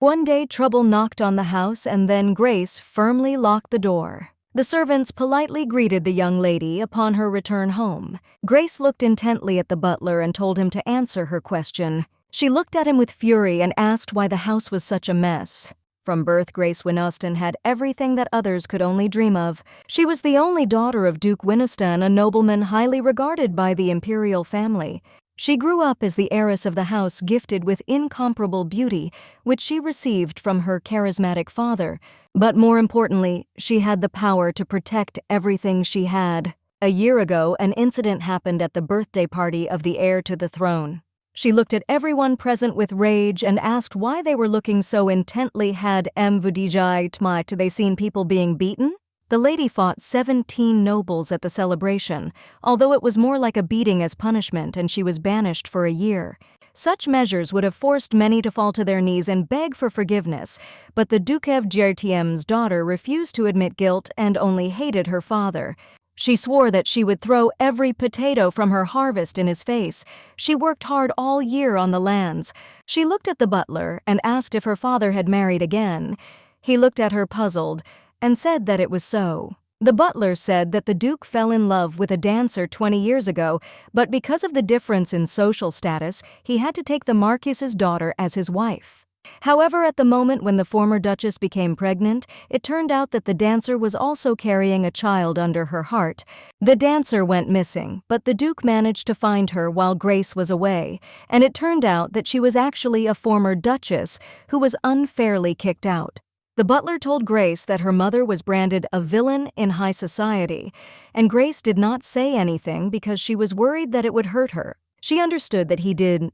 One day, trouble knocked on the house and then Grace firmly locked the door. The servants politely greeted the young lady upon her return home. Grace looked intently at the butler and told him to answer her question. She looked at him with fury and asked why the house was such a mess. From birth, Grace Winoston had everything that others could only dream of. She was the only daughter of Duke Winoston, a nobleman highly regarded by the Imperial family. She grew up as the heiress of the house, gifted with incomparable beauty, which she received from her charismatic father. But more importantly, she had the power to protect everything she had. A year ago, an incident happened at the birthday party of the heir to the throne. She looked at everyone present with rage and asked why they were looking so intently. Had they seen people being beaten? The lady fought 17 nobles at the celebration, although it was more like a beating as punishment, and she was banished for a year. Such measures would have forced many to fall to their knees and beg for forgiveness, but the Duke of Gertiem's daughter refused to admit guilt and only hated her father. She swore that she would throw every potato from her harvest in his face. She worked hard all year on the lands. She looked at the butler and asked if her father had married again. He looked at her puzzled and said that it was so. The butler said that the Duke fell in love with a dancer 20 years ago, but because of the difference in social status, he had to take the Marquis's daughter as his wife. However, at the moment when the former Duchess became pregnant, it turned out that the dancer was also carrying a child under her heart. The dancer went missing, but the Duke managed to find her while Grace was away, and it turned out that she was actually a former Duchess who was unfairly kicked out. The butler told Grace that her mother was branded a villain in high society, and Grace did not say anything because she was worried that it would hurt her. She understood that he did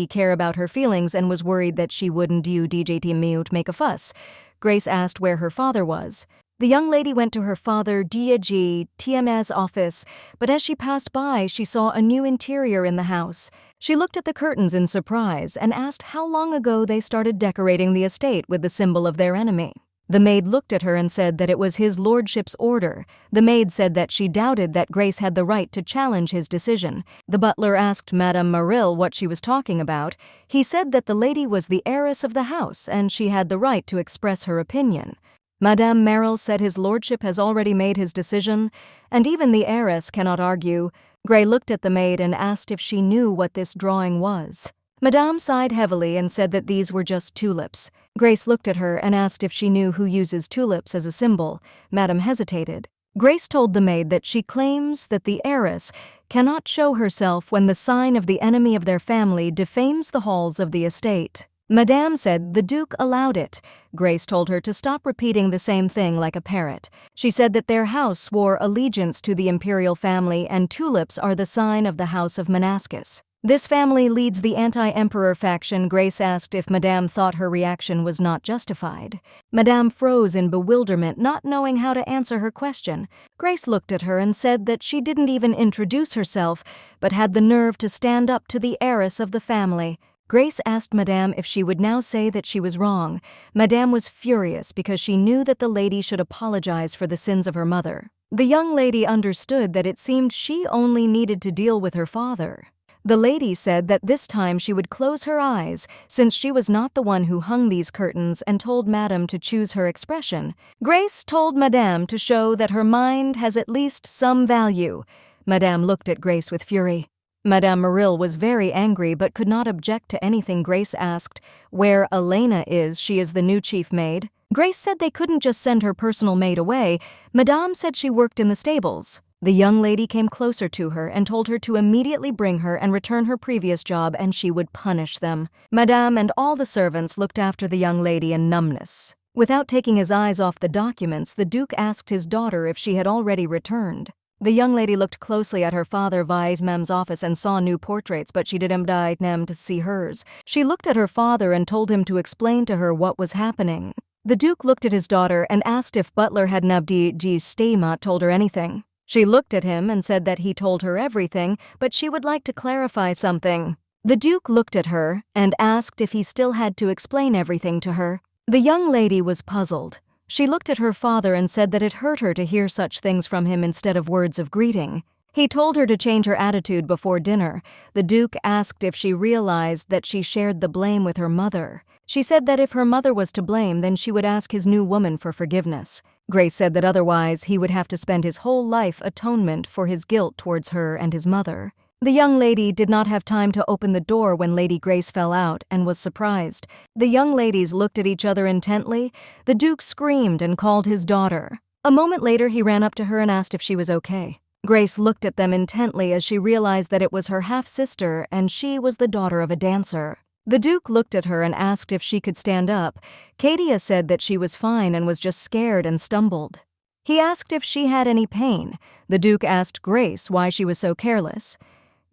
care about her feelings and was worried that she wouldn't make a fuss. Grace asked where her father was. The young lady went to her father TM's office, but as she passed by, she saw a new interior in the house. She looked at the curtains in surprise and asked how long ago they started decorating the estate with the symbol of their enemy. The maid looked at her and said that it was his lordship's order. The maid said that she doubted that Grace had the right to challenge his decision. The butler asked Madame Maril what she was talking about. He said that the lady was the heiress of the house and she had the right to express her opinion. Madame Maril said his lordship has already made his decision, and even the heiress cannot argue. Gray looked at the maid and asked if she knew what this drawing was. Madame sighed heavily and said that these were just tulips. Grace looked at her and asked if she knew who uses tulips as a symbol. Madame hesitated. Grace told the maid that she claims that the heiress cannot show herself when the sign of the enemy of their family defames the halls of the estate. Madame said the Duke allowed it. Grace told her to stop repeating the same thing like a parrot. She said that their house swore allegiance to the Imperial family and tulips are the sign of the House of Monascus. This family leads the anti-emperor faction. Grace asked if Madame thought her reaction was not justified. Madame froze in bewilderment, not knowing how to answer her question. Grace looked at her and said that she didn't even introduce herself, but had the nerve to stand up to the heiress of the family. Grace asked Madame if she would now say that she was wrong. Madame was furious because she knew that the lady should apologize for the sins of her mother. The young lady understood that it seemed she only needed to deal with her father. The lady said that this time she would close her eyes since she was not the one who hung these curtains and told Madame to choose her expression. Grace told Madame to show that her mind has at least some value. Madame looked at Grace with fury. Madame Maril was very angry but could not object to anything Grace asked. Where Elena is, she is the new chief maid. Grace said they couldn't just send her personal maid away. Madame said she worked in the stables. The young lady came closer to her and told her to immediately bring her and return her previous job and she would punish them. Madame and all the servants looked after the young lady in numbness. Without taking his eyes off the documents, the Duke asked his daughter if she had already returned. The young lady looked closely at her father Vice-Mem's office and saw new portraits, but she didn't to see hers. She looked at her father and told him to explain to her what was happening. The Duke looked at his daughter and asked if Butler had told her anything. She looked at him and said that he told her everything, but she would like to clarify something. The Duke looked at her and asked if he still had to explain everything to her. The young lady was puzzled. She looked at her father and said that it hurt her to hear such things from him instead of words of greeting. He told her to change her attitude before dinner. The Duke asked if she realized that she shared the blame with her mother. She said that if her mother was to blame, then she would ask his new woman for forgiveness. Grace said that otherwise he would have to spend his whole life atonement for his guilt towards her and his mother. The young lady did not have time to open the door when Lady Grace fell out and was surprised. The young ladies looked at each other intently. The Duke screamed and called his daughter. A moment later, he ran up to her and asked if she was okay. Grace looked at them intently as she realized that it was her half-sister and she was the daughter of a dancer. The Duke looked at her and asked if she could stand up. Katia said that she was fine and was just scared and stumbled. He asked if she had any pain. The Duke asked Grace why she was so careless.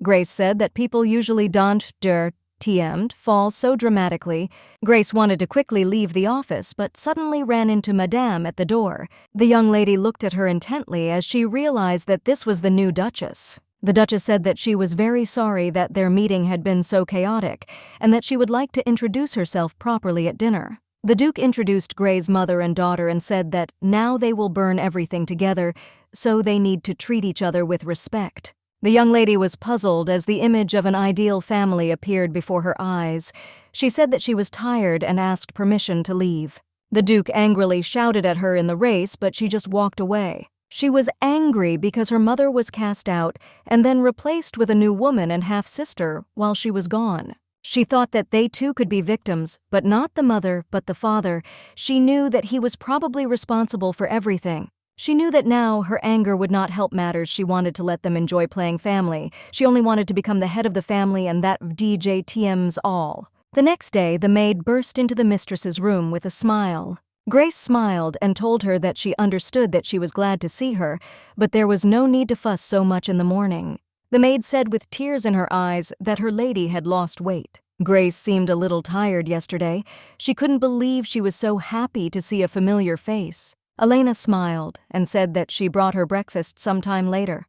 Grace said that people usually don't fall so dramatically. Grace wanted to quickly leave the office, but suddenly ran into Madame at the door. The young lady looked at her intently as she realized that this was the new Duchess. The Duchess said that she was very sorry that their meeting had been so chaotic, and that she would like to introduce herself properly at dinner. The Duke introduced Gray's mother and daughter and said that now they will burn everything together, so they need to treat each other with respect. The young lady was puzzled as the image of an ideal family appeared before her eyes. She said that she was tired and asked permission to leave. The Duke angrily shouted at her in the race, but she just walked away. She was angry because her mother was cast out and then replaced with a new woman and half-sister while she was gone. She thought that they too could be victims, but not the mother, but the father. She knew that he was probably responsible for everything. She knew that now her anger would not help matters. She wanted to let them enjoy playing family. She only wanted to become the head of the family, and that DJTM's all. The next day, the maid burst into the mistress's room with a smile. Grace smiled and told her that she understood that she was glad to see her, but there was no need to fuss so much in the morning. The maid said with tears in her eyes that her lady had lost weight. Grace seemed a little tired yesterday. She couldn't believe she was so happy to see a familiar face. Elena smiled and said that she brought her breakfast sometime later.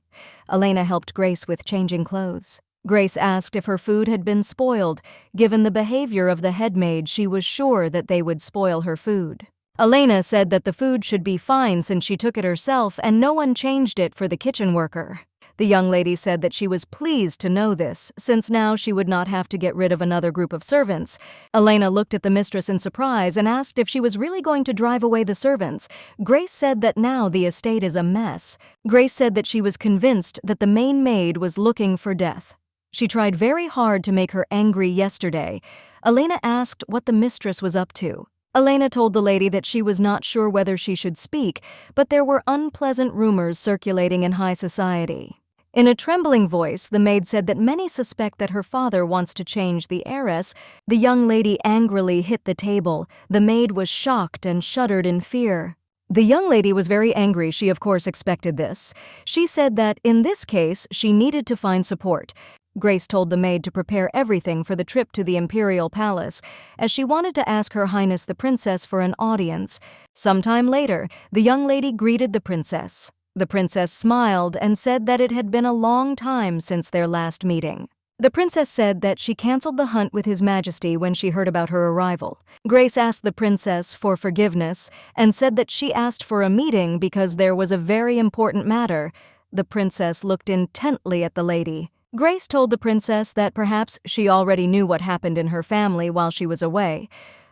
Elena helped Grace with changing clothes. Grace asked if her food had been spoiled. Given the behavior of the head maid, she was sure that they would spoil her food. Elena said that the food should be fine since she took it herself and no one changed it for the kitchen worker. The young lady said that she was pleased to know this, since now she would not have to get rid of another group of servants. Elena looked at the mistress in surprise and asked if she was really going to drive away the servants. Grace said that now the estate is a mess. Grace said that she was convinced that the main maid was looking for death. She tried very hard to make her angry yesterday. Elena asked what the mistress was up to. Elena told the lady that she was not sure whether she should speak, but there were unpleasant rumors circulating in high society. In a trembling voice, the maid said that many suspect that her father wants to change the heiress. The young lady angrily hit the table. The maid was shocked and shuddered in fear. The young lady was very angry. She, of course, expected this. She said that in this case, she needed to find support. Grace told the maid to prepare everything for the trip to the Imperial Palace, as she wanted to ask Her Highness the Princess for an audience. Sometime later, the young lady greeted the princess. The princess smiled and said that it had been a long time since their last meeting. The princess said that she canceled the hunt with His Majesty when she heard about her arrival. Grace asked the princess for forgiveness and said that she asked for a meeting because there was a very important matter. The princess looked intently at the lady. Grace told the princess that perhaps she already knew what happened in her family while she was away.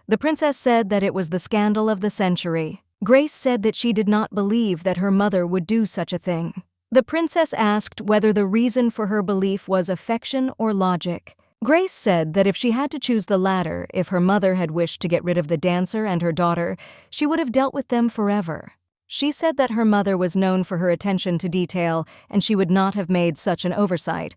The princess said that it was the scandal of the century. Grace said that she did not believe that her mother would do such a thing. The princess asked whether the reason for her belief was affection or logic. Grace said that if she had to choose the latter, if her mother had wished to get rid of the dancer and her daughter, she would have dealt with them forever. She said that her mother was known for her attention to detail and she would not have made such an oversight.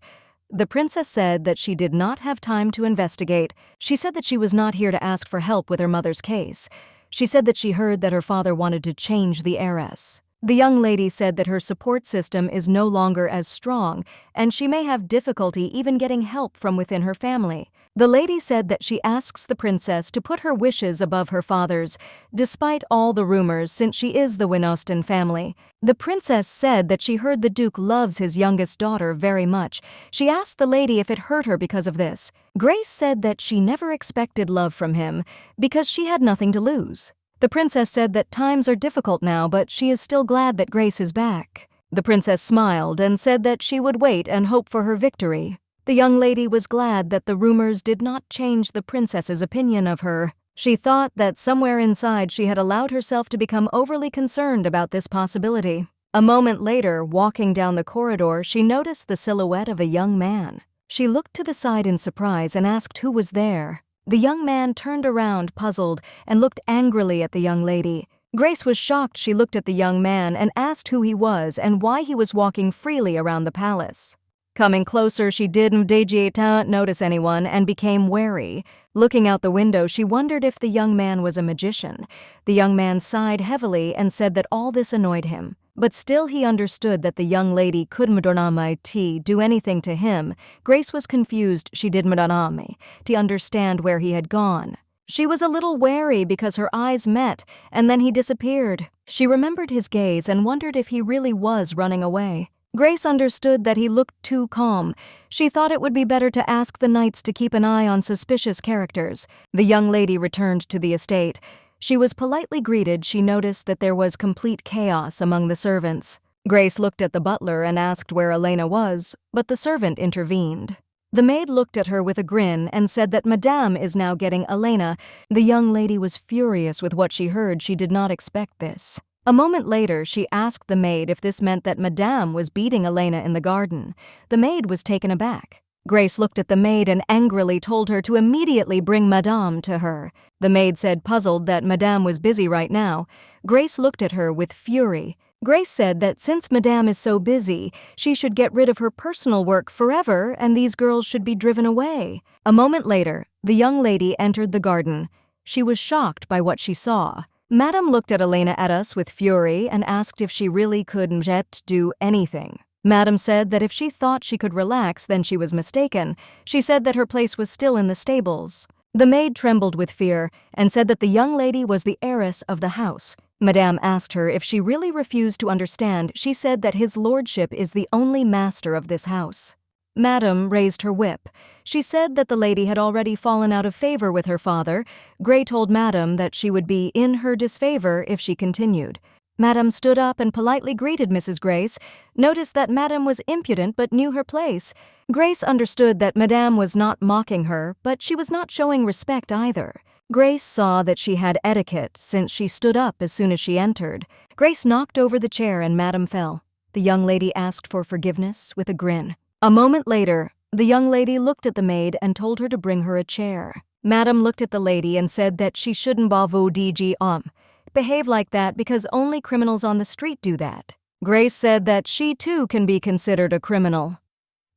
The princess said that she did not have time to investigate. She said that she was not here to ask for help with her mother's case. She said that she heard that her father wanted to change the heiress. The young lady said that her support system is no longer as strong, and she may have difficulty even getting help from within her family. The lady said that she asks the princess to put her wishes above her father's, despite all the rumors, since she is the Winoston family. The princess said that she heard the Duke loves his youngest daughter very much. She asked the lady if it hurt her because of this. Grace said that she never expected love from him, because she had nothing to lose. The princess said that times are difficult now, but she is still glad that Grace is back. The princess smiled and said that she would wait and hope for her victory. The young lady was glad that the rumors did not change the princess's opinion of her. She thought that somewhere inside she had allowed herself to become overly concerned about this possibility. A moment later, walking down the corridor, she noticed the silhouette of a young man. She looked to the side in surprise and asked who was there. The young man turned around, puzzled, and looked angrily at the young lady. Grace was shocked. She looked at the young man and asked who he was and why he was walking freely around the palace. Coming closer, she didn't notice anyone and became wary. Looking out the window, she wondered if the young man was a magician. The young man sighed heavily and said that all this annoyed him. But still he understood that the young lady couldn't do anything to him. Grace was confused. She didn't to understand where he had gone. She was a little wary because her eyes met, and then he disappeared. She remembered his gaze and wondered if he really was running away. Grace understood that he looked too calm. She thought it would be better to ask the knights to keep an eye on suspicious characters. The young lady returned to the estate. She was politely greeted. She noticed that there was complete chaos among the servants. Grace looked at the butler and asked where Elena was, but the servant intervened. The maid looked at her with a grin and said that Madame is now getting Elena. The young lady was furious with what she heard. She did not expect this. A moment later, she asked the maid if this meant that Madame was beating Elena in the garden. The maid was taken aback. Grace looked at the maid and angrily told her to immediately bring Madame to her. The maid said, puzzled, that Madame was busy right now. Grace looked at her with fury. Grace said that since Madame is so busy, she should get rid of her personal work forever and these girls should be driven away. A moment later, the young lady entered the garden. She was shocked by what she saw. Madame looked at Elena at us with fury and asked if she really couldn't do anything. Madame said that if she thought she could relax, then she was mistaken. She said that her place was still in the stables. The maid trembled with fear and said that the young lady was the heiress of the house. Madame asked her if she really refused to understand. She said that his lordship is the only master of this house. Madame raised her whip. She said that the lady had already fallen out of favor with her father. Gray told Madame that she would be in her disfavor if she continued. Madame stood up and politely greeted Mrs. Grace, noticed that Madame was impudent but knew her place. Grace understood that Madame was not mocking her, but she was not showing respect either. Grace saw that she had etiquette since she stood up as soon as she entered. Grace knocked over the chair and Madame fell. The young lady asked for forgiveness with a grin. A moment later, the young lady looked at the maid and told her to bring her a chair. Madame looked at the lady and said that she shouldn't behave like that because only criminals on the street do that. Grace said that she too can be considered a criminal.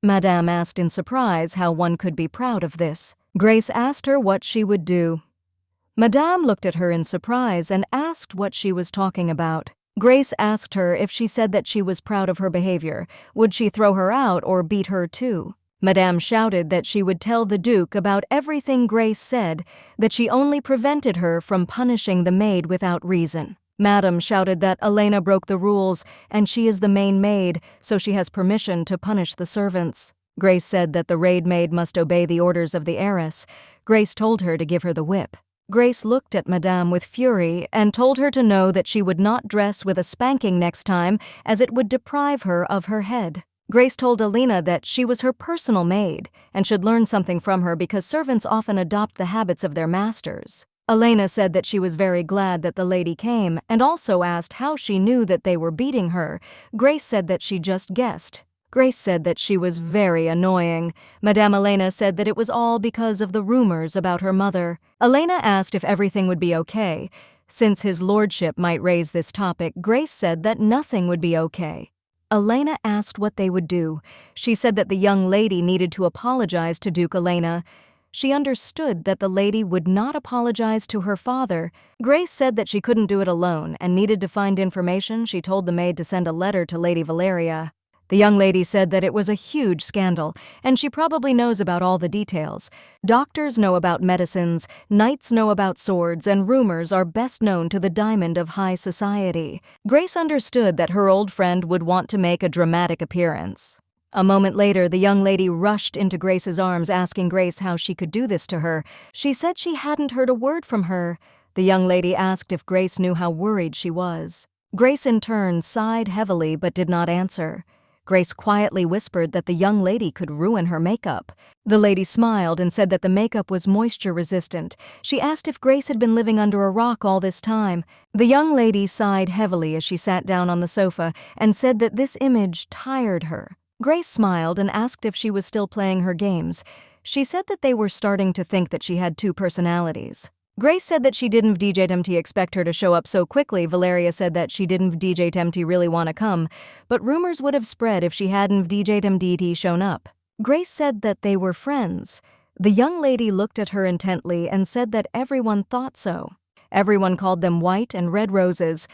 Madame asked in surprise how one could be proud of this. Grace asked her what she would do. Madame looked at her in surprise and asked what she was talking about. Grace asked her if she said that she was proud of her behavior. Would she throw her out or beat her too? Madame shouted that she would tell the Duke about everything Grace said, that she only prevented her from punishing the maid without reason. Madame shouted that Elena broke the rules and she is the main maid, so she has permission to punish the servants. Grace said that the raid maid must obey the orders of the heiress. Grace told her to give her the whip. Grace looked at Madame with fury and told her to know that she would not dress with a spanking next time, as it would deprive her of her head. Grace told Elena that she was her personal maid and should learn something from her because servants often adopt the habits of their masters. Elena said that she was very glad that the lady came and also asked how she knew that they were beating her. Grace said that she just guessed. Grace said that she was very annoying. Madame Elena said that it was all because of the rumors about her mother. Elena asked if everything would be okay. Since his lordship might raise this topic, Grace said that nothing would be okay. Elena asked what they would do. She said that the young lady needed to apologize to Duke Elena. She understood that the lady would not apologize to her father. Grace said that she couldn't do it alone and needed to find information. She told the maid to send a letter to Lady Valeria. The young lady said that it was a huge scandal, and she probably knows about all the details. Doctors know about medicines, knights know about swords, and rumors are best known to the diamond of high society. Grace understood that her old friend would want to make a dramatic appearance. A moment later, the young lady rushed into Grace's arms, asking Grace how she could do this to her. She said she hadn't heard a word from her. The young lady asked if Grace knew how worried she was. Grace in turn sighed heavily but did not answer. Grace quietly whispered that the young lady could ruin her makeup. The lady smiled and said that the makeup was moisture-resistant. She asked if Grace had been living under a rock all this time. The young lady sighed heavily as she sat down on the sofa and said that this image tired her. Grace smiled and asked if she was still playing her games. She said that they were starting to think that she had two personalities. Grace said that she didn't DJ'd expect her to show up so quickly. Valeria said that she didn't DJ'd really want to come, but rumors would have spread if she hadn't DJ'd shown up. Grace said that they were friends. The young lady looked at her intently and said that everyone thought so. Everyone called them white and red roses.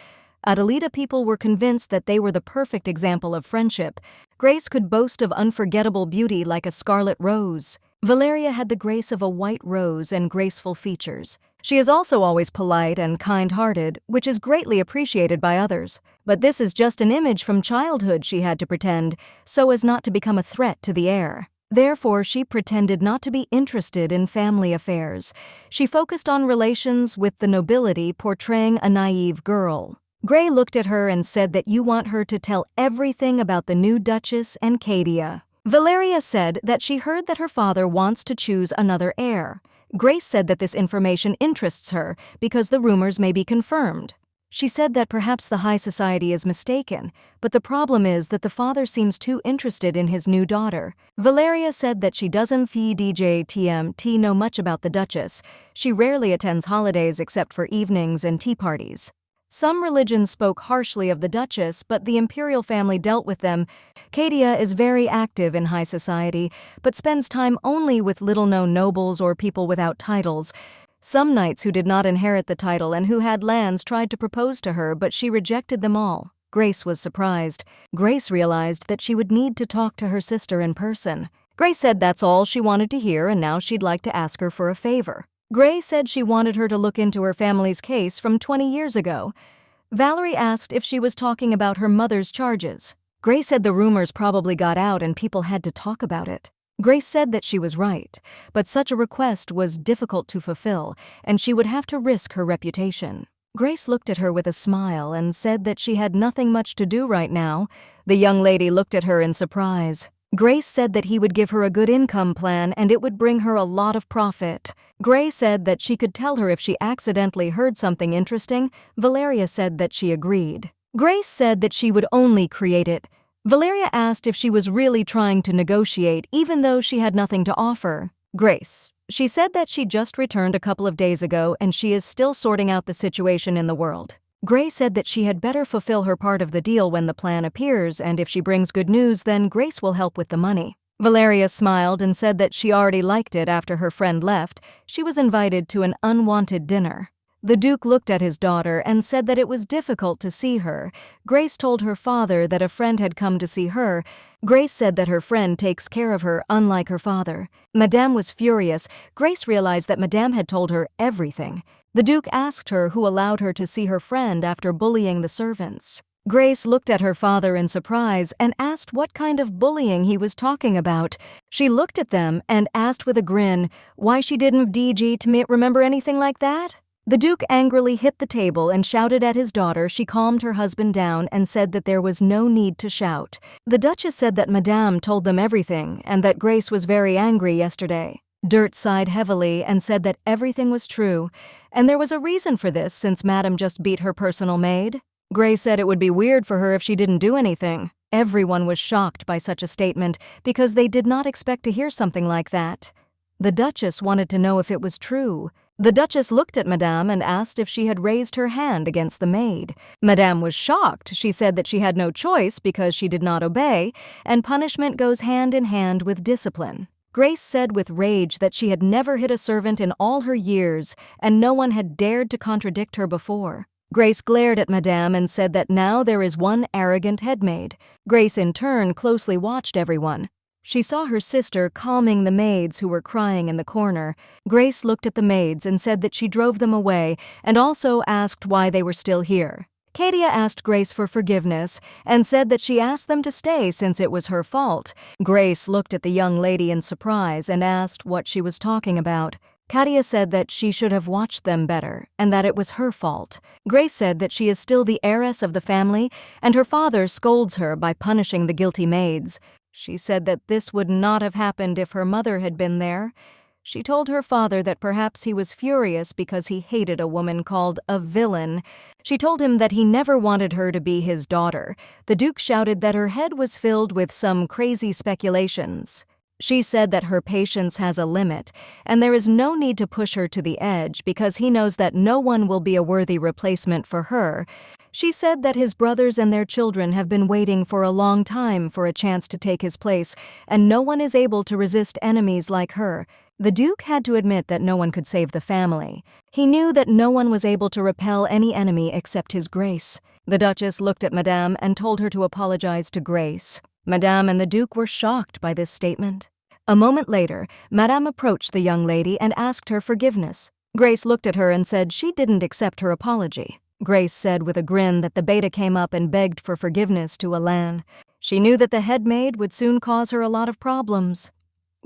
Adelita people were convinced that they were the perfect example of friendship. Grace could boast of unforgettable beauty like a scarlet rose. Valeria had the grace of a white rose and graceful features. She is also always polite and kind-hearted, which is greatly appreciated by others. But this is just an image from childhood she had to pretend, so as not to become a threat to the heir. Therefore, she pretended not to be interested in family affairs. She focused on relations with the nobility, portraying a naive girl. Gray looked at her and said that you want her to tell everything about the new Duchess and Cadia. Valeria said that she heard that her father wants to choose another heir. Grace said that this information interests her because the rumors may be confirmed. She said that perhaps the high society is mistaken, but the problem is that the father seems too interested in his new daughter. Valeria said that she doesn't know much about the Duchess. She rarely attends holidays except for evenings and tea parties. Some religions spoke harshly of the Duchess, but the Imperial family dealt with them. Cadia is very active in high society, but spends time only with little-known nobles or people without titles. Some knights who did not inherit the title and who had lands tried to propose to her, but she rejected them all. Grace was surprised. Grace realized that she would need to talk to her sister in person. Grace said that's all she wanted to hear, and now she'd like to ask her for a favor. Gray said she wanted her to look into her family's case from 20 years ago. Valerie asked if she was talking about her mother's charges. Gray said the rumors probably got out and people had to talk about it. Grace said that she was right, but such a request was difficult to fulfill, and she would have to risk her reputation. Grace looked at her with a smile and said that she had nothing much to do right now. The young lady looked at her in surprise. Grace said that he would give her a good income plan and it would bring her a lot of profit. Gray said that she could tell her if she accidentally heard something interesting. Valeria said that she agreed. Grace said that she would only create it. Valeria asked if she was really trying to negotiate even though she had nothing to offer. Grace. She said that she just returned a couple of days ago and she is still sorting out the situation in the world. Gray said that she had better fulfill her part of the deal when the plan appears, and if she brings good news, then Grace will help with the money. Valeria smiled and said that she already liked it after her friend left. She was invited to an unwanted dinner. The Duke looked at his daughter and said that it was difficult to see her. Grace told her father that a friend had come to see her. Grace said that her friend takes care of her, unlike her father. Madame was furious. Grace realized that Madame had told her everything. The Duke asked her who allowed her to see her friend after bullying the servants. Grace looked at her father in surprise and asked what kind of bullying he was talking about. She looked at them and asked with a grin why she didn't remember anything like that. The Duke angrily hit the table and shouted at his daughter. She calmed her husband down and said that there was no need to shout. The Duchess said that Madame told them everything and that Grace was very angry yesterday. Dirt sighed heavily and said that everything was true, and there was a reason for this since Madame just beat her personal maid. Gray said it would be weird for her if she didn't do anything. Everyone was shocked by such a statement because they did not expect to hear something like that. The Duchess wanted to know if it was true. The Duchess looked at Madame and asked if she had raised her hand against the maid. Madame was shocked. She said that she had no choice because she did not obey, and punishment goes hand in hand with discipline. Grace said with rage that she had never hit a servant in all her years, and no one had dared to contradict her before. Grace glared at Madame and said that now there is one arrogant headmaid. Grace in turn closely watched everyone. She saw her sister calming the maids who were crying in the corner. Grace looked at the maids and said that she drove them away and also asked why they were still here. Cadia asked Grace for forgiveness and said that she asked them to stay since it was her fault. Grace looked at the young lady in surprise and asked what she was talking about. Katia said that she should have watched them better and that it was her fault. Grace said that she is still the heiress of the family and her father scolds her by punishing the guilty maids. She said that this would not have happened if her mother had been there. She told her father that perhaps he was furious because he hated a woman called a villain. She told him that he never wanted her to be his daughter. The Duke shouted that her head was filled with some crazy speculations. She said that her patience has a limit, and there is no need to push her to the edge because he knows that no one will be a worthy replacement for her. She said that his brothers and their children have been waiting for a long time for a chance to take his place, and no one is able to resist enemies like her. The Duke had to admit that no one could save the family. He knew that no one was able to repel any enemy except his Grace. The Duchess looked at Madame and told her to apologize to Grace. Madame and the Duke were shocked by this statement. A moment later, Madame approached the young lady and asked her forgiveness. Grace looked at her and said she didn't accept her apology. Grace said with a grin that the beta came up and begged for forgiveness to Alan. She knew that the head maid would soon cause her a lot of problems.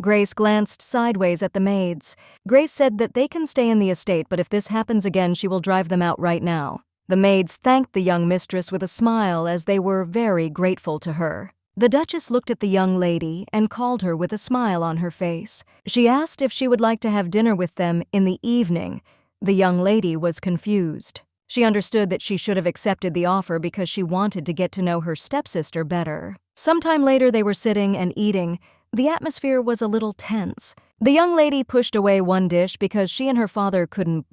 Grace glanced sideways at the maids. Grace said that they can stay in the estate, but if this happens again, she will drive them out right now. The maids thanked the young mistress with a smile as they were very grateful to her. The Duchess looked at the young lady and called her with a smile on her face. She asked if she would like to have dinner with them in the evening. The young lady was confused. She understood that she should have accepted the offer because she wanted to get to know her stepsister better. Sometime later they were sitting and eating. The atmosphere was a little tense. The young lady pushed away one dish because she and her father couldn't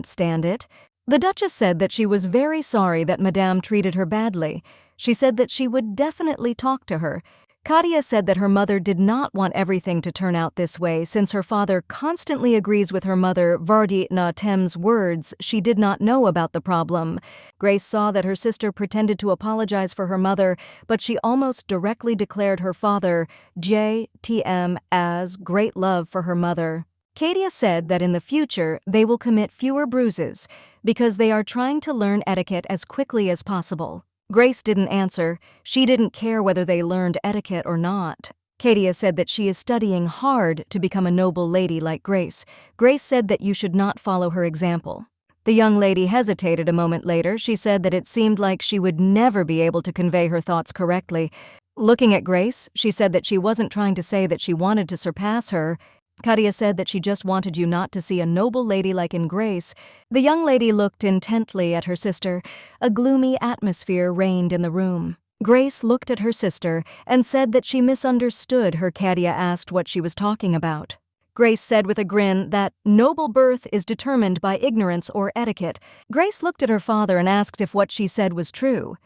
stand it. The Duchess said that she was very sorry that Madame treated her badly. She said that she would definitely talk to her. Katia said that her mother did not want everything to turn out this way since her father constantly agrees with her mother Varditna Tem's words she did not know about the problem. Grace saw that her sister pretended to apologize for her mother, but she almost directly declared her father JTM as great love for her mother. Katia said that in the future they will commit fewer bruises because they are trying to learn etiquette as quickly as possible. Grace didn't answer. She didn't care whether they learned etiquette or not. Katia said that she is studying hard to become a noble lady like Grace. Grace said that you should not follow her example. The young lady hesitated a moment later. She said that it seemed like she would never be able to convey her thoughts correctly. Looking at Grace, she said that she wasn't trying to say that she wanted to surpass her. Katia said that she just wanted you not to see a noble lady like in Grace. The young lady looked intently at her sister. A gloomy atmosphere reigned in the room. Grace looked at her sister and said that she misunderstood her. Katia asked what she was talking about. Grace said with a grin that noble birth is determined by ignorance or etiquette. Grace looked at her father and asked if what she said was true.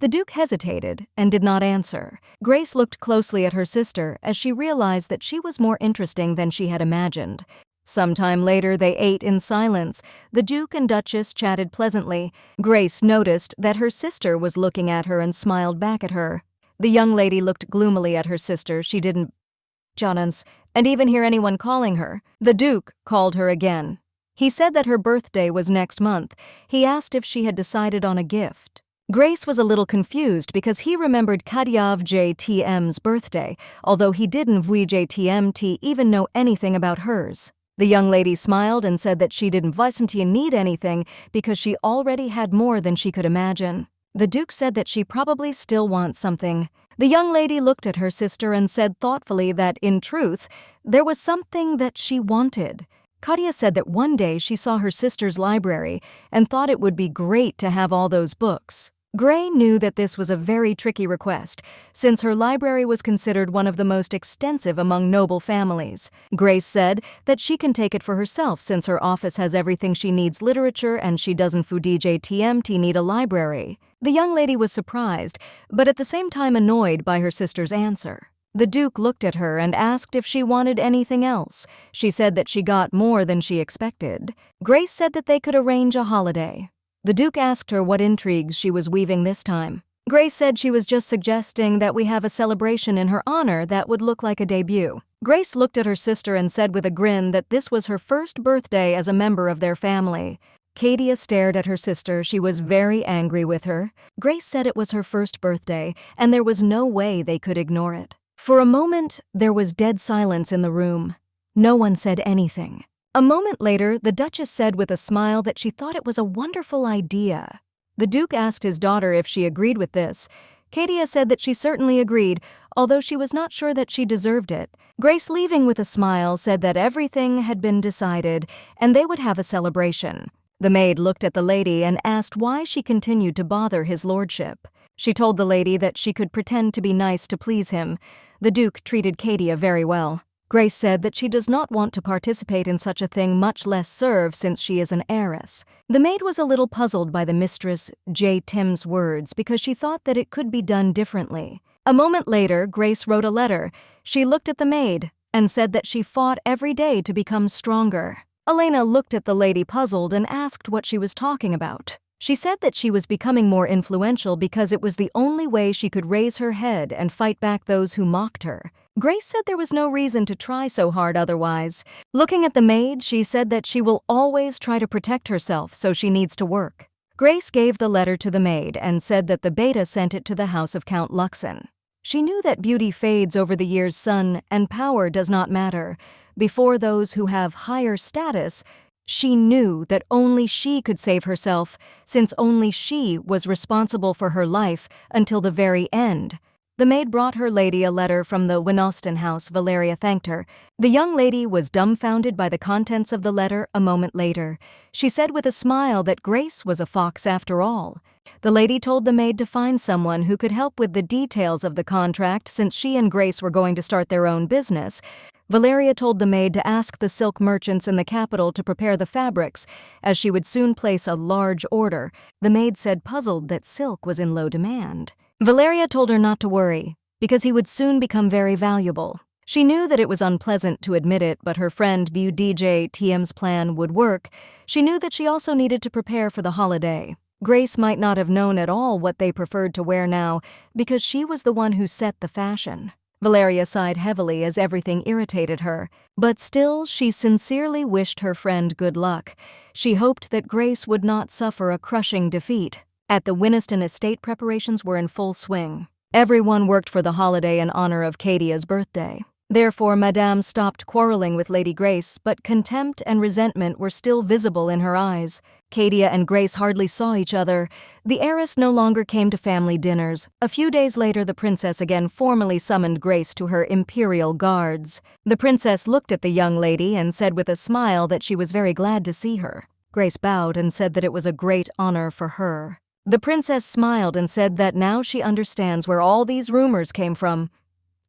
The Duke hesitated and did not answer. Grace looked closely at her sister as she realized that she was more interesting than she had imagined. Sometime later they ate in silence. The Duke and Duchess chatted pleasantly. Grace noticed that her sister was looking at her and smiled back at her. The young lady looked gloomily at her sister. She didn't and even hear anyone calling her. The Duke called her again. He said that her birthday was next month. He asked if she had decided on a gift. Grace was a little confused because he remembered Kadiav JTM's birthday, although he didn't VJTMT even know anything about hers. The young lady smiled and said that she didn't need anything because she already had more than she could imagine. The Duke said that she probably still wants something. The young lady looked at her sister and said thoughtfully that, in truth, there was something that she wanted. Katia said that one day she saw her sister's library and thought it would be great to have all those books. Gray knew that this was a very tricky request, since her library was considered one of the most extensive among noble families. Grace said that she can take it for herself since her office has everything she needs literature and she doesn't FUDJTMT need a library. The young lady was surprised, but at the same time annoyed by her sister's answer. The Duke looked at her and asked if she wanted anything else. She said that she got more than she expected. Grace said that they could arrange a holiday. The Duke asked her what intrigues she was weaving this time. Grace said she was just suggesting that we have a celebration in her honor that would look like a debut. Grace looked at her sister and said with a grin that this was her first birthday as a member of their family. Katia stared at her sister. She was very angry with her. Grace said it was her first birthday, and there was no way they could ignore it. For a moment, there was dead silence in the room. No one said anything. A moment later, the Duchess said with a smile that she thought it was a wonderful idea. The Duke asked his daughter if she agreed with this. Katia said that she certainly agreed, although she was not sure that she deserved it. Grace, leaving with a smile, said that everything had been decided and they would have a celebration. The maid looked at the lady and asked why she continued to bother his lordship. She told the lady that she could pretend to be nice to please him. The Duke treated Katia very well. Grace said that she does not want to participate in such a thing, much less serve, since she is an heiress. The maid was a little puzzled by the mistress J. Tim's words because she thought that it could be done differently. A moment later, Grace wrote a letter. She looked at the maid and said that she fought every day to become stronger. Elena looked at the lady puzzled and asked what she was talking about. She said that she was becoming more influential because it was the only way she could raise her head and fight back those who mocked her. Grace said there was no reason to try so hard otherwise. Looking at the maid, she said that she will always try to protect herself, so she needs to work. Grace gave the letter to the maid and said that the beta sent it to the house of Count Luxon. She knew that beauty fades over the years, son, and power does not matter. Before those who have higher status, she knew that only she could save herself, since only she was responsible for her life until the very end. The maid brought her lady a letter from the Winoston house. Valeria thanked her. The young lady was dumbfounded by the contents of the letter a moment later. She said with a smile that Grace was a fox after all. The lady told the maid to find someone who could help with the details of the contract since she and Grace were going to start their own business. Valeria told the maid to ask the silk merchants in the capital to prepare the fabrics, as she would soon place a large order. The maid said, puzzled, that silk was in low demand. Valeria told her not to worry, because he would soon become very valuable. She knew that it was unpleasant to admit it, but her friend DJ TM's plan would work. She knew that she also needed to prepare for the holiday. Grace might not have known at all what they preferred to wear now, because she was the one who set the fashion. Valeria sighed heavily as everything irritated her, but still she sincerely wished her friend good luck. She hoped that Grace would not suffer a crushing defeat. At the Winoston estate, preparations were in full swing. Everyone worked for the holiday in honor of Katia's birthday. Therefore, Madame stopped quarreling with Lady Grace, but contempt and resentment were still visible in her eyes. Katia and Grace hardly saw each other. The heiress no longer came to family dinners. A few days later, the princess again formally summoned Grace to her Imperial guards. The princess looked at the young lady and said with a smile that she was very glad to see her. Grace bowed and said that it was a great honor for her. The princess smiled and said that now she understands where all these rumors came from.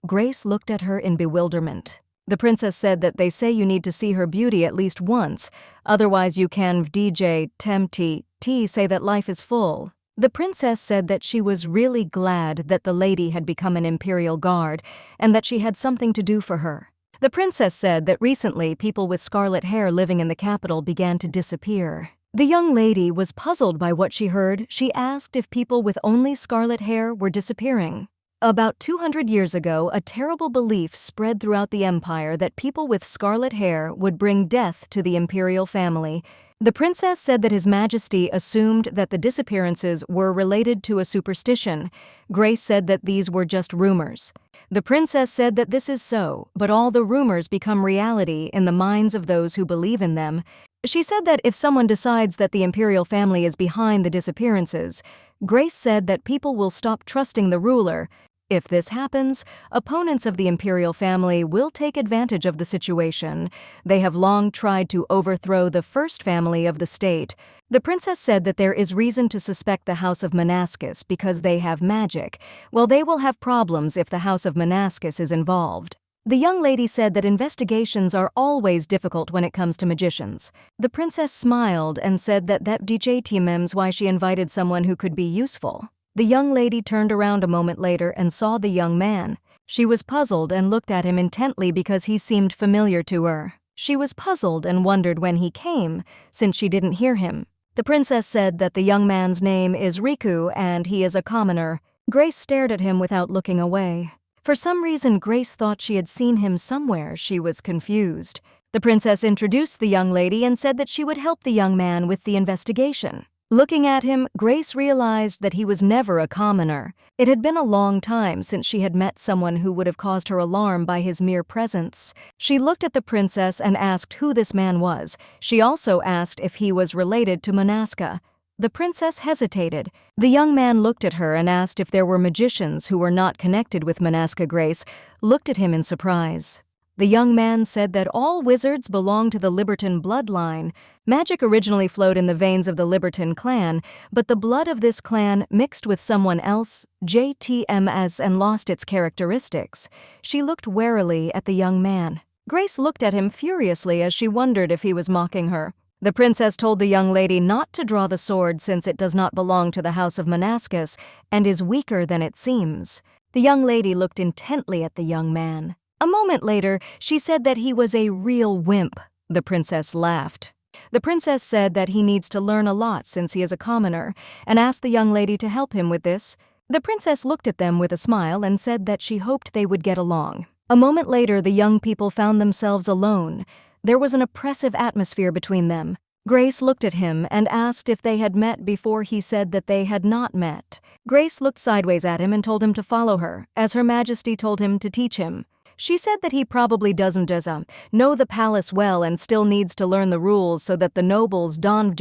Grace looked at her in bewilderment. The princess said that they say you need to see her beauty at least once, otherwise you can DJ Temti say that life is full. The princess said that she was really glad that the lady had become an Imperial guard and that she had something to do for her. The princess said that recently people with scarlet hair living in the capital began to disappear. The young lady was puzzled by what she heard. She asked if people with only scarlet hair were disappearing. About 200 years ago, a terrible belief spread throughout the empire that people with scarlet hair would bring death to the imperial family. The princess said that His Majesty assumed that the disappearances were related to a superstition. Grace said that these were just rumors. The princess said that this is so, but all the rumors become reality in the minds of those who believe in them. She said that if someone decides that the imperial family is behind the disappearances, Grace said that people will stop trusting the ruler. If this happens, opponents of the imperial family will take advantage of the situation. They have long tried to overthrow the first family of the state. The princess said that there is reason to suspect the House of Manascus because they have magic. Well, they will have problems if the House of Manascus is involved. The young lady said that investigations are always difficult when it comes to magicians. The princess smiled and said that DJ why she invited someone who could be useful. The young lady turned around a moment later and saw the young man. She was puzzled and looked at him intently because he seemed familiar to her. She was puzzled and wondered when he came, since she didn't hear him. The princess said that the young man's name is Riku and he is a commoner. Grace stared at him without looking away. For some reason, Grace thought she had seen him somewhere. She was confused. The princess introduced the young lady and said that she would help the young man with the investigation. Looking at him, Grace realized that he was never a commoner. It had been a long time since she had met someone who would have caused her alarm by his mere presence. She looked at the princess and asked who this man was. She also asked if he was related to Manaska. The princess hesitated. The young man looked at her and asked if there were magicians who were not connected with Manaska. Grace looked at him in surprise. The young man said that all wizards belong to the Liberton bloodline. Magic originally flowed in the veins of the Liberton clan, but the blood of this clan mixed with someone else, JTMS, and lost its characteristics. She looked warily at the young man. Grace looked at him furiously as she wondered if he was mocking her. The princess told the young lady not to draw the sword since it does not belong to the house of Manascus and is weaker than it seems. The young lady looked intently at the young man. A moment later, she said that he was a real wimp. The princess laughed. The princess said that he needs to learn a lot since he is a commoner, and asked the young lady to help him with this. The princess looked at them with a smile and said that she hoped they would get along. A moment later, the young people found themselves alone. There was an oppressive atmosphere between them. Grace looked at him and asked if they had met before he said that they had not met. Grace looked sideways at him and told him to follow her, as Her Majesty told him to teach him. She said that he probably doesn't know the palace well and still needs to learn the rules so that the nobles don't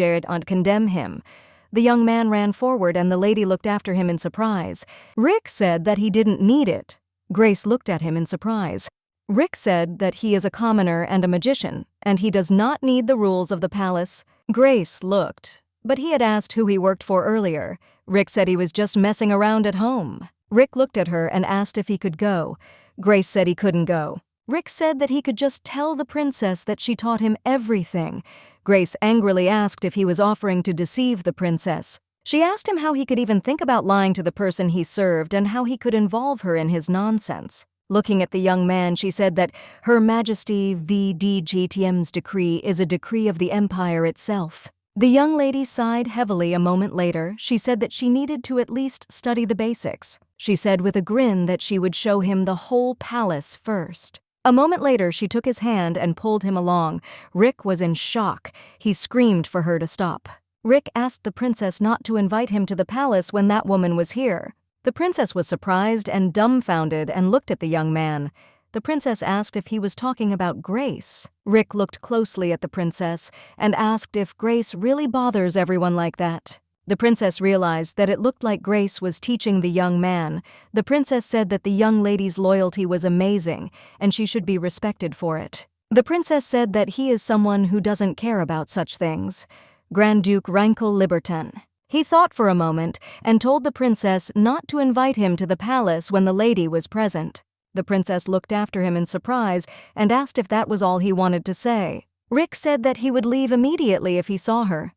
condemn him. The young man ran forward and the lady looked after him in surprise. Rick said that he didn't need it. Grace looked at him in surprise. Rick said that he is a commoner and a magician, and he does not need the rules of the palace. Grace looked, but he had asked who he worked for earlier. Rick said he was just messing around at home. Rick looked at her and asked if he could go. Grace said he couldn't go. Rick said that he could just tell the princess that she taught him everything. Grace angrily asked if he was offering to deceive the princess. She asked him how he could even think about lying to the person he served and how he could involve her in his nonsense. Looking at the young man, she said that Her Majesty VDGTM's decree is a decree of the Empire itself. The young lady sighed heavily a moment later. She said that she needed to at least study the basics. She said with a grin that she would show him the whole palace first. A moment later, she took his hand and pulled him along. Rick was in shock. He screamed for her to stop. Rick asked the princess not to invite him to the palace when that woman was here. The princess was surprised and dumbfounded and looked at the young man. The princess asked if he was talking about Grace. Rick looked closely at the princess and asked if Grace really bothers everyone like that. The princess realized that it looked like Grace was teaching the young man. The princess said that the young lady's loyalty was amazing and she should be respected for it. The princess said that he is someone who doesn't care about such things. Grand Duke Rankle Liberton. He thought for a moment and told the princess not to invite him to the palace when the lady was present. The princess looked after him in surprise and asked if that was all he wanted to say. Rick said that he would leave immediately if he saw her.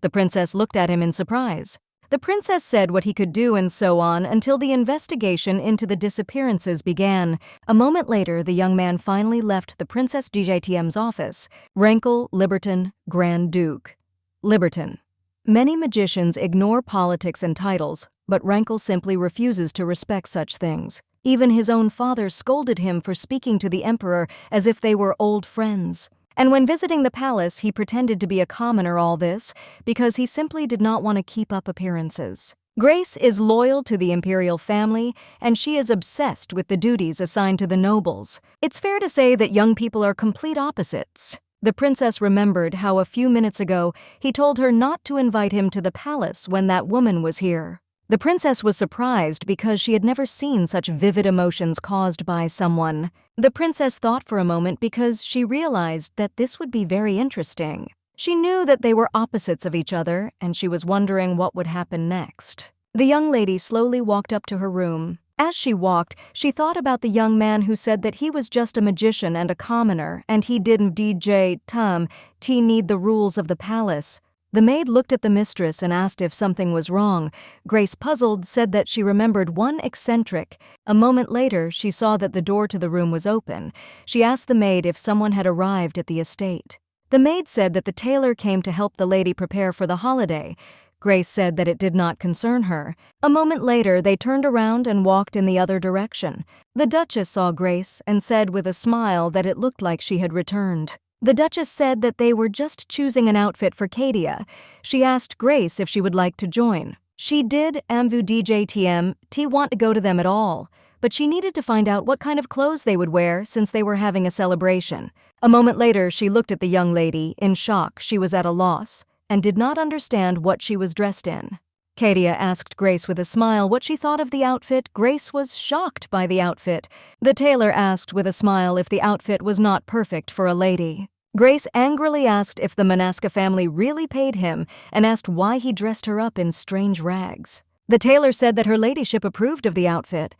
The princess looked at him in surprise. The princess said what he could do and so on until the investigation into the disappearances began. A moment later, the young man finally left the Princess DJTM's office. Rankle Liberton, Grand Duke. Liberton. Many magicians ignore politics and titles, but Rankle simply refuses to respect such things. Even his own father scolded him for speaking to the emperor as if they were old friends. And when visiting the palace, he pretended to be a commoner, all this because he simply did not want to keep up appearances. Grace is loyal to the Imperial family, and she is obsessed with the duties assigned to the nobles. It's fair to say that young people are complete opposites. The princess remembered how a few minutes ago he told her not to invite him to the palace when that woman was here. The princess was surprised because she had never seen such vivid emotions caused by someone. The princess thought for a moment because she realized that this would be very interesting. She knew that they were opposites of each other, and she was wondering what would happen next. The young lady slowly walked up to her room. As she walked, she thought about the young man who said that he was just a magician and a commoner, and he didn't need the rules of the palace. The maid looked at the mistress and asked if something was wrong. Grace, puzzled, said that she remembered one eccentric. A moment later, she saw that the door to the room was open. She asked the maid if someone had arrived at the estate. The maid said that the tailor came to help the lady prepare for the holiday. Grace said that it did not concern her. A moment later, they turned around and walked in the other direction. The Duchess saw Grace and said with a smile that it looked like she had returned. The Duchess said that they were just choosing an outfit for Katia. She asked Grace if she would like to join. She did amvu DJTM want to go to them at all, but she needed to find out what kind of clothes they would wear since they were having a celebration. A moment later, she looked at the young lady, in shock. She was at a loss, and did not understand what she was dressed in. Katia asked Grace with a smile what she thought of the outfit. Grace was shocked by the outfit. The tailor asked with a smile if the outfit was not perfect for a lady. Grace angrily asked if the Manaska family really paid him and asked why he dressed her up in strange rags. The tailor said that her ladyship approved of the outfit.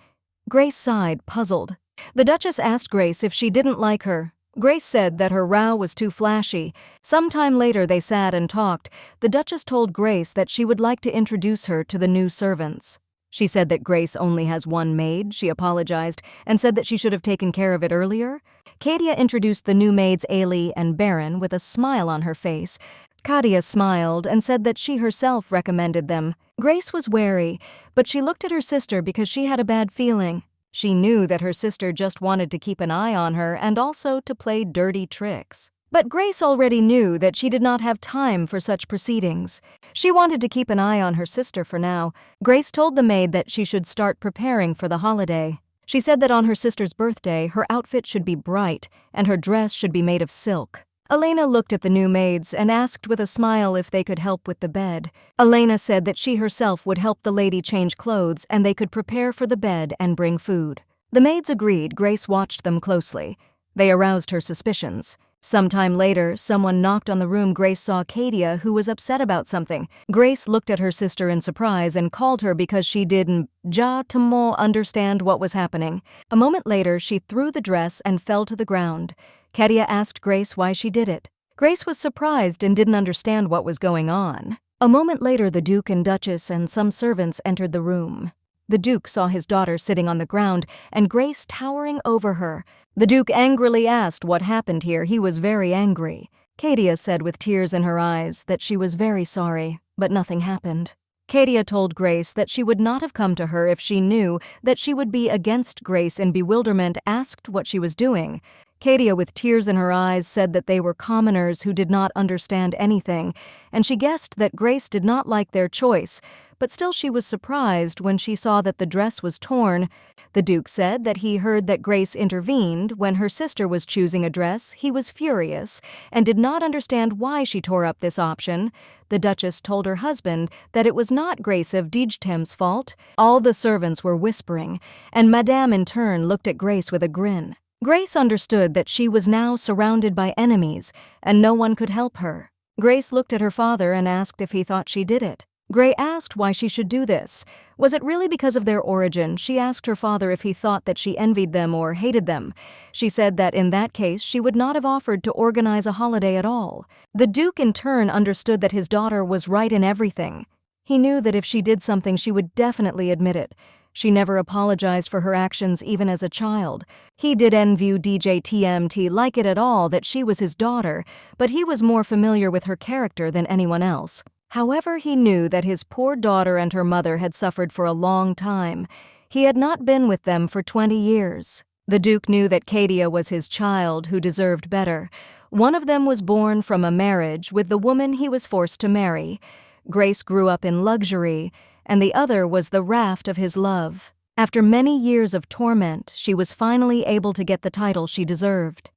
Grace sighed, puzzled. The Duchess asked Grace if she didn't like her. Grace said that her row was too flashy. Sometime later they sat and talked. The Duchess told Grace that she would like to introduce her to the new servants. She said that Grace only has one maid. She apologized and said that she should have taken care of it earlier. Katia introduced the new maids Ailey and Baron with a smile on her face. Katia smiled and said that she herself recommended them. Grace was wary, but she looked at her sister because she had a bad feeling. She knew that her sister just wanted to keep an eye on her and also to play dirty tricks. But Grace already knew that she did not have time for such proceedings. She wanted to keep an eye on her sister for now. Grace told the maid that she should start preparing for the holiday. She said that on her sister's birthday, her outfit should be bright and her dress should be made of silk. Elena looked at the new maids and asked with a smile if they could help with the bed. Elena said that she herself would help the lady change clothes and they could prepare for the bed and bring food. The maids agreed. Grace watched them closely. They aroused her suspicions. Sometime later, someone knocked on the room. Grace saw Katia, who was upset about something. Grace looked at her sister in surprise and called her because she didn't understand what was happening. A moment later, she threw the dress and fell to the ground. Katia asked Grace why she did it. Grace was surprised and didn't understand what was going on. A moment later, the Duke and Duchess and some servants entered the room. The Duke saw his daughter sitting on the ground and Grace towering over her. The Duke angrily asked what happened here. He was very angry. Katia said with tears in her eyes that she was very sorry, but nothing happened. Katia told Grace that she would not have come to her if she knew that she would be against. Grace, in bewilderment, asked what she was doing. Katia, with tears in her eyes, said that they were commoners who did not understand anything, and she guessed that Grace did not like their choice, but still she was surprised when she saw that the dress was torn. The Duke said that he heard that Grace intervened when her sister was choosing a dress. He was furious and did not understand why she tore up this option. The Duchess told her husband that it was not Grace of Dieps's fault. All the servants were whispering, and Madame in turn looked at Grace with a grin. Grace understood that she was now surrounded by enemies, and no one could help her. Grace looked at her father and asked if he thought she did it. Grace asked why she should do this. Was it really because of their origin? She asked her father if he thought that she envied them or hated them. She said that in that case she would not have offered to organize a holiday at all. The Duke in turn understood that his daughter was right in everything. He knew that if she did something she would definitely admit it. She never apologized for her actions even as a child. He didn't view DJTMT like it at all that she was his daughter, but he was more familiar with her character than anyone else. However, he knew that his poor daughter and her mother had suffered for a long time. He had not been with them for 20 years. The Duke knew that Katia was his child who deserved better. One of them was born from a marriage with the woman he was forced to marry. Grace grew up in luxury, and the other was the raft of his love. After many years of torment, she was finally able to get the title she deserved.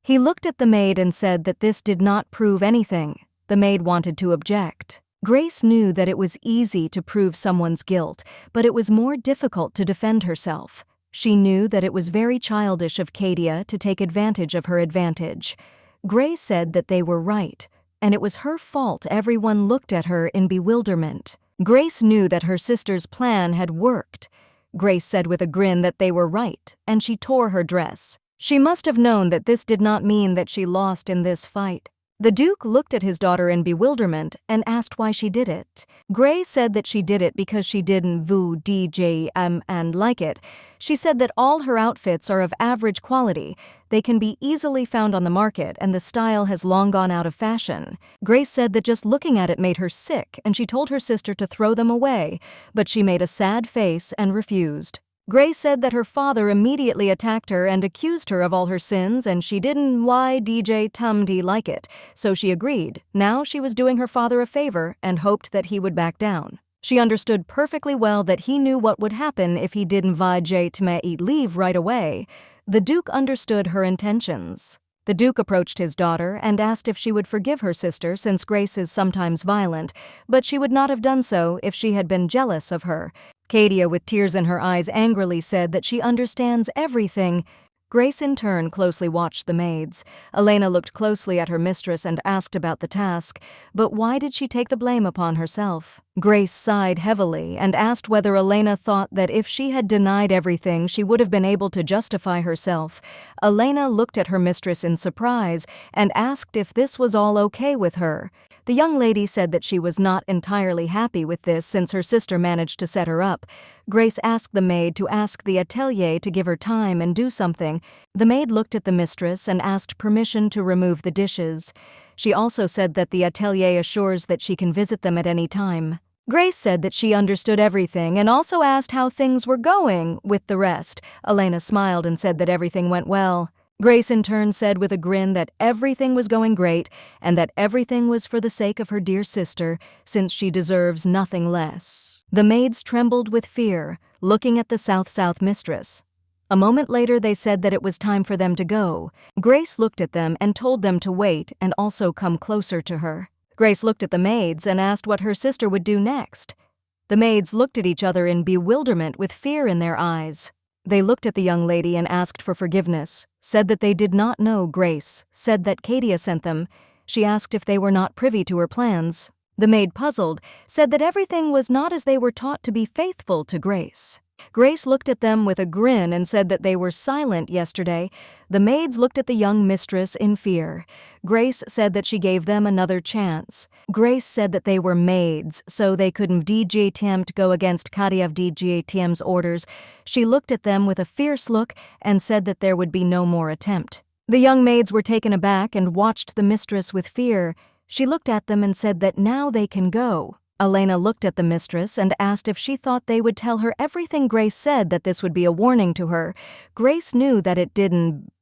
He looked at the maid and said that this did not prove anything. The maid wanted to object. Grace knew that it was easy to prove someone's guilt, but it was more difficult to defend herself. She knew that it was very childish of Katia to take advantage of her advantage. Grace said that they were right, and it was her fault. Everyone looked at her in bewilderment. Grace knew that her sister's plan had worked. Grace said with a grin that they were right, and she tore her dress. She must have known that this did not mean that she lost in this fight. The Duke looked at his daughter in bewilderment and asked why she did it. Grace said that she did it because she didn't voo DJ and like it. She said that all her outfits are of average quality. They can be easily found on the market and the style has long gone out of fashion. Grace said that just looking at it made her sick and she told her sister to throw them away, but she made a sad face and refused. Grace said that her father immediately attacked her and accused her of all her sins, and she didn't why DJ Tumdy like it, so she agreed. Now she was doing her father a favor and hoped that he would back down. She understood perfectly well that he knew what would happen if he didn't leave right away. The Duke understood her intentions. The Duke approached his daughter and asked if she would forgive her sister since Grace is sometimes violent, but she would not have done so if she had been jealous of her. Cadia, with tears in her eyes, angrily said that she understands everything. Grace in turn closely watched the maids. Elena looked closely at her mistress and asked about the task, but why did she take the blame upon herself? Grace sighed heavily and asked whether Elena thought that if she had denied everything she would have been able to justify herself. Elena looked at her mistress in surprise and asked if this was all okay with her. The young lady said that she was not entirely happy with this since her sister managed to set her up. Grace asked the maid to ask the atelier to give her time and do something. The maid looked at the mistress and asked permission to remove the dishes. She also said that the atelier assures that she can visit them at any time. Grace said that she understood everything and also asked how things were going with the rest. Elena smiled and said that everything went well. Grace in turn said with a grin that everything was going great and that everything was for the sake of her dear sister, since she deserves nothing less. The maids trembled with fear, looking at the South mistress. A moment later they said that it was time for them to go. Grace looked at them and told them to wait and also come closer to her. Grace looked at the maids and asked what her sister would do next. The maids looked at each other in bewilderment with fear in their eyes. They looked at the young lady and asked for forgiveness, said that they did not know Grace, said that Cadia sent them. She asked if they were not privy to her plans. The maid, puzzled, said that everything was not as they were taught to be faithful to Grace. Grace looked at them with a grin and said that they were silent yesterday. The maids looked at the young mistress in fear. Grace said that she gave them another chance. Grace said that they were maids, so they couldn't attempt to go against Cadia DGATM's orders. She looked at them with a fierce look and said that there would be no more attempt. The young maids were taken aback and watched the mistress with fear. She looked at them and said that now they can go. Elena looked at the mistress and asked if she thought they would tell her everything Grace said, that this would be a warning to her. Grace knew that it didn't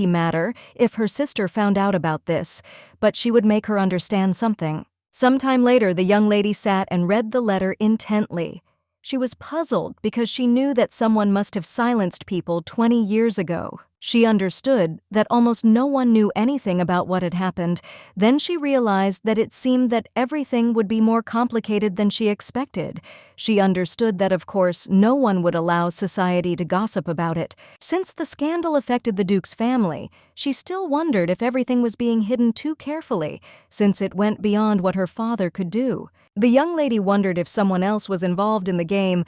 matter if her sister found out about this, but she would make her understand something. Sometime later, the young lady sat and read the letter intently. She was puzzled because she knew that someone must have silenced people 20 years ago. She understood that almost no one knew anything about what had happened. Then she realized that it seemed that everything would be more complicated than she expected. She understood that, of course, no one would allow society to gossip about it. Since the scandal affected the Duke's family, she still wondered if everything was being hidden too carefully, since it went beyond what her father could do. The young lady wondered if someone else was involved in the game,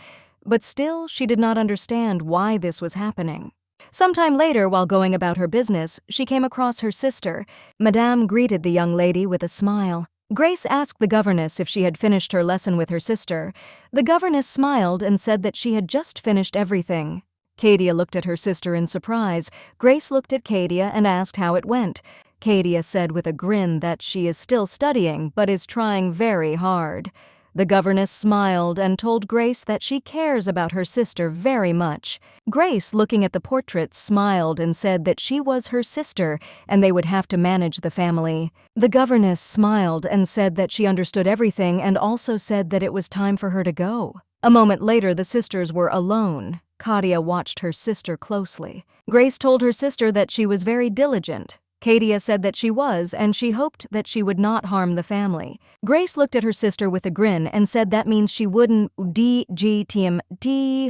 but still she did not understand why this was happening. Sometime later, while going about her business, she came across her sister. Madame greeted the young lady with a smile. Grace asked the governess if she had finished her lesson with her sister. The governess smiled and said that she had just finished everything. Cadia looked at her sister in surprise. Grace looked at Cadia and asked how it went. Cadia said with a grin that she is still studying but is trying very hard. The governess smiled and told Grace that she cares about her sister very much. Grace, looking at the portrait, smiled and said that she was her sister and they would have to manage the family. The governess smiled and said that she understood everything and also said that it was time for her to go. A moment later, the sisters were alone. Cadia watched her sister closely. Grace told her sister that she was very diligent. Cadia said that she was, and she hoped that she would not harm the family. Grace looked at her sister with a grin and said that means she wouldn't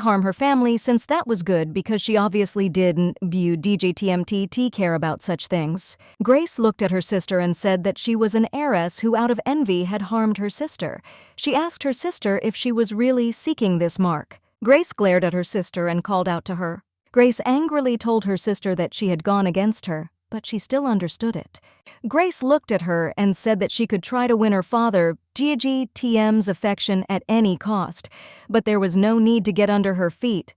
harm her family, since that was good because she obviously didn't care about such things. Grace looked at her sister and said that she was an heiress who out of envy had harmed her sister. She asked her sister if she was really seeking this mark. Grace glared at her sister and called out to her. Grace angrily told her sister that she had gone against her, but she still understood it. Grace looked at her and said that she could try to win her father GGTM's affection at any cost, but there was no need to get under her feet.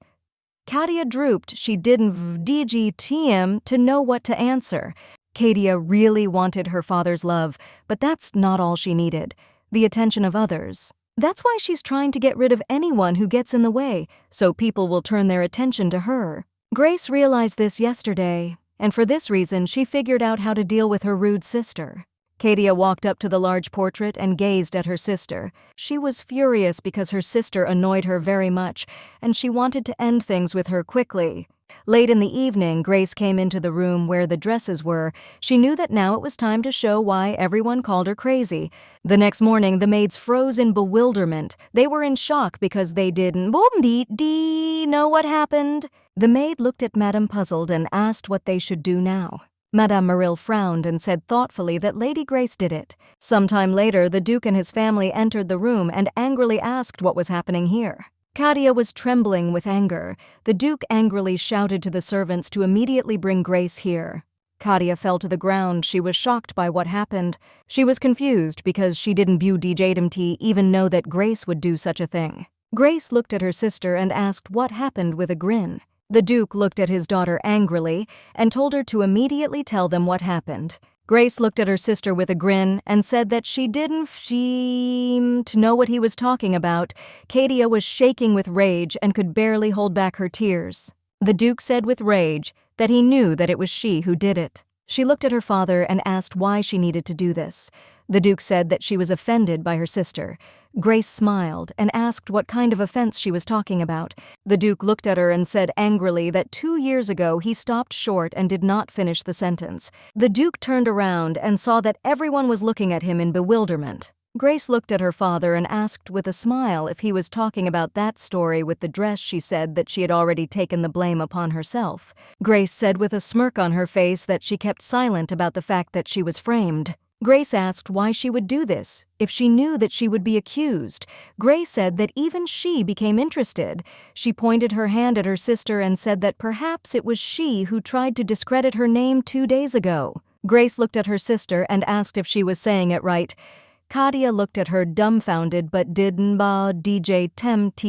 Cadia drooped. She didn't DGTM to know what to answer. Cadia really wanted her father's love, but that's not all she needed. The attention of others. That's why she's trying to get rid of anyone who gets in the way, so people will turn their attention to her. Grace realized this yesterday, and for this reason she figured out how to deal with her rude sister. Katia walked up to the large portrait and gazed at her sister. She was furious because her sister annoyed her very much, and she wanted to end things with her quickly. Late in the evening, Grace came into the room where the dresses were. She knew that now it was time to show why everyone called her crazy. The next morning, the maids froze in bewilderment. They were in shock because they didn't know what happened. The maid looked at Madame puzzled and asked what they should do now. Madame Moril frowned and said thoughtfully that Lady Grace did it. Sometime later, the Duke and his family entered the room and angrily asked what was happening here. Katia was trembling with anger. The Duke angrily shouted to the servants to immediately bring Grace here. Katia fell to the ground. She was shocked by what happened. She was confused because she didn't even know that Grace would do such a thing. Grace looked at her sister and asked what happened with a grin. The Duke looked at his daughter angrily and told her to immediately tell them what happened. Grace looked at her sister with a grin and said that she didn't seem to know what he was talking about. Katia was shaking with rage and could barely hold back her tears. The Duke said with rage that he knew that it was she who did it. She looked at her father and asked why she needed to do this. The Duke said that she was offended by her sister. Grace smiled and asked what kind of offense she was talking about. The Duke looked at her and said angrily that 2 years ago he stopped short and did not finish the sentence. The Duke turned around and saw that everyone was looking at him in bewilderment. Grace looked at her father and asked with a smile if he was talking about that story with the dress. She said that she had already taken the blame upon herself. Grace said with a smirk on her face that she kept silent about the fact that she was framed. Grace asked why she would do this, if she knew that she would be accused. Grace said that even she became interested. She pointed her hand at her sister and said that perhaps it was she who tried to discredit her name 2 days ago. Grace looked at her sister and asked if she was saying it right. Katia looked at her dumbfounded but didn't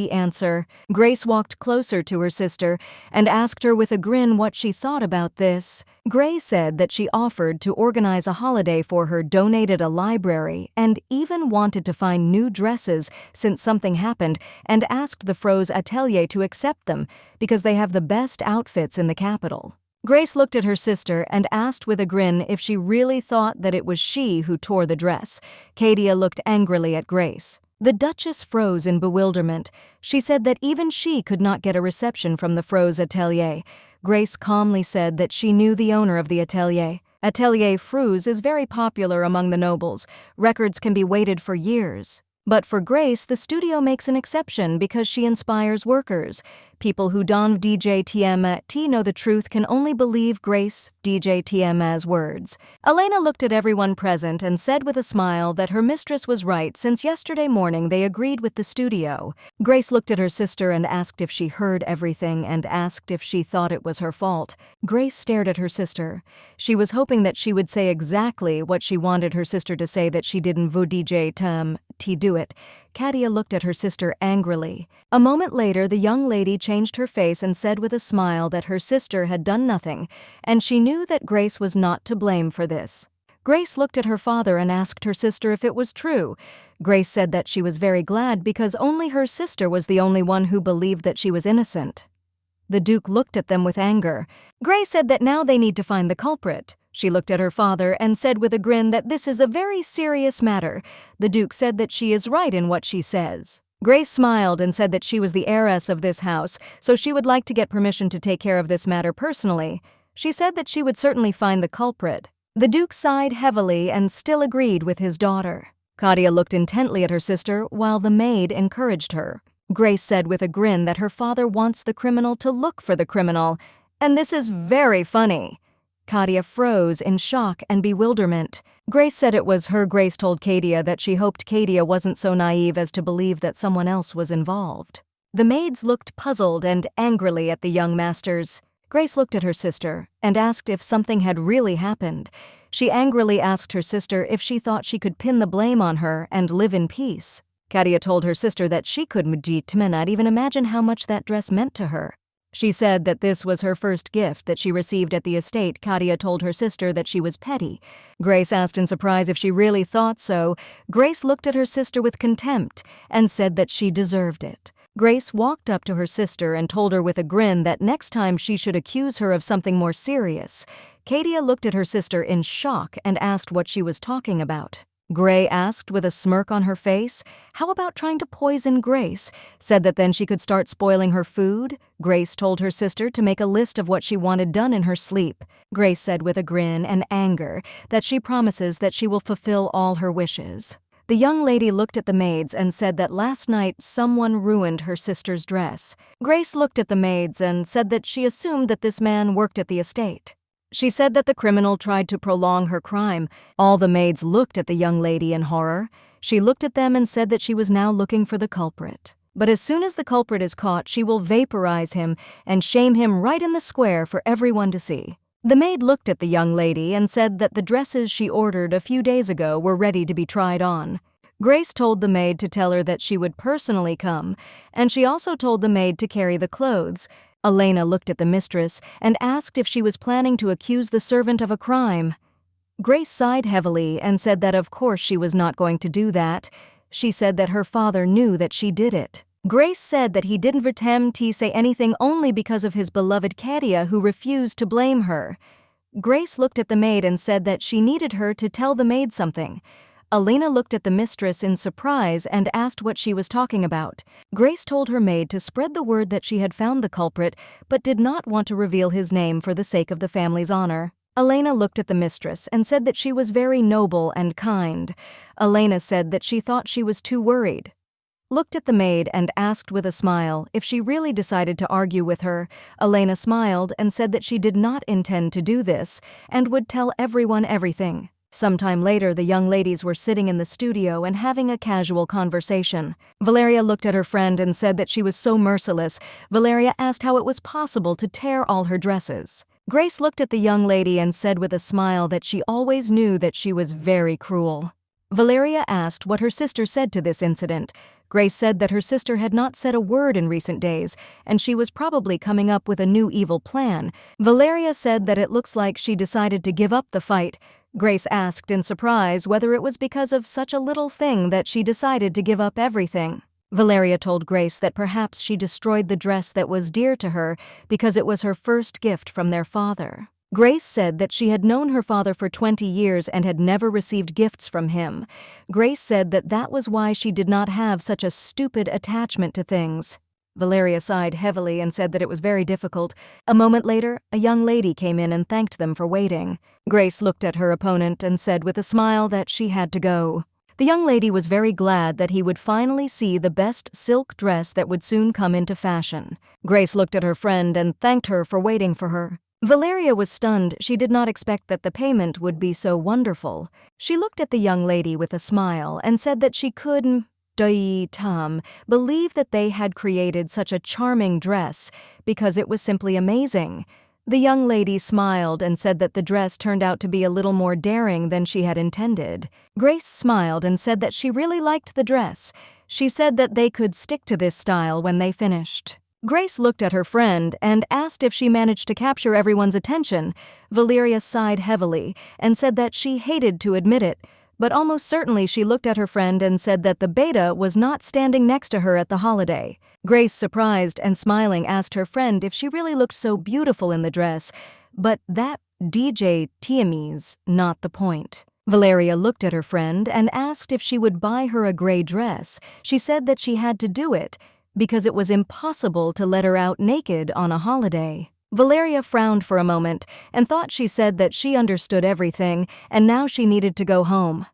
answer. Grace walked closer to her sister and asked her with a grin what she thought about this. Grace said that she offered to organize a holiday for her, donated a library, and even wanted to find new dresses since something happened, and asked the Froze Atelier to accept them because they have the best outfits in the capital. Grace looked at her sister and asked with a grin if she really thought that it was she who tore the dress. Katia looked angrily at Grace. The Duchess froze in bewilderment. She said that even she could not get a reception from the Froze Atelier. Grace calmly said that she knew the owner of the atelier. Atelier Froze is very popular among the nobles. Records can be waited for years. But for Grace, the studio makes an exception because she inspires workers. People who don't know the truth can only believe Grace DJTM's words. Elena looked at everyone present and said with a smile that her mistress was right since yesterday morning they agreed with the studio. Grace looked at her sister and asked if she heard everything and asked if she thought it was her fault. Grace stared at her sister. She was hoping that she would say exactly what she wanted her sister to say, that she didn't do it. Katia looked at her sister angrily. A moment later, the young lady changed her face and said with a smile that her sister had done nothing, and she knew that Grace was not to blame for this. Grace looked at her father and asked her sister if it was true. Grace said that she was very glad because only her sister was the only one who believed that she was innocent. The Duke looked at them with anger. Grace said that now they need to find the culprit. She looked at her father and said with a grin that this is a very serious matter. The Duke said that she is right in what she says. Grace smiled and said that she was the heiress of this house, so she would like to get permission to take care of this matter personally. She said that she would certainly find the culprit. The Duke sighed heavily and still agreed with his daughter. Katia looked intently at her sister while the maid encouraged her. Grace said with a grin that her father wants the criminal to look for the criminal, and this is very funny. Katia froze in shock and bewilderment. Grace said it was her. Grace told Katia that she hoped Katia wasn't so naive as to believe that someone else was involved. The maids looked puzzled and angrily at the young masters. Grace looked at her sister and asked if something had really happened. She angrily asked her sister if she thought she could pin the blame on her and live in peace. Katia told her sister that she could not even imagine how much that dress meant to her. She said that this was her first gift that she received at the estate. Katia told her sister that she was petty. Grace asked in surprise if she really thought so. Grace looked at her sister with contempt and said that she deserved it. Grace walked up to her sister and told her with a grin that next time she should accuse her of something more serious. Katia looked at her sister in shock and asked what she was talking about. Gray asked with a smirk on her face, how about trying to poison Grace? Said that then she could start spoiling her food. Grace told her sister to make a list of what she wanted done in her sleep. Grace said with a grin and anger that she promises that she will fulfill all her wishes. The young lady looked at the maids and said that last night someone ruined her sister's dress. Grace looked at the maids and said that she assumed that this man worked at the estate. She said that the criminal tried to prolong her crime. All the maids looked at the young lady in horror. She looked at them and said that she was now looking for the culprit. But as soon as the culprit is caught, she will vaporize him and shame him right in the square for everyone to see. The maid looked at the young lady and said that the dresses she ordered a few days ago were ready to be tried on. Grace told the maid to tell her that she would personally come, and she also told the maid to carry the clothes. Elena looked at the mistress and asked if she was planning to accuse the servant of a crime. Grace sighed heavily and said that of course she was not going to do that. She said that her father knew that she did it. Grace said that he didn't pretend to say anything only because of his beloved Katia, who refused to blame her. Grace looked at the maid and said that she needed her to tell the maid something. Elena looked at the mistress in surprise and asked what she was talking about. Grace told her maid to spread the word that she had found the culprit, but did not want to reveal his name for the sake of the family's honor. Elena looked at the mistress and said that she was very noble and kind. Elena said that she thought she was too worried. Looked at the maid and asked with a smile if she really decided to argue with her. Elena smiled and said that she did not intend to do this and would tell everyone everything. Sometime later, the young ladies were sitting in the studio and having a casual conversation. Valeria looked at her friend and said that she was so merciless. Valeria asked how it was possible to tear all her dresses. Grace looked at the young lady and said with a smile that she always knew that she was very cruel. Valeria asked what her sister said to this incident. Grace said that her sister had not said a word in recent days, and she was probably coming up with a new evil plan. Valeria said that it looks like she decided to give up the fight. Grace asked in surprise whether it was because of such a little thing that she decided to give up everything. Valeria told Grace that perhaps she destroyed the dress that was dear to her because it was her first gift from their father. Grace said that she had known her father for 20 years and had never received gifts from him. Grace said that that was why she did not have such a stupid attachment to things. Valeria sighed heavily and said that it was very difficult. A moment later, a young lady came in and thanked them for waiting. Grace looked at her opponent and said with a smile that she had to go. The young lady was very glad that he would finally see the best silk dress that would soon come into fashion. Grace looked at her friend and thanked her for waiting for her. Valeria was stunned. She did not expect that the payment would be so wonderful. She looked at the young lady with a smile and said that she could believe that they had created such a charming dress because it was simply amazing. The young lady smiled and said that the dress turned out to be a little more daring than she had intended. Grace smiled and said that she really liked the dress. She said that they could stick to this style when they finished. Grace looked at her friend and asked if she managed to capture everyone's attention. Valeria sighed heavily and said that she hated to admit it, but almost certainly she looked at her friend and said that the beta was not standing next to her at the holiday. Grace, surprised and smiling, asked her friend if she really looked so beautiful in the dress, but that DJ Tiami's not the point. Valeria looked at her friend and asked if she would buy her a gray dress. She said that she had to do it because it was impossible to let her out naked on a holiday. Valeria frowned for a moment and thought she said that she understood everything and now she needed to go home.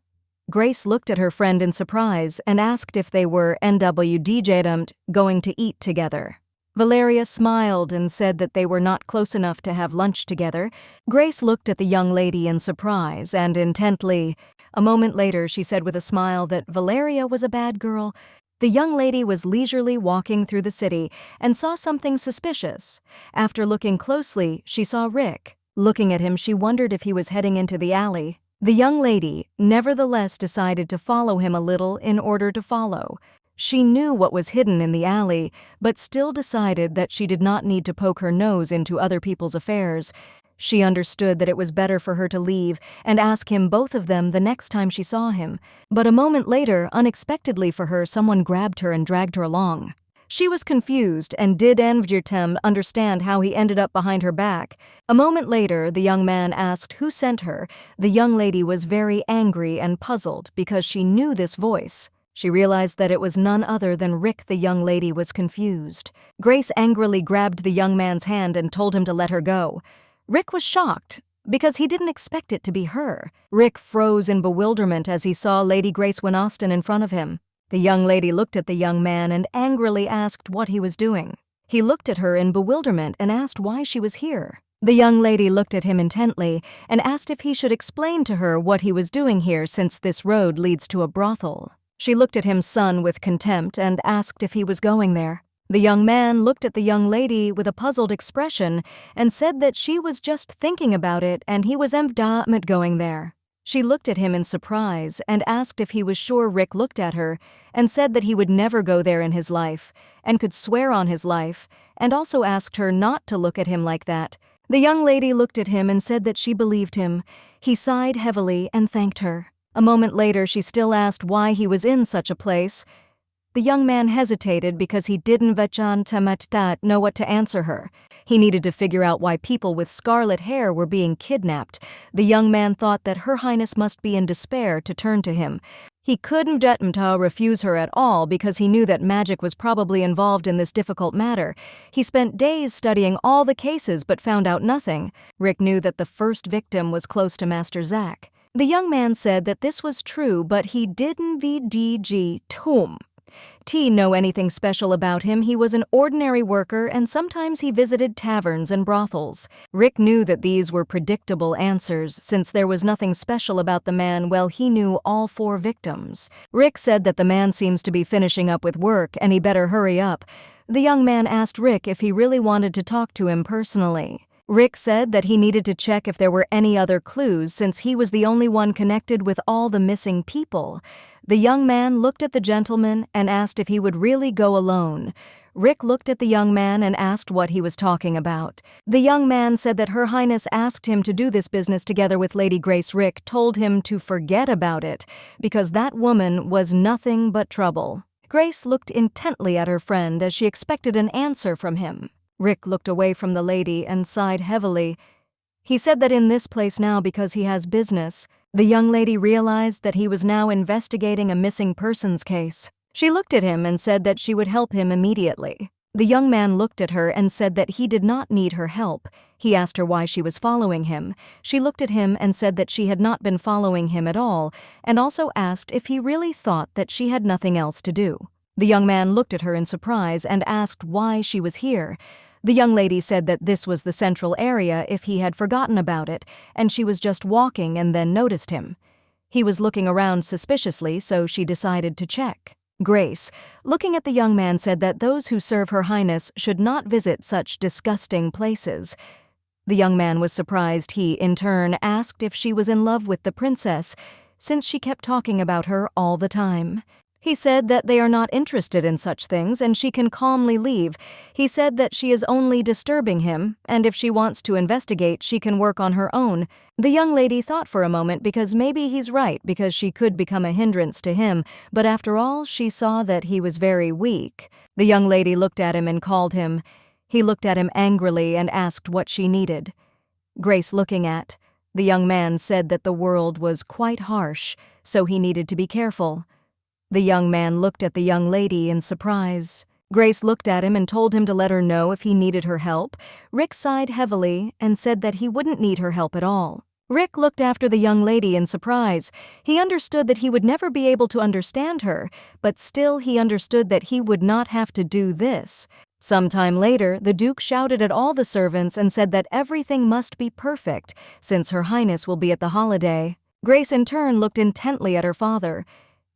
Grace looked at her friend in surprise and asked if they were NWDJ'd going to eat together. Valeria smiled and said that they were not close enough to have lunch together. Grace looked at the young lady in surprise and intently. A moment later, she said with a smile that Valeria was a bad girl. The young lady was leisurely walking through the city and saw something suspicious. After looking closely, she saw Rick. Looking at him, she wondered if he was heading into the alley. The young lady, nevertheless, decided to follow him a little in order to follow. She knew what was hidden in the alley, but still decided that she did not need to poke her nose into other people's affairs. She understood that it was better for her to leave and ask him both of them the next time she saw him. But a moment later, unexpectedly for her, someone grabbed her and dragged her along. She was confused and did Envjertem understand how he ended up behind her back. A moment later, the young man asked who sent her. The young lady was very angry and puzzled because she knew this voice. She realized that it was none other than Rick. The young lady was confused. Grace angrily grabbed the young man's hand and told him to let her go. Rick was shocked because he didn't expect it to be her. Rick froze in bewilderment as he saw Lady Grace Winoston in front of him. The young lady looked at the young man and angrily asked what he was doing. He looked at her in bewilderment and asked why she was here. The young lady looked at him intently and asked if he should explain to her what he was doing here since this road leads to a brothel. She looked at him's son with contempt and asked if he was going there. The young man looked at the young lady with a puzzled expression and said that she was just thinking about it and he was emvdamet going there. She looked at him in surprise and asked if he was sure. Rick looked at her and said that he would never go there in his life and could swear on his life, and also asked her not to look at him like that. The young lady looked at him and said that she believed him. He sighed heavily and thanked her. A moment later, she still asked why he was in such a place. The young man hesitated because he didn't know what to answer her. He needed to figure out why people with scarlet hair were being kidnapped. The young man thought that Her Highness must be in despair to turn to him. He couldn't refuse her at all because he knew that magic was probably involved in this difficult matter. He spent days studying all the cases but found out nothing. Rick knew that the first victim was close to Master Zack. The young man said that this was true, but he didn't know anything special about him. He was an ordinary worker and sometimes he visited taverns and brothels. Rick knew that these were predictable answers since there was nothing special about the man. Well, he knew all 4 victims. Rick said that the man seems to be finishing up with work and he better hurry up. The young man asked Rick if he really wanted to talk to him personally. Rick said that he needed to check if there were any other clues since he was the only one connected with all the missing people. The young man looked at the gentleman and asked if he would really go alone. Rick looked at the young man and asked what he was talking about. The young man said that Her Highness asked him to do this business together with Lady Grace. Rick told him to forget about it because that woman was nothing but trouble. Grace looked intently at her friend as she expected an answer from him. Rick looked away from the lady and sighed heavily. He said that in this place now because he has business. The young lady realized that he was now investigating a missing persons case. She looked at him and said that she would help him immediately. The young man looked at her and said that he did not need her help. He asked her why she was following him. She looked at him and said that she had not been following him at all, and also asked if he really thought that she had nothing else to do. The young man looked at her in surprise and asked why she was here. The young lady said that this was the central area if he had forgotten about it, and she was just walking and then noticed him. He was looking around suspiciously, so she decided to check. Grace, looking at the young man, said that those who serve Her Highness should not visit such disgusting places. The young man was surprised. He, in turn, asked if she was in love with the princess, since she kept talking about her all the time. He said that they are not interested in such things and she can calmly leave. He said that she is only disturbing him, and if she wants to investigate, she can work on her own. The young lady thought for a moment because maybe he's right because she could become a hindrance to him, but after all, she saw that he was very weak. The young lady looked at him and called him. He looked at him angrily and asked what she needed. Grace looking at. The young man said that the world was quite harsh, so he needed to be careful. The young man looked at the young lady in surprise. Grace looked at him and told him to let her know if he needed her help. Rick sighed heavily and said that he wouldn't need her help at all. Rick looked after the young lady in surprise. He understood that he would never be able to understand her, but still he understood that he would not have to do this. Sometime later, the Duke shouted at all the servants and said that everything must be perfect, since Her Highness will be at the holiday. Grace in turn looked intently at her father.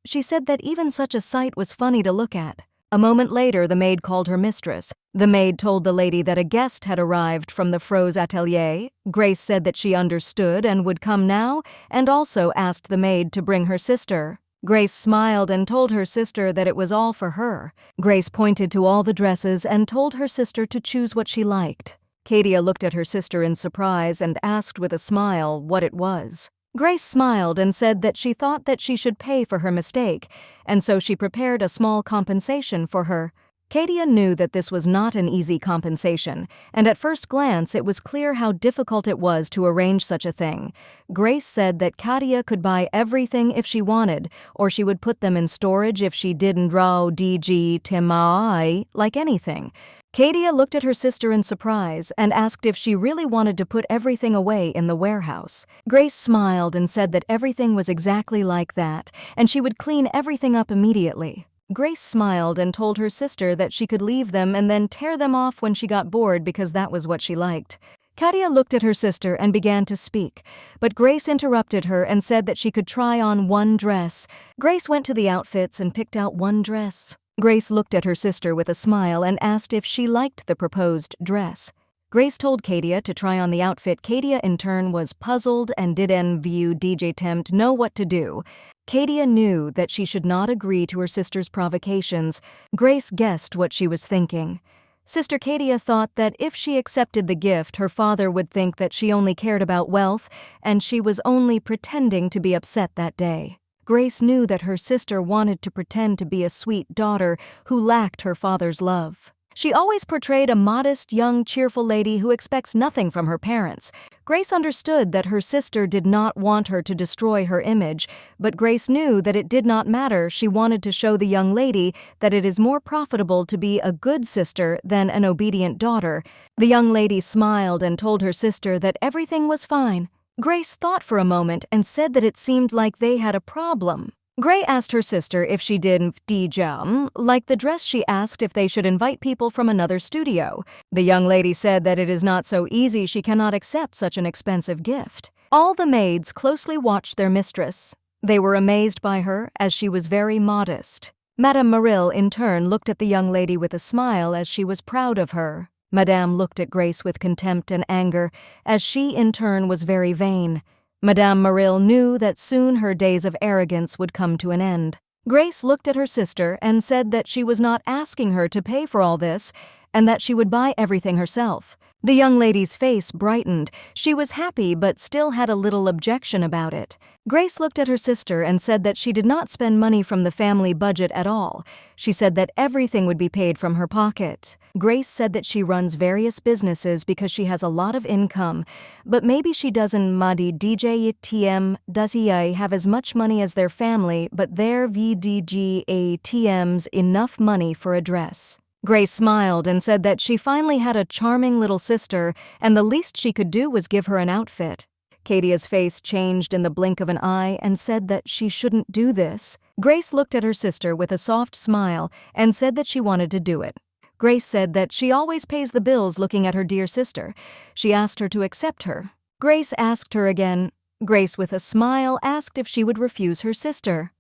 She said that even such a sight was funny to look at. A moment later, the maid called her mistress. The maid told the lady that a guest had arrived from the Fro's atelier. Grace said that she understood and would come now, and also asked the maid to bring her sister. Grace smiled and told her sister that it was all for her. Grace pointed to all the dresses and told her sister to choose what she liked. Katia looked at her sister in surprise and asked with a smile what it was. Grace smiled and said that she thought that she should pay for her mistake, and so she prepared a small compensation for her. Katia knew that this was not an easy compensation, and at first glance it was clear how difficult it was to arrange such a thing. Grace said that Katia could buy everything if she wanted, or she would put them in storage if she didn't draw DG Timai like anything. Katia looked at her sister in surprise and asked if she really wanted to put everything away in the warehouse. Grace smiled and said that everything was exactly like that, and she would clean everything up immediately. Grace smiled and told her sister that she could leave them and then tear them off when she got bored because that was what she liked. Katia looked at her sister and began to speak, but Grace interrupted her and said that she could try on one dress. Grace went to the outfits and picked out one dress. Grace looked at her sister with a smile and asked if she liked the proposed dress. Grace told Katia to try on the outfit. Katia in turn was puzzled and didn't view DJ Tempt know what to do. Katia knew that she should not agree to her sister's provocations. Grace guessed what she was thinking. Sister Katia thought that if she accepted the gift, her father would think that she only cared about wealth and she was only pretending to be upset that day. Grace knew that her sister wanted to pretend to be a sweet daughter who lacked her father's love. She always portrayed a modest, young, cheerful lady who expects nothing from her parents. Grace understood that her sister did not want her to destroy her image, but Grace knew that it did not matter. She wanted to show the young lady that it is more profitable to be a good sister than an obedient daughter. The young lady smiled and told her sister that everything was fine. Grace thought for a moment and said that it seemed like they had a problem. Grace asked her sister if she did jam, like the dress. She asked if they should invite people from another studio. The young lady said that it is not so easy. She cannot accept such an expensive gift. All the maids closely watched their mistress. They were amazed by her, as she was very modest. Madame Moril in turn looked at the young lady with a smile, as she was proud of her. Madame looked at Grace with contempt and anger, as she in turn was very vain. Madame Moril knew that soon her days of arrogance would come to an end. Grace looked at her sister and said that she was not asking her to pay for all this, and that she would buy everything herself. The young lady's face brightened. She was happy but still had a little objection about it. Grace looked at her sister and said that she did not spend money from the family budget at all. She said that everything would be paid from her pocket. Grace said that she runs various businesses because she has a lot of income, but maybe she doesn't. Madi DJ TM does he have as much money as their family, but their VDG ATM's enough money for a dress. Grace smiled and said that she finally had a charming little sister, and the least she could do was give her an outfit. Katia's face changed in the blink of an eye and said that she shouldn't do this. Grace looked at her sister with a soft smile and said that she wanted to do it. Grace said that she always pays the bills. Looking at her dear sister, she asked her to accept her. Grace asked her again. Grace with a smile asked if she would refuse her sister.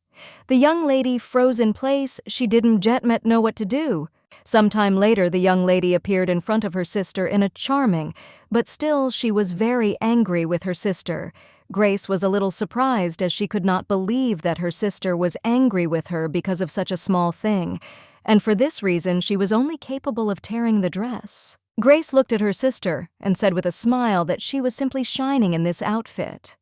The young lady froze in place. She didn't yet know what to do. Sometime later, the young lady appeared in front of her sister in a charming, but still she was very angry with her sister. Grace was a little surprised, as she could not believe that her sister was angry with her because of such a small thing, and for this reason she was only capable of tearing the dress. Grace looked at her sister and said with a smile that she was simply shining in this outfit.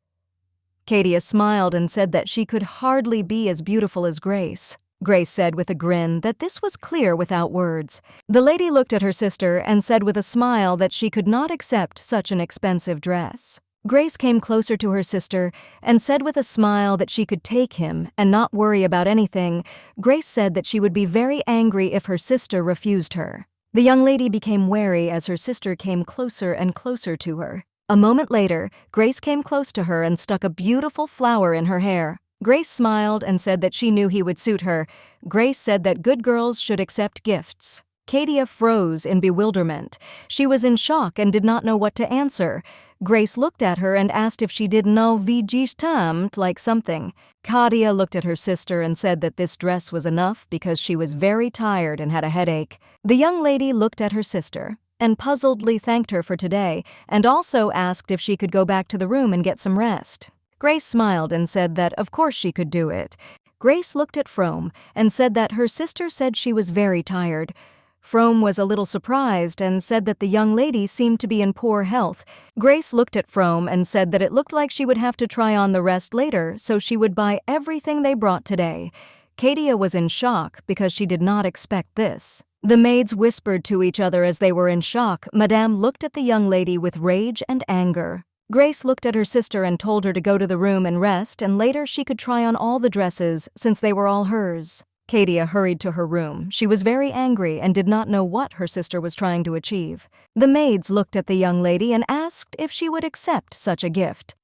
Katia smiled and said that she could hardly be as beautiful as Grace. Grace said with a grin that this was clear without words. The lady looked at her sister and said with a smile that she could not accept such an expensive dress. Grace came closer to her sister and said with a smile that she could take him and not worry about anything. Grace said that she would be very angry if her sister refused her. The young lady became wary as her sister came closer and closer to her. A moment later, Grace came close to her and stuck a beautiful flower in her hair. Grace smiled and said that she knew he would suit her. Grace said that good girls should accept gifts. Katia froze in bewilderment. She was in shock and did not know what to answer. Grace looked at her and asked if she did know VG's like something. Katia looked at her sister and said that this dress was enough because she was very tired and had a headache. The young lady looked at her sister and puzzledly thanked her for today, and also asked if she could go back to the room and get some rest. Grace smiled and said that of course she could do it. Grace looked at Frome and said that her sister said she was very tired. Frome was a little surprised and said that the young lady seemed to be in poor health. Grace looked at Frome and said that it looked like she would have to try on the rest later, so she would buy everything they brought today. Katia was in shock because she did not expect this. The maids whispered to each other as they were in shock. Madame looked at the young lady with rage and anger. Grace looked at her sister and told her to go to the room and rest, and later she could try on all the dresses since they were all hers. Katia hurried to her room. She was very angry and did not know what her sister was trying to achieve. The maids looked at the young lady and asked if she would accept such a gift.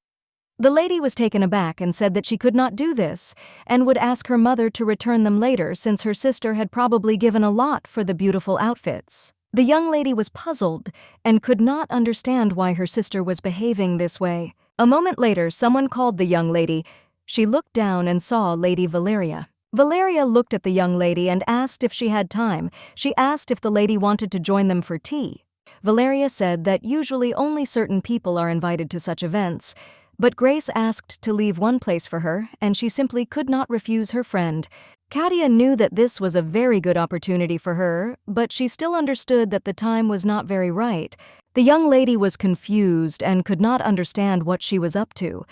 The lady was taken aback and said that she could not do this and would ask her mother to return them later since her sister had probably given a lot for the beautiful outfits. The young lady was puzzled and could not understand why her sister was behaving this way. A moment later, someone called the young lady. She looked down and saw Lady Valeria. Valeria looked at the young lady and asked if she had time. She asked if the lady wanted to join them for tea. Valeria said that usually only certain people are invited to such events, but Grace asked to leave one place for her, and she simply could not refuse her friend. Katia knew that this was a very good opportunity for her, but she still understood that the time was not very right. The young lady was confused and could not understand what she was up to.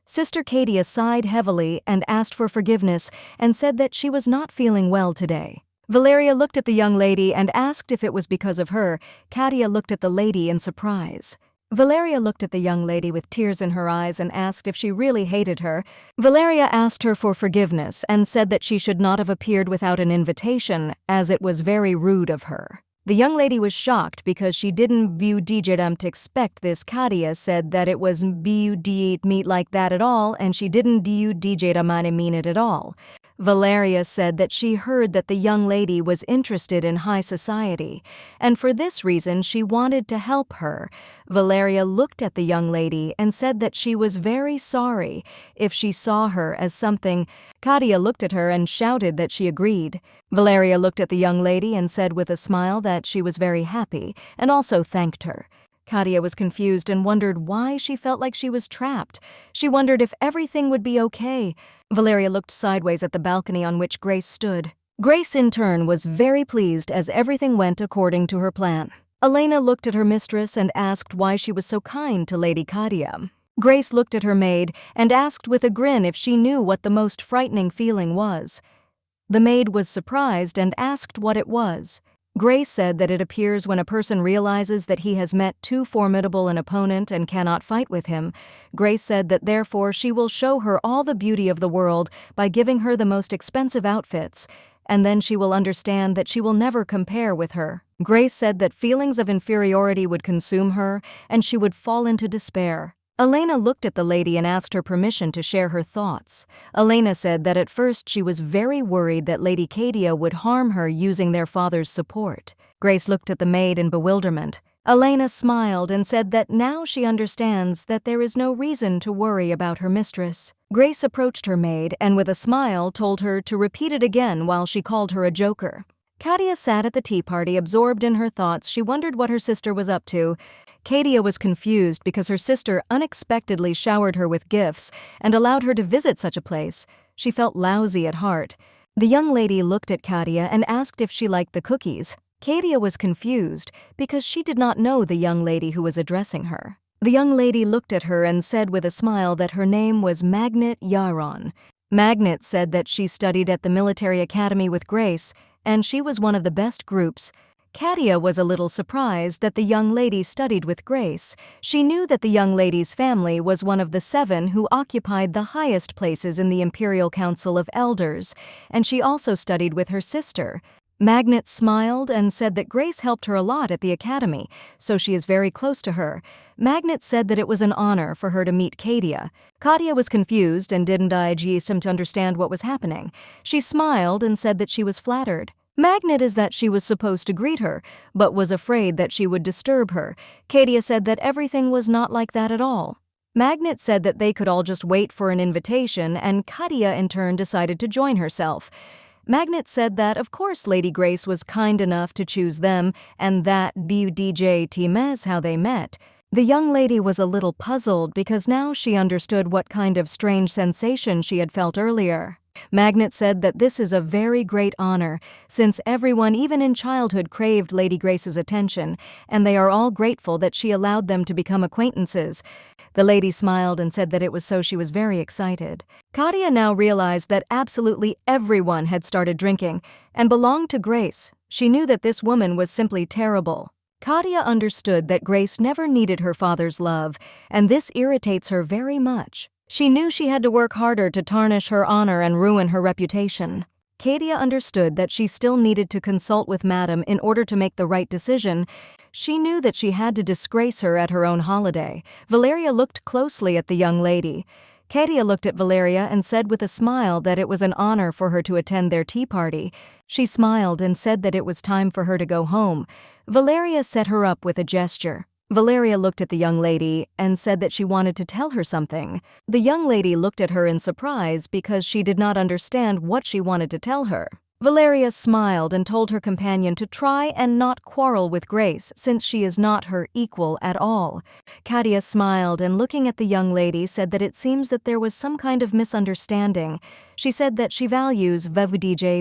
Sister Katia sighed heavily and asked for forgiveness and said that she was not feeling well today. Valeria looked at the young lady and asked if it was because of her. Katia looked at the lady in surprise. Valeria looked at the young lady with tears in her eyes and asked if she really hated her. Valeria asked her for forgiveness and said that she should not have appeared without an invitation, as it was very rude of her. The young lady was shocked because she didn't view to expect this. Katia said that it was meet like that at all, and she didn't mean it at all. Valeria said that she heard that the young lady was interested in high society, and for this reason she wanted to help her. Valeria looked at the young lady and said that she was very sorry if she saw her as something. Katia looked at her and shouted that she agreed. Valeria looked at the young lady and said with a smile that she was very happy and also thanked her. Katia was confused and wondered why she felt like she was trapped. She wondered if everything would be okay. Valeria looked sideways at the balcony on which Grace stood. Grace, in turn, was very pleased as everything went according to her plan. Elena looked at her mistress and asked why she was so kind to Lady Katia. Grace looked at her maid and asked with a grin if she knew what the most frightening feeling was. The maid was surprised and asked what it was. Grace said that it appears when a person realizes that he has met too formidable an opponent and cannot fight with him. Grace said that therefore she will show her all the beauty of the world by giving her the most expensive outfits, and then she will understand that she will never compare with her. Grace said that feelings of inferiority would consume her and she would fall into despair. Elena looked at the lady and asked her permission to share her thoughts. Elena said that at first she was very worried that Lady Katia would harm her using their father's support. Grace looked at the maid in bewilderment. Elena smiled and said that now she understands that there is no reason to worry about her mistress. Grace approached her maid and with a smile told her to repeat it again while she called her a joker. Katia sat at the tea party absorbed in her thoughts. She wondered what her sister was up to. Katia was confused because her sister unexpectedly showered her with gifts and allowed her to visit such a place. She felt lousy at heart. The young lady looked at Katia and asked if she liked the cookies. Katia was confused because she did not know the young lady who was addressing her. The young lady looked at her and said with a smile that her name was Magnet Yaron. Magnet said that she studied at the military academy with Grace, and she was one of the best groups. Katia was a little surprised that the young lady studied with Grace. She knew that the young lady's family was one of the 7 who occupied the highest places in the Imperial Council of Elders, and she also studied with her sister. Magnet smiled and said that Grace helped her a lot at the academy, so she is very close to her. Magnet said that it was an honor for her to meet Katia. Katia was confused and didn't seem to understand what was happening. She smiled and said that she was flattered. Magnet is that she was supposed to greet her, but was afraid that she would disturb her. Katia said that everything was not like that at all. Magnet said that they could all just wait for an invitation, and Katia in turn decided to join herself. Magnet said that of course Lady Grace was kind enough to choose them, and that DJ Times how they met. The young lady was a little puzzled because now she understood what kind of strange sensation she had felt earlier. Magnet said that this is a very great honor, since everyone even in childhood craved Lady Grace's attention, and they are all grateful that she allowed them to become acquaintances. The lady smiled and said that it was so she was very excited. Katia now realized that absolutely everyone had started drinking, and belonged to Grace. She knew that this woman was simply terrible. Katia understood that Grace never needed her father's love, and this irritates her very much. She knew she had to work harder to tarnish her honor and ruin her reputation. Katia understood that she still needed to consult with Madame in order to make the right decision. She knew that she had to disgrace her at her own holiday. Valeria looked closely at the young lady. Katia looked at Valeria and said with a smile that it was an honor for her to attend their tea party. She smiled and said that it was time for her to go home. Valeria set her up with a gesture. Valeria looked at the young lady and said that she wanted to tell her something. The young lady looked at her in surprise because she did not understand what she wanted to tell her. Valeria smiled and told her companion to try and not quarrel with Grace, since she is not her equal at all. Katia smiled and, looking at the young lady, said that it seems that there was some kind of misunderstanding. She said that she values Vodj,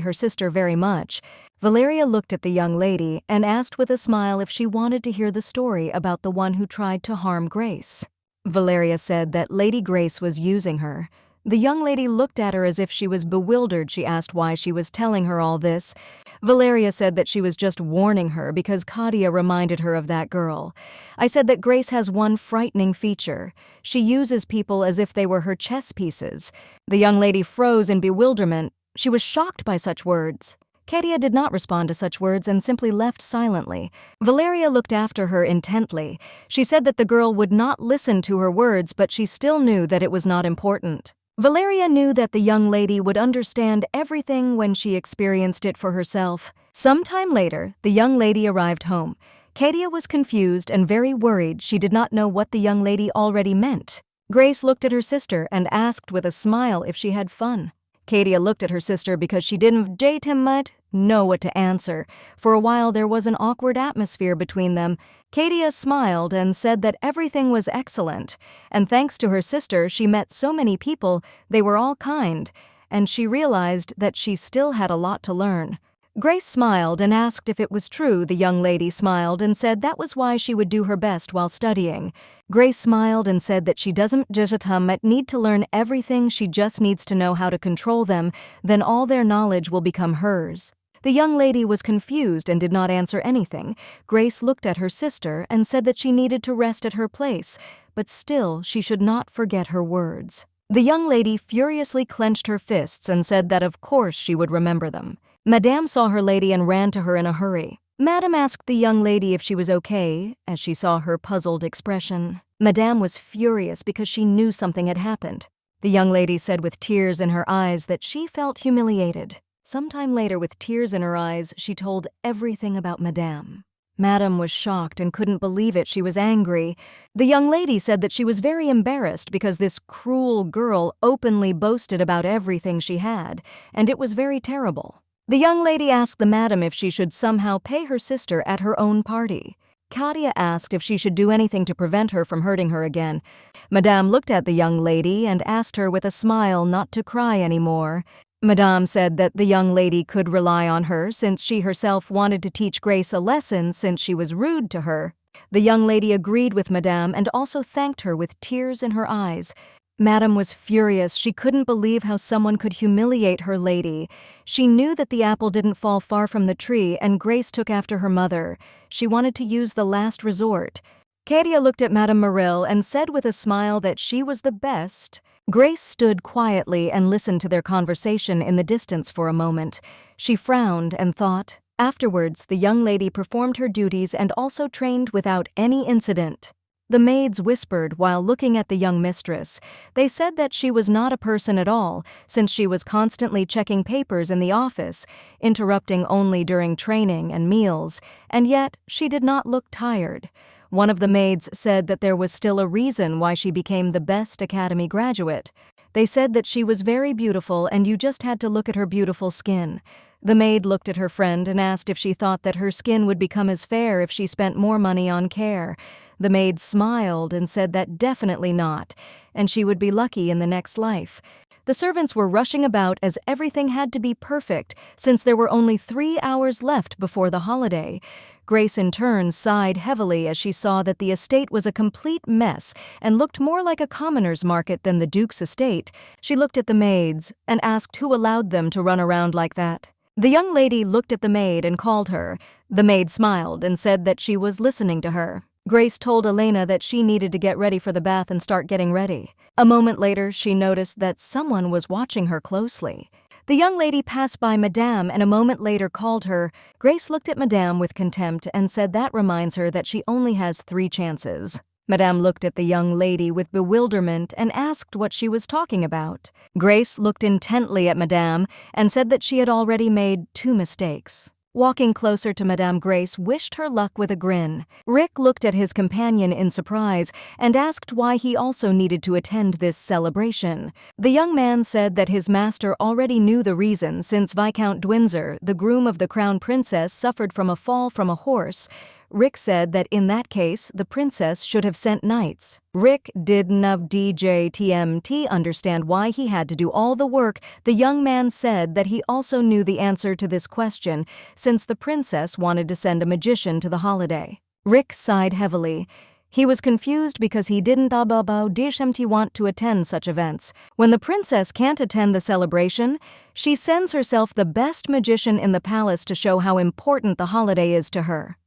her sister, very much. Valeria looked at the young lady and asked with a smile if she wanted to hear the story about the one who tried to harm Grace. Valeria said that Lady Grace was using her. The young lady looked at her as if she was bewildered. She asked why she was telling her all this. Valeria said that she was just warning her because Katia reminded her of that girl. I said that Grace has one frightening feature. She uses people as if they were her chess pieces. The young lady froze in bewilderment. She was shocked by such words. Katia did not respond to such words and simply left silently. Valeria looked after her intently. She said that the girl would not listen to her words, but she still knew that it was not important. Valeria knew that the young lady would understand everything when she experienced it for herself. Sometime later, the young lady arrived home. Katia was confused and very worried. She did not know what the young lady already meant. Grace looked at her sister and asked with a smile if she had fun. Katia looked at her sister because she didn't know what to answer. For a while there was an awkward atmosphere between them. Katia smiled and said that everything was excellent, and thanks to her sister she met so many people, they were all kind, and she realized that she still had a lot to learn. Grace smiled and asked if it was true. The young lady smiled and said that was why she would do her best while studying. Grace smiled and said that she doesn't just need to learn everything, she just needs to know how to control them, then all their knowledge will become hers. The young lady was confused and did not answer anything. Grace looked at her sister and said that she needed to rest at her place, but still she should not forget her words. The young lady furiously clenched her fists and said that of course she would remember them. Madame saw her lady and ran to her in a hurry. Madame asked the young lady if she was okay, as she saw her puzzled expression. Madame was furious because she knew something had happened. The young lady said with tears in her eyes that she felt humiliated. Sometime later, with tears in her eyes, she told everything about Madame. Madame was shocked and couldn't believe it. She was angry. The young lady said that she was very embarrassed because this cruel girl openly boasted about everything she had, and it was very terrible. The young lady asked the madam if she should somehow pay her sister at her own party. Katia asked if she should do anything to prevent her from hurting her again. Madame looked at the young lady and asked her with a smile not to cry anymore. Madame said that the young lady could rely on her since she herself wanted to teach Grace a lesson since she was rude to her. The young lady agreed with Madame and also thanked her with tears in her eyes. Madame was furious. She couldn't believe how someone could humiliate her lady. She knew that the apple didn't fall far from the tree, and Grace took after her mother. She wanted to use the last resort. Katia looked at Madame Morel and said with a smile that she was the best. Grace stood quietly and listened to their conversation in the distance for a moment. She frowned and thought. Afterwards, the young lady performed her duties and also trained without any incident. The maids whispered while looking at the young mistress. They said that she was not a person at all, since she was constantly checking papers in the office, interrupting only during training and meals, and yet she did not look tired. One of the maids said that there was still a reason why she became the best academy graduate. They said that she was very beautiful and you just had to look at her beautiful skin. The maid looked at her friend and asked if she thought that her skin would become as fair if she spent more money on care. The maid smiled and said that definitely not, and she would be lucky in the next life. The servants were rushing about as everything had to be perfect since there were only 3 hours left before the holiday. Grace in turn sighed heavily as she saw that the estate was a complete mess and looked more like a commoner's market than the Duke's estate. She looked at the maids and asked who allowed them to run around like that. The young lady looked at the maid and called her. The maid smiled and said that she was listening to her. Grace told Elena that she needed to get ready for the bath and start getting ready. A moment later, she noticed that someone was watching her closely. The young lady passed by Madame and a moment later called her. Grace looked at Madame with contempt and said that reminds her that she only has 3 chances. Madame looked at the young lady with bewilderment and asked what she was talking about. Grace looked intently at Madame and said that she had already made 2 mistakes. Walking closer to Madame, Grace wished her luck with a grin. Rick looked at his companion in surprise and asked why he also needed to attend this celebration. The young man said that his master already knew the reason since Viscount Dwindsor, the groom of the crown princess, suffered from a fall from a horse. Rick said that in that case, the princess should have sent knights. Rick didn't DJTMT understand why he had to do all the work. The young man said that he also knew the answer to this question, since the princess wanted to send a magician to the holiday. Rick sighed heavily. He was confused because he didn't DJMT want to attend such events. When the princess can't attend the celebration, she sends herself the best magician in the palace to show how important the holiday is to her.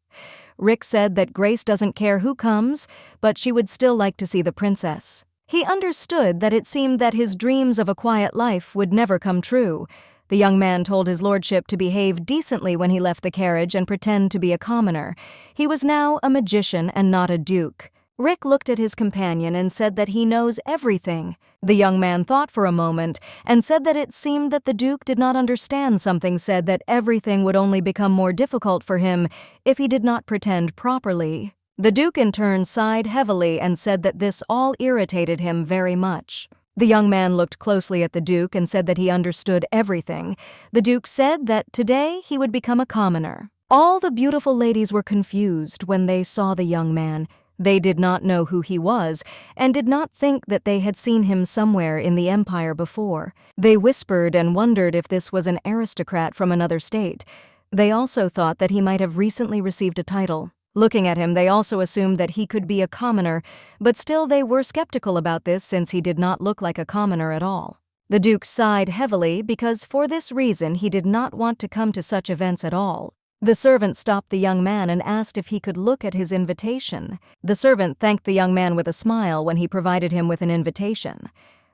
Rick said that Grace doesn't care who comes, but she would still like to see the princess. He understood that it seemed that his dreams of a quiet life would never come true. The young man told his lordship to behave decently when he left the carriage and pretend to be a commoner. He was now a magician and not a duke. Rick looked at his companion and said that he knows everything. The young man thought for a moment and said that it seemed that the Duke did not understand something, said that everything would only become more difficult for him if he did not pretend properly. The Duke in turn sighed heavily and said that this all irritated him very much. The young man looked closely at the Duke and said that he understood everything. The Duke said that today he would become a commoner. All the beautiful ladies were confused when they saw the young man. They did not know who he was, and did not think that they had seen him somewhere in the empire before. They whispered and wondered if this was an aristocrat from another state. They also thought that he might have recently received a title. Looking at him, they also assumed that he could be a commoner, but still they were skeptical about this since he did not look like a commoner at all. The Duke sighed heavily because for this reason he did not want to come to such events at all. The servant stopped the young man and asked if he could look at his invitation. The servant thanked the young man with a smile when he provided him with an invitation.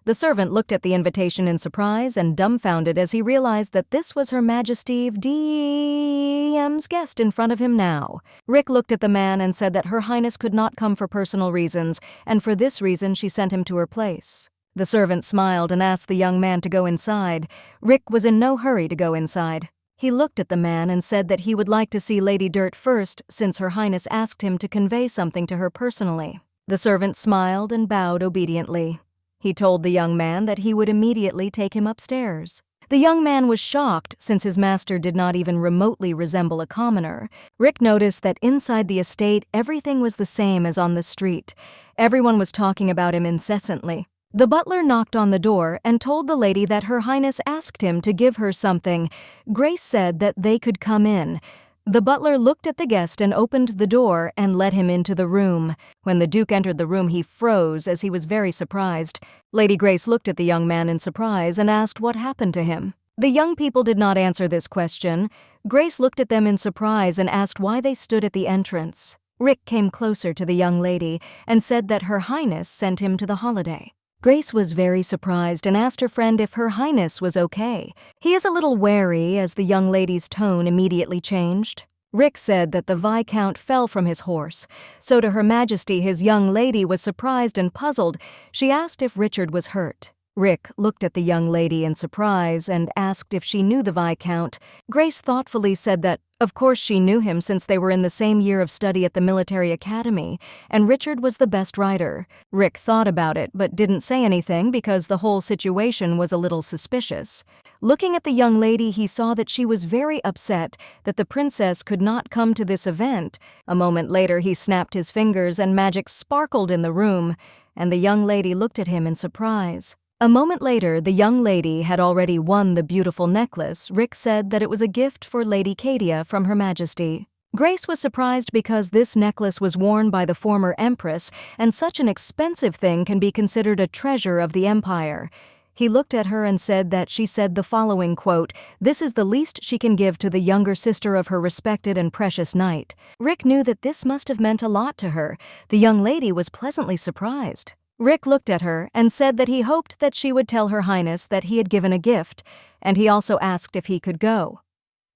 The servant looked at the invitation in surprise and dumbfounded as he realized that this was Her Majesty DM's guest in front of him now. Rick looked at the man and said that Her Highness could not come for personal reasons, and for this reason she sent him to her place. The servant smiled and asked the young man to go inside. Rick was in no hurry to go inside. He looked at the man and said that he would like to see Lady Dirt first since Her Highness asked him to convey something to her personally. The servant smiled and bowed obediently. He told the young man that he would immediately take him upstairs. The young man was shocked since his master did not even remotely resemble a commoner. Rick noticed that inside the estate everything was the same as on the street. Everyone was talking about him incessantly. The butler knocked on the door and told the lady that Her Highness asked him to give her something. Grace said that they could come in. The butler looked at the guest and opened the door and let him into the room. When the Duke entered the room, he froze as he was very surprised. Lady Grace looked at the young man in surprise and asked what happened to him. The young people did not answer this question. Grace looked at them in surprise and asked why they stood at the entrance. Rick came closer to the young lady and said that Her Highness sent him to the holiday. Grace was very surprised and asked her friend if Her Highness was okay. He is a little wary as the young lady's tone immediately changed. Rick said that the Viscount fell from his horse, so to Her Majesty his young lady was surprised and puzzled. She asked if Richard was hurt. Rick looked at the young lady in surprise and asked if she knew the Viscount. Grace thoughtfully said that, of course she knew him since they were in the same year of study at the military academy, and Richard was the best rider. Rick thought about it but didn't say anything because the whole situation was a little suspicious. Looking at the young lady, he saw that she was very upset that the princess could not come to this event. A moment later, he snapped his fingers and magic sparkled in the room, and the young lady looked at him in surprise. A moment later, the young lady had already won the beautiful necklace. Rick said that it was a gift for Lady Cadia from Her Majesty. Grace was surprised because this necklace was worn by the former empress, and such an expensive thing can be considered a treasure of the empire. He looked at her and said that she said the following quote, "This is the least she can give to the younger sister of her respected and precious knight." Rick knew that this must have meant a lot to her. The young lady was pleasantly surprised. Rick looked at her and said that he hoped that she would tell Her Highness that he had given a gift, and he also asked if he could go.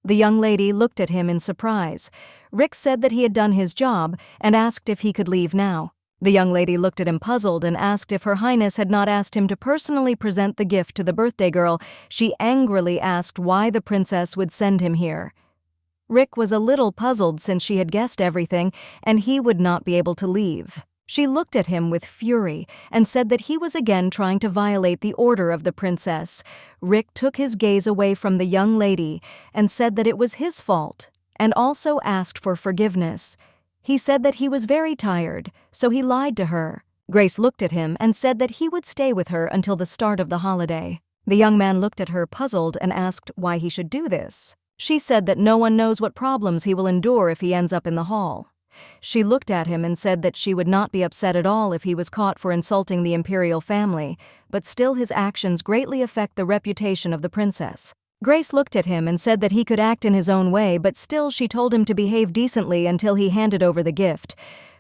The young lady looked at him in surprise. Rick said that he had done his job and asked if he could leave now. The young lady looked at him puzzled and asked if Her Highness had not asked him to personally present the gift to the birthday girl. She angrily asked why the princess would send him here. Rick was a little puzzled since she had guessed everything and he would not be able to leave. She looked at him with fury and said that he was again trying to violate the order of the princess. Rick took his gaze away from the young lady and said that it was his fault, and also asked for forgiveness. He said that he was very tired, so he lied to her. Grace looked at him and said that he would stay with her until the start of the holiday. The young man looked at her puzzled and asked why he should do this. She said that no one knows what problems he will endure if he ends up in the hall. She looked at him and said that she would not be upset at all if he was caught for insulting the Imperial family, but still his actions greatly affect the reputation of the princess. Grace looked at him and said that he could act in his own way, but still she told him to behave decently until he handed over the gift.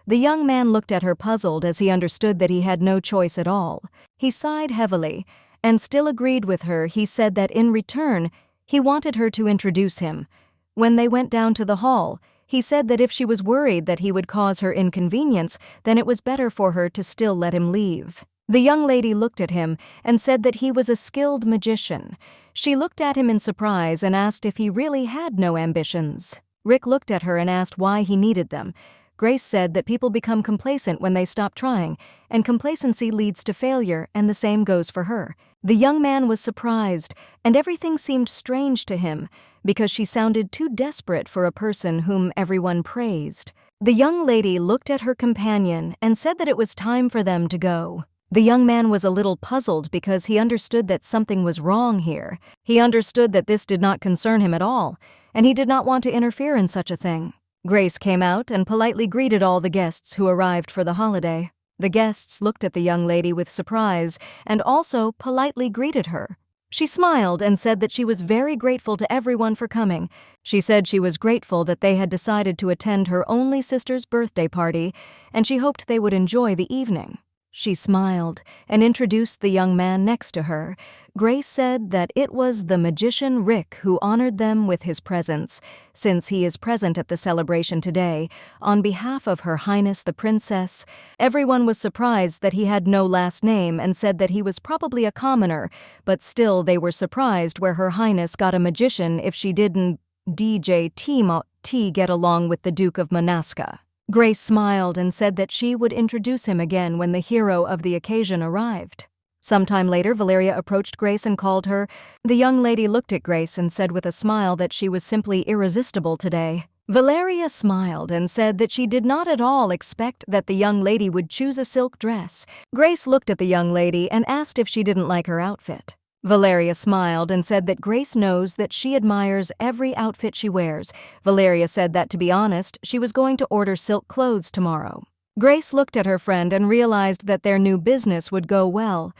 The young man looked at her puzzled as he understood that he had no choice at all. He sighed heavily and still agreed with her. He said that in return, he wanted her to introduce him. When they went down to the hall, he said that if she was worried that he would cause her inconvenience, then it was better for her to still let him leave. The young lady looked at him and said that he was a skilled magician. She looked at him in surprise and asked if he really had no ambitions. Rick looked at her and asked why he needed them. Grace said that people become complacent when they stop trying, and complacency leads to failure, and the same goes for her. The young man was surprised, and everything seemed strange to him, because she sounded too desperate for a person whom everyone praised. The young lady looked at her companion and said that it was time for them to go. The young man was a little puzzled because he understood that something was wrong here. He understood that this did not concern him at all, and he did not want to interfere in such a thing. Grace came out and politely greeted all the guests who arrived for the holiday. The guests looked at the young lady with surprise and also politely greeted her. She smiled and said that she was very grateful to everyone for coming. She said she was grateful that they had decided to attend her only sister's birthday party, and she hoped they would enjoy the evening. She smiled and introduced the young man next to her. Grace said that it was the magician Rick who honored them with his presence, since he is present at the celebration today, on behalf of Her Highness the Princess. Everyone was surprised that he had no last name and said that he was probably a commoner, but still they were surprised where Her Highness got a magician if she didn't get along with the Duke of Manaska. Grace smiled and said that she would introduce him again when the hero of the occasion arrived. Sometime later, Valeria approached Grace and called her. The young lady looked at Grace and said with a smile that she was simply irresistible today. Valeria smiled and said that she did not at all expect that the young lady would choose a silk dress. Grace looked at the young lady and asked if she didn't like her outfit. Valeria smiled and said that Grace knows that she admires every outfit she wears. Valeria said that, to be honest, she was going to order silk clothes tomorrow. Grace looked at her friend and realized that their new business would go well.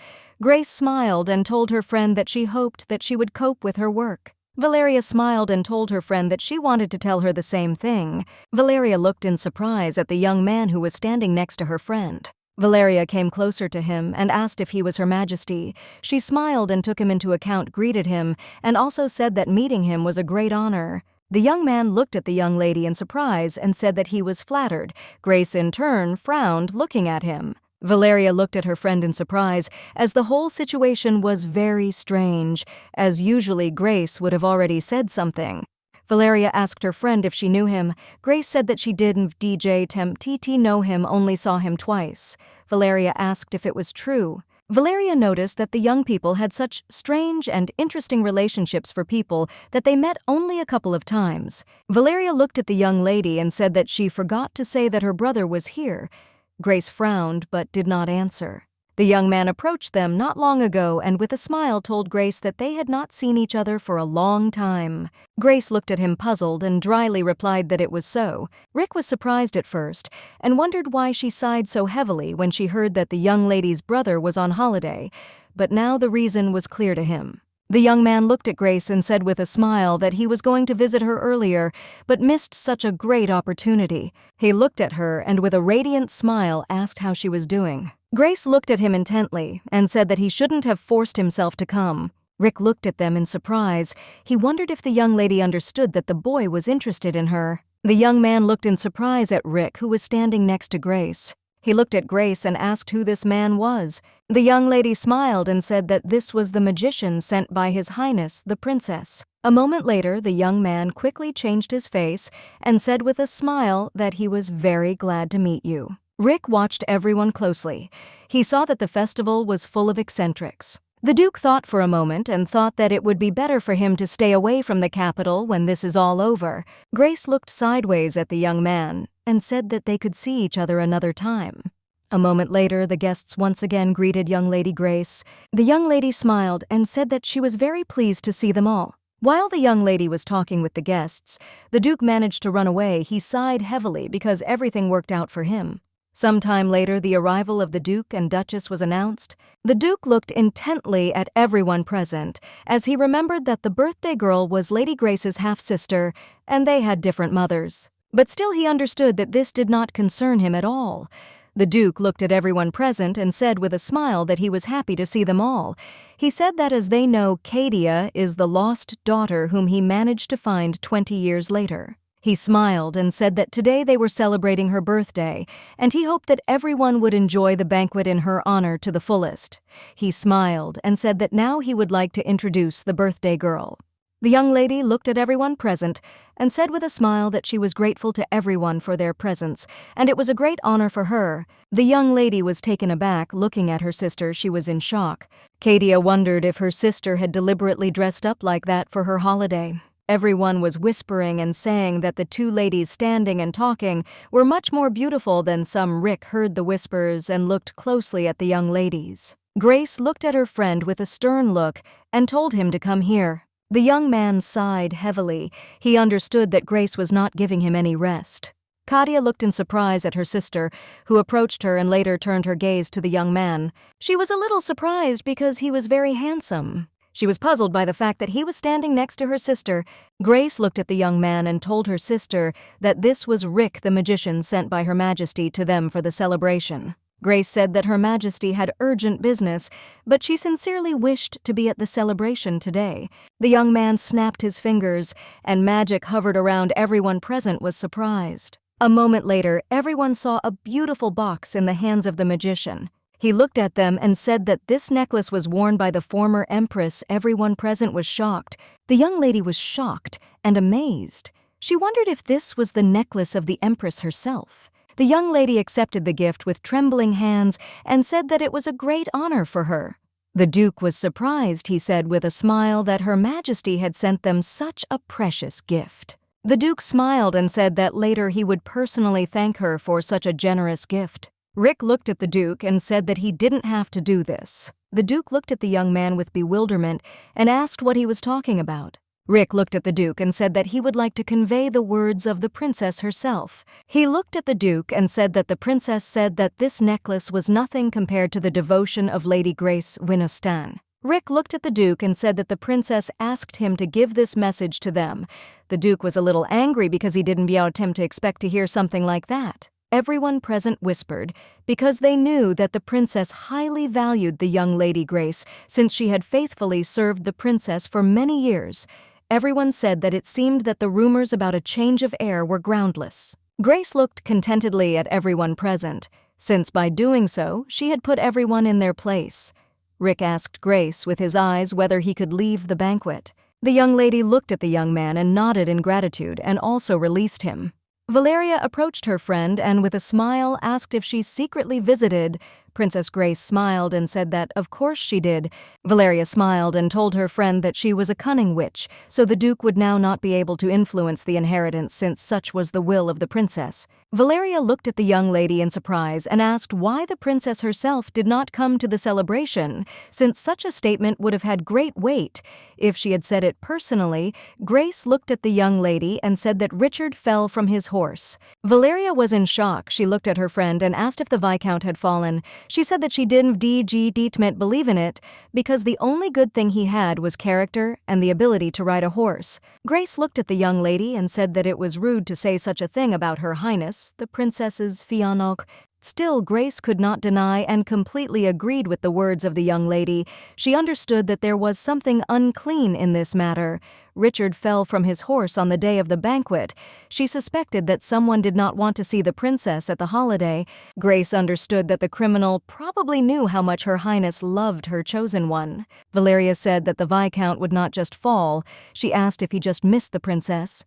Grace smiled and told her friend that she hoped that she would cope with her work. Valeria smiled and told her friend that she wanted to tell her the same thing. Valeria looked in surprise at the young man who was standing next to her friend. Valeria came closer to him and asked if he was Her Majesty. She smiled and took him into account, greeted him, and also said that meeting him was a great honor. The young man looked at the young lady in surprise and said that he was flattered. Grace, in turn, frowned, looking at him. Valeria looked at her friend in surprise, as the whole situation was very strange, as usually Grace would have already said something. Valeria asked her friend if she knew him. Grace said that she didn't. DJ Temp TT know him, only saw him twice. Valeria asked if it was true. Valeria noticed that the young people had such strange and interesting relationships for people that they met only a couple of times. Valeria looked at the young lady and said that she forgot to say that her brother was here. Grace frowned but did not answer. The young man approached them not long ago and with a smile told Grace that they had not seen each other for a long time. Grace looked at him puzzled and dryly replied that it was so. Rick was surprised at first and wondered why she sighed so heavily when she heard that the young lady's brother was on holiday, but now the reason was clear to him. The young man looked at Grace and said with a smile that he was going to visit her earlier, but missed such a great opportunity. He looked at her and with a radiant smile asked how she was doing. Grace looked at him intently and said that he shouldn't have forced himself to come. Rick looked at them in surprise. He wondered if the young lady understood that the boy was interested in her. The young man looked in surprise at Rick, who was standing next to Grace. He looked at Grace and asked who this man was. The young lady smiled and said that this was the magician sent by His Highness, the princess. A moment later, the young man quickly changed his face and said with a smile that he was very glad to meet you. Rick watched everyone closely. He saw that the festival was full of eccentrics. The Duke thought for a moment and thought that it would be better for him to stay away from the capital when this is all over. Grace looked sideways at the young man and said that they could see each other another time. A moment later, the guests once again greeted young Lady Grace. The young lady smiled and said that she was very pleased to see them all. While the young lady was talking with the guests, the Duke managed to run away. He sighed heavily because everything worked out for him. Some time later, the arrival of the Duke and Duchess was announced. The Duke looked intently at everyone present, as he remembered that the birthday girl was Lady Grace's half-sister, and they had different mothers. But still he understood that this did not concern him at all. The Duke looked at everyone present and said with a smile that he was happy to see them all. He said that as they know, Cadia is the lost daughter whom he managed to find 20 years later. He smiled and said that today they were celebrating her birthday, and he hoped that everyone would enjoy the banquet in her honor to the fullest. He smiled and said that now he would like to introduce the birthday girl. The young lady looked at everyone present and said with a smile that she was grateful to everyone for their presence, and it was a great honor for her. The young lady was taken aback, looking at her sister. She was in shock. Cadia wondered if her sister had deliberately dressed up like that for her holiday. Everyone was whispering and saying that the two ladies standing and talking were much more beautiful than some. Rick heard the whispers and looked closely at the young ladies. Grace looked at her friend with a stern look and told him to come here. The young man sighed heavily. He understood that Grace was not giving him any rest. Cadia looked in surprise at her sister, who approached her and later turned her gaze to the young man. She was a little surprised because he was very handsome. She was puzzled by the fact that he was standing next to her sister. Grace looked at the young man and told her sister that this was Rick, the magician sent by Her Majesty to them for the celebration. Grace said that Her Majesty had urgent business, but she sincerely wished to be at the celebration today. The young man snapped his fingers, and magic hovered around everyone present was surprised. A moment later, everyone saw a beautiful box in the hands of the magician. He looked at them and said that this necklace was worn by the former empress. Everyone present was shocked. The young lady was shocked and amazed. She wondered if this was the necklace of the empress herself. The young lady accepted the gift with trembling hands and said that it was a great honor for her. The Duke was surprised, he said with a smile, that Her Majesty had sent them such a precious gift. The Duke smiled and said that later he would personally thank her for such a generous gift. Rick looked at the Duke and said that he didn't have to do this. The Duke looked at the young man with bewilderment and asked what he was talking about. Rick looked at the Duke and said that he would like to convey the words of the princess herself. He looked at the Duke and said that the princess said that this necklace was nothing compared to the devotion of Lady Grace Winostan. Rick looked at the Duke and said that the princess asked him to give this message to them. The Duke was a little angry because he didn't be him to expect to hear something like that. Everyone present whispered, because they knew that the princess highly valued the young Lady Grace since she had faithfully served the princess for many years. Everyone said that it seemed that the rumors about a change of heir were groundless. Grace looked contentedly at everyone present. since by doing so, she had put everyone in their place. Rick asked Grace with his eyes whether he could leave the banquet. The young lady looked at the young man and nodded in gratitude and also released him. Valeria approached her friend and with a smile asked if she secretly visited. Princess Grace smiled and said that of course she did. Valeria smiled and told her friend that she was a cunning witch, so the Duke would now not be able to influence the inheritance since such was the will of the princess. Valeria looked at the young lady in surprise and asked why the princess herself did not come to the celebration, since such a statement would have had great weight. If she had said it personally, Grace looked at the young lady and said that Richard fell from his horse. Valeria was in shock. She looked at her friend and asked if the Viscount had fallen. She said that she didn't believe in it because the only good thing he had was character and the ability to ride a horse. Grace looked at the young lady and said that it was rude to say such a thing about Her Highness, the princess's fiancée. Still, Grace could not deny and completely agreed with the words of the young lady. She understood that there was something unclean in this matter. Richard fell from his horse on the day of the banquet. She suspected that someone did not want to see the princess at the holiday. Grace understood that the criminal probably knew how much Her Highness loved her chosen one. Valeria said that the Viscount would not just fall. She asked if he just missed the princess.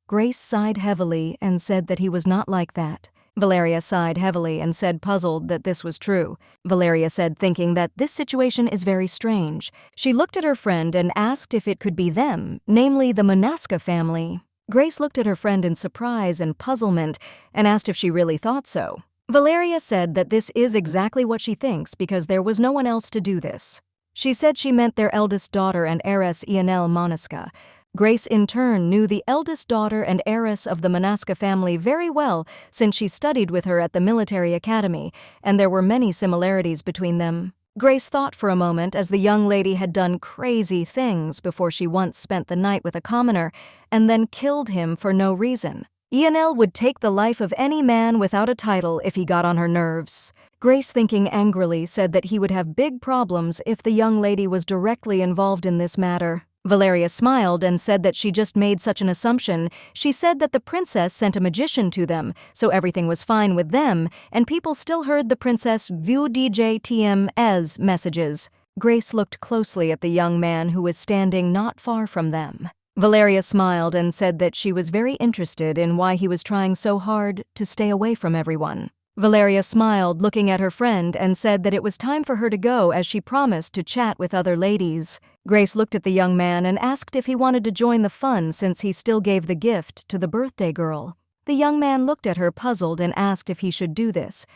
Grace sighed heavily and said that he was not like that. Valeria sighed heavily and said puzzled that this was true. Valeria said thinking that this situation is very strange. She looked at her friend and asked if it could be them, namely the Monasca family. Grace looked at her friend in surprise and puzzlement and asked if she really thought so. Valeria said that this is exactly what she thinks because there was no one else to do this. She said she meant their eldest daughter and heiress Ionel Monasca. Grace in turn knew the eldest daughter and heiress of the Monasca family very well since she studied with her at the military academy, and there were many similarities between them. Grace thought for a moment as the young lady had done crazy things before she once spent the night with a commoner and then killed him for no reason. Ionel would take the life of any man without a title if he got on her nerves. Grace, thinking angrily, said that he would have big problems if the young lady was directly involved in this matter. Valeria smiled and said that she just made such an assumption. She said that the princess sent a magician to them, so everything was fine with them, and people still heard the princess view DJTM's messages. Grace looked closely at the young man who was standing not far from them. Valeria smiled and said that she was very interested in why he was trying so hard to stay away from everyone. Valeria smiled, looking at her friend, and said that it was time for her to go as she promised to chat with other ladies. Grace looked at the young man and asked if he wanted to join the fun since he still gave the gift to the birthday girl. The young man looked at her puzzled and asked if he should do this.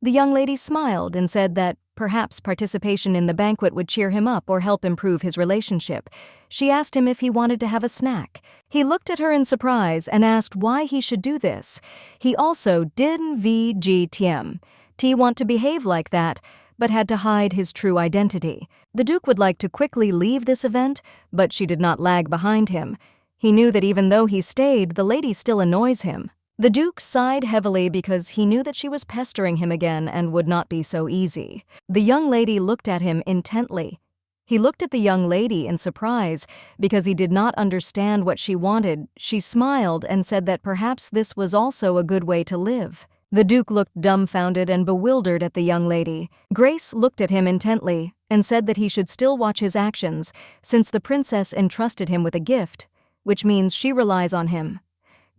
The young lady smiled and said that perhaps participation in the banquet would cheer him up or help improve his relationship. She asked him if he wanted to have a snack. He looked at her in surprise and asked why he should do this. He also didn't want to behave like that, but had to hide his true identity. The Duke would like to quickly leave this event, but she did not lag behind him. He knew that even though he stayed, the lady still annoys him. The Duke sighed heavily because he knew that she was pestering him again and would not be so easy. The young lady looked at him intently. He looked at the young lady in surprise because he did not understand what she wanted. She smiled and said that perhaps this was also a good way to live. The Duke looked dumbfounded and bewildered at the young lady. Grace looked at him intently and said that he should still watch his actions since the princess entrusted him with a gift, which means she relies on him.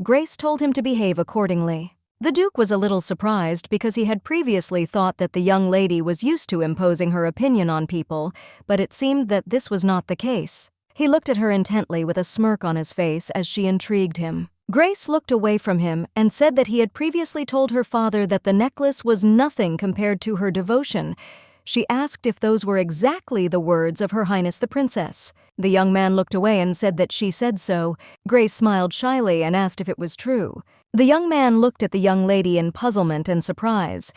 Grace told him to behave accordingly. The Duke was a little surprised because he had previously thought that the young lady was used to imposing her opinion on people, but it seemed that this was not the case. He looked at her intently with a smirk on his face as she intrigued him. Grace looked away from him and said that he had previously told her father that the necklace was nothing compared to her devotion. She asked if those were exactly the words of Her Highness the Princess. The young man looked away and said that she said so. Grace smiled shyly and asked if it was true. The young man looked at the young lady in puzzlement and surprise.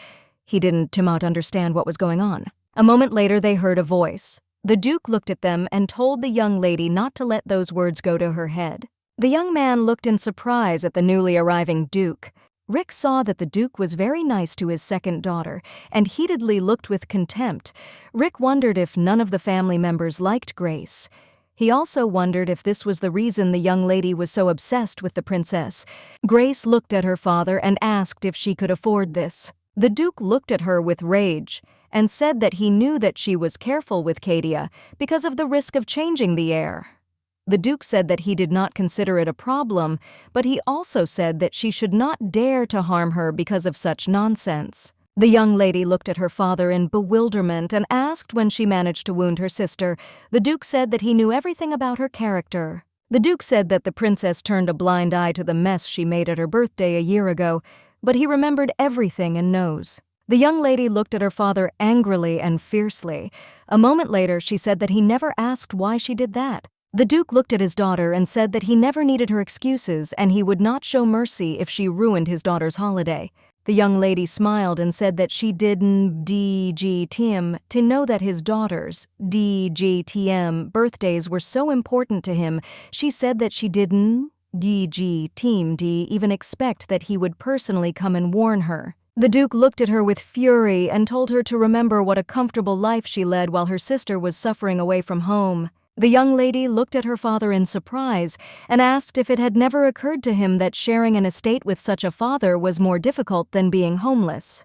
He didn't understand what was going on. A moment later they heard a voice. The Duke looked at them and told the young lady not to let those words go to her head. The young man looked in surprise at the newly arriving Duke. Rick saw that the Duke was very nice to his second daughter and heatedly looked with contempt. Rick wondered if none of the family members liked Grace. He also wondered if this was the reason the young lady was so obsessed with the princess. Grace looked at her father and asked if she could afford this. The Duke looked at her with rage and said that he knew that she was careful with Cadia because of the risk of changing the heir. The Duke said that he did not consider it a problem, but he also said that she should not dare to harm her because of such nonsense. The young lady looked at her father in bewilderment and asked when she managed to wound her sister. The Duke said that he knew everything about her character. The Duke said that the princess turned a blind eye to the mess she made at her birthday a year ago, but he remembered everything and knows. The young lady looked at her father angrily and fiercely. A moment later, she said that he never asked why she did that. The Duke looked at his daughter and said that he never needed her excuses and he would not show mercy if she ruined his daughter's holiday. The young lady smiled and said that she didn't DGTM to know that his daughter's DGTM birthdays were so important to him. She said that she didn't DGTM even expect that he would personally come and warn her. The Duke looked at her with fury and told her to remember what a comfortable life she led while her sister was suffering away from home. The young lady looked at her father in surprise and asked if it had never occurred to him that sharing an estate with such a father was more difficult than being homeless.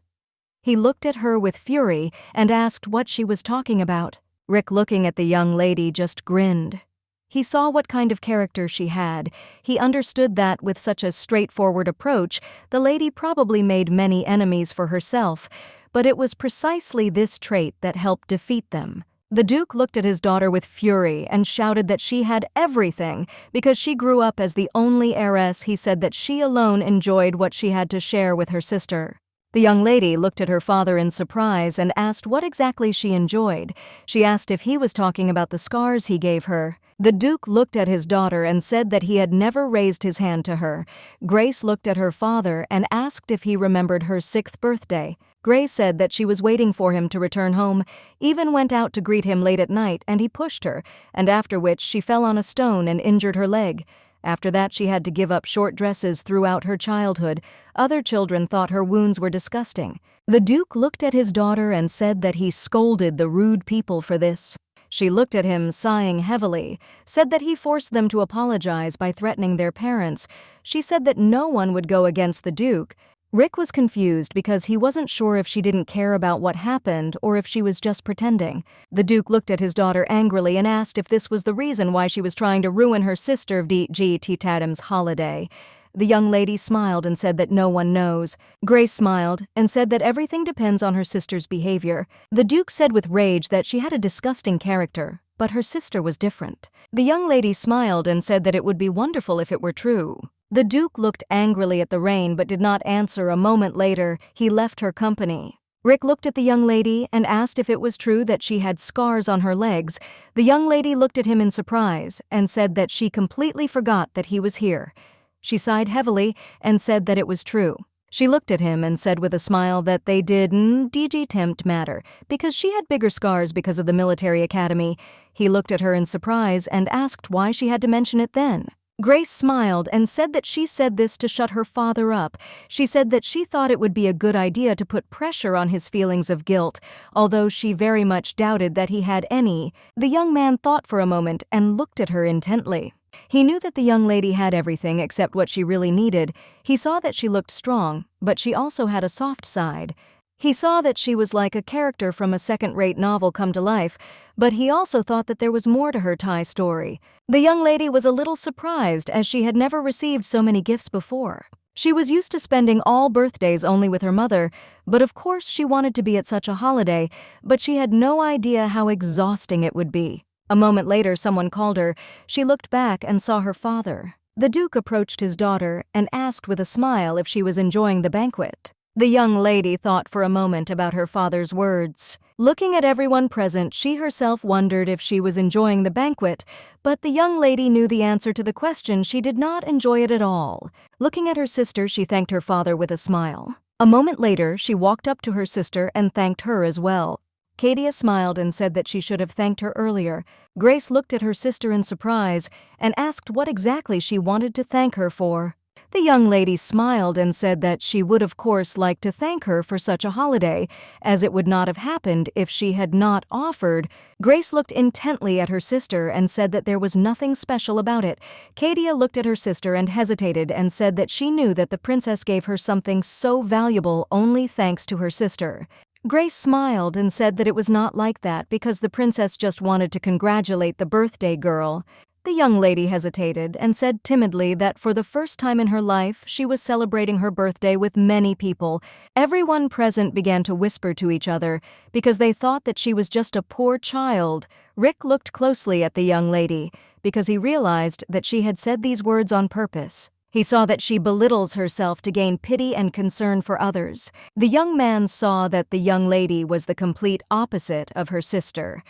He looked at her with fury and asked what she was talking about. Rick, looking at the young lady, just grinned. He saw what kind of character she had. He understood that with such a straightforward approach, the lady probably made many enemies for herself, but it was precisely this trait that helped defeat them. The Duke looked at his daughter with fury and shouted that she had everything because she grew up as the only heiress. He said that she alone enjoyed what she had to share with her sister. The young lady looked at her father in surprise and asked what exactly she enjoyed. She asked if he was talking about the scars he gave her. The Duke looked at his daughter and said that he had never raised his hand to her. Grace looked at her father and asked if he remembered her 6th birthday. Grace said that she was waiting for him to return home, even went out to greet him late at night, and he pushed her, and after which she fell on a stone and injured her leg. After that, she had to give up short dresses throughout her childhood. Other children thought her wounds were disgusting. The Duke looked at his daughter and said that he scolded the rude people for this. She looked at him, sighing heavily, said that he forced them to apologize by threatening their parents. She said that no one would go against the Duke. Rick was confused because he wasn't sure if she didn't care about what happened or if she was just pretending. The Duke looked at his daughter angrily and asked if this was the reason why she was trying to ruin her sister D.G.T. Tatum's holiday. The young lady smiled and said that no one knows. Grace smiled and said that everything depends on her sister's behavior. The Duke said with rage that she had a disgusting character, but her sister was different. The young lady smiled and said that it would be wonderful if it were true. The Duke looked angrily at the rain but did not answer. A moment later, he left her company. Rick looked at the young lady and asked if it was true that she had scars on her legs. The young lady looked at him in surprise and said that she completely forgot that he was here. She sighed heavily and said that it was true. She looked at him and said with a smile that they didn't tempt matter because she had bigger scars because of the military academy. He looked at her in surprise and asked why she had to mention it then. Grace smiled and said that she said this to shut her father up. She said that she thought it would be a good idea to put pressure on his feelings of guilt, although she very much doubted that he had any. The young man thought for a moment and looked at her intently. He knew that the young lady had everything except what she really needed. He saw that she looked strong, but she also had a soft side. He saw that she was like a character from a second-rate novel come to life, but he also thought that there was more to her Thai story. The young lady was a little surprised as she had never received so many gifts before. She was used to spending all birthdays only with her mother, but of course she wanted to be at such a holiday, but she had no idea how exhausting it would be. A moment later, someone called her. She looked back and saw her father. The Duke approached his daughter and asked with a smile if she was enjoying the banquet. The young lady thought for a moment about her father's words. Looking at everyone present, she herself wondered if she was enjoying the banquet, but the young lady knew the answer to the question. She did not enjoy it at all. Looking at her sister, she thanked her father with a smile. A moment later, she walked up to her sister and thanked her as well. Cadia smiled and said that she should have thanked her earlier. Grace looked at her sister in surprise and asked what exactly she wanted to thank her for. The young lady smiled and said that she would of course like to thank her for such a holiday, as it would not have happened if she had not offered. Grace looked intently at her sister and said that there was nothing special about it. Katia looked at her sister and hesitated and said that she knew that the princess gave her something so valuable only thanks to her sister. Grace smiled and said that it was not like that because the princess just wanted to congratulate the birthday girl. The young lady hesitated and said timidly that for the first time in her life she was celebrating her birthday with many people. Everyone present began to whisper to each other because they thought that she was just a poor child. Rick looked closely at the young lady because he realized that she had said these words on purpose. He saw that she belittles herself to gain pity and concern for others. The young man saw that the young lady was the complete opposite of her sister.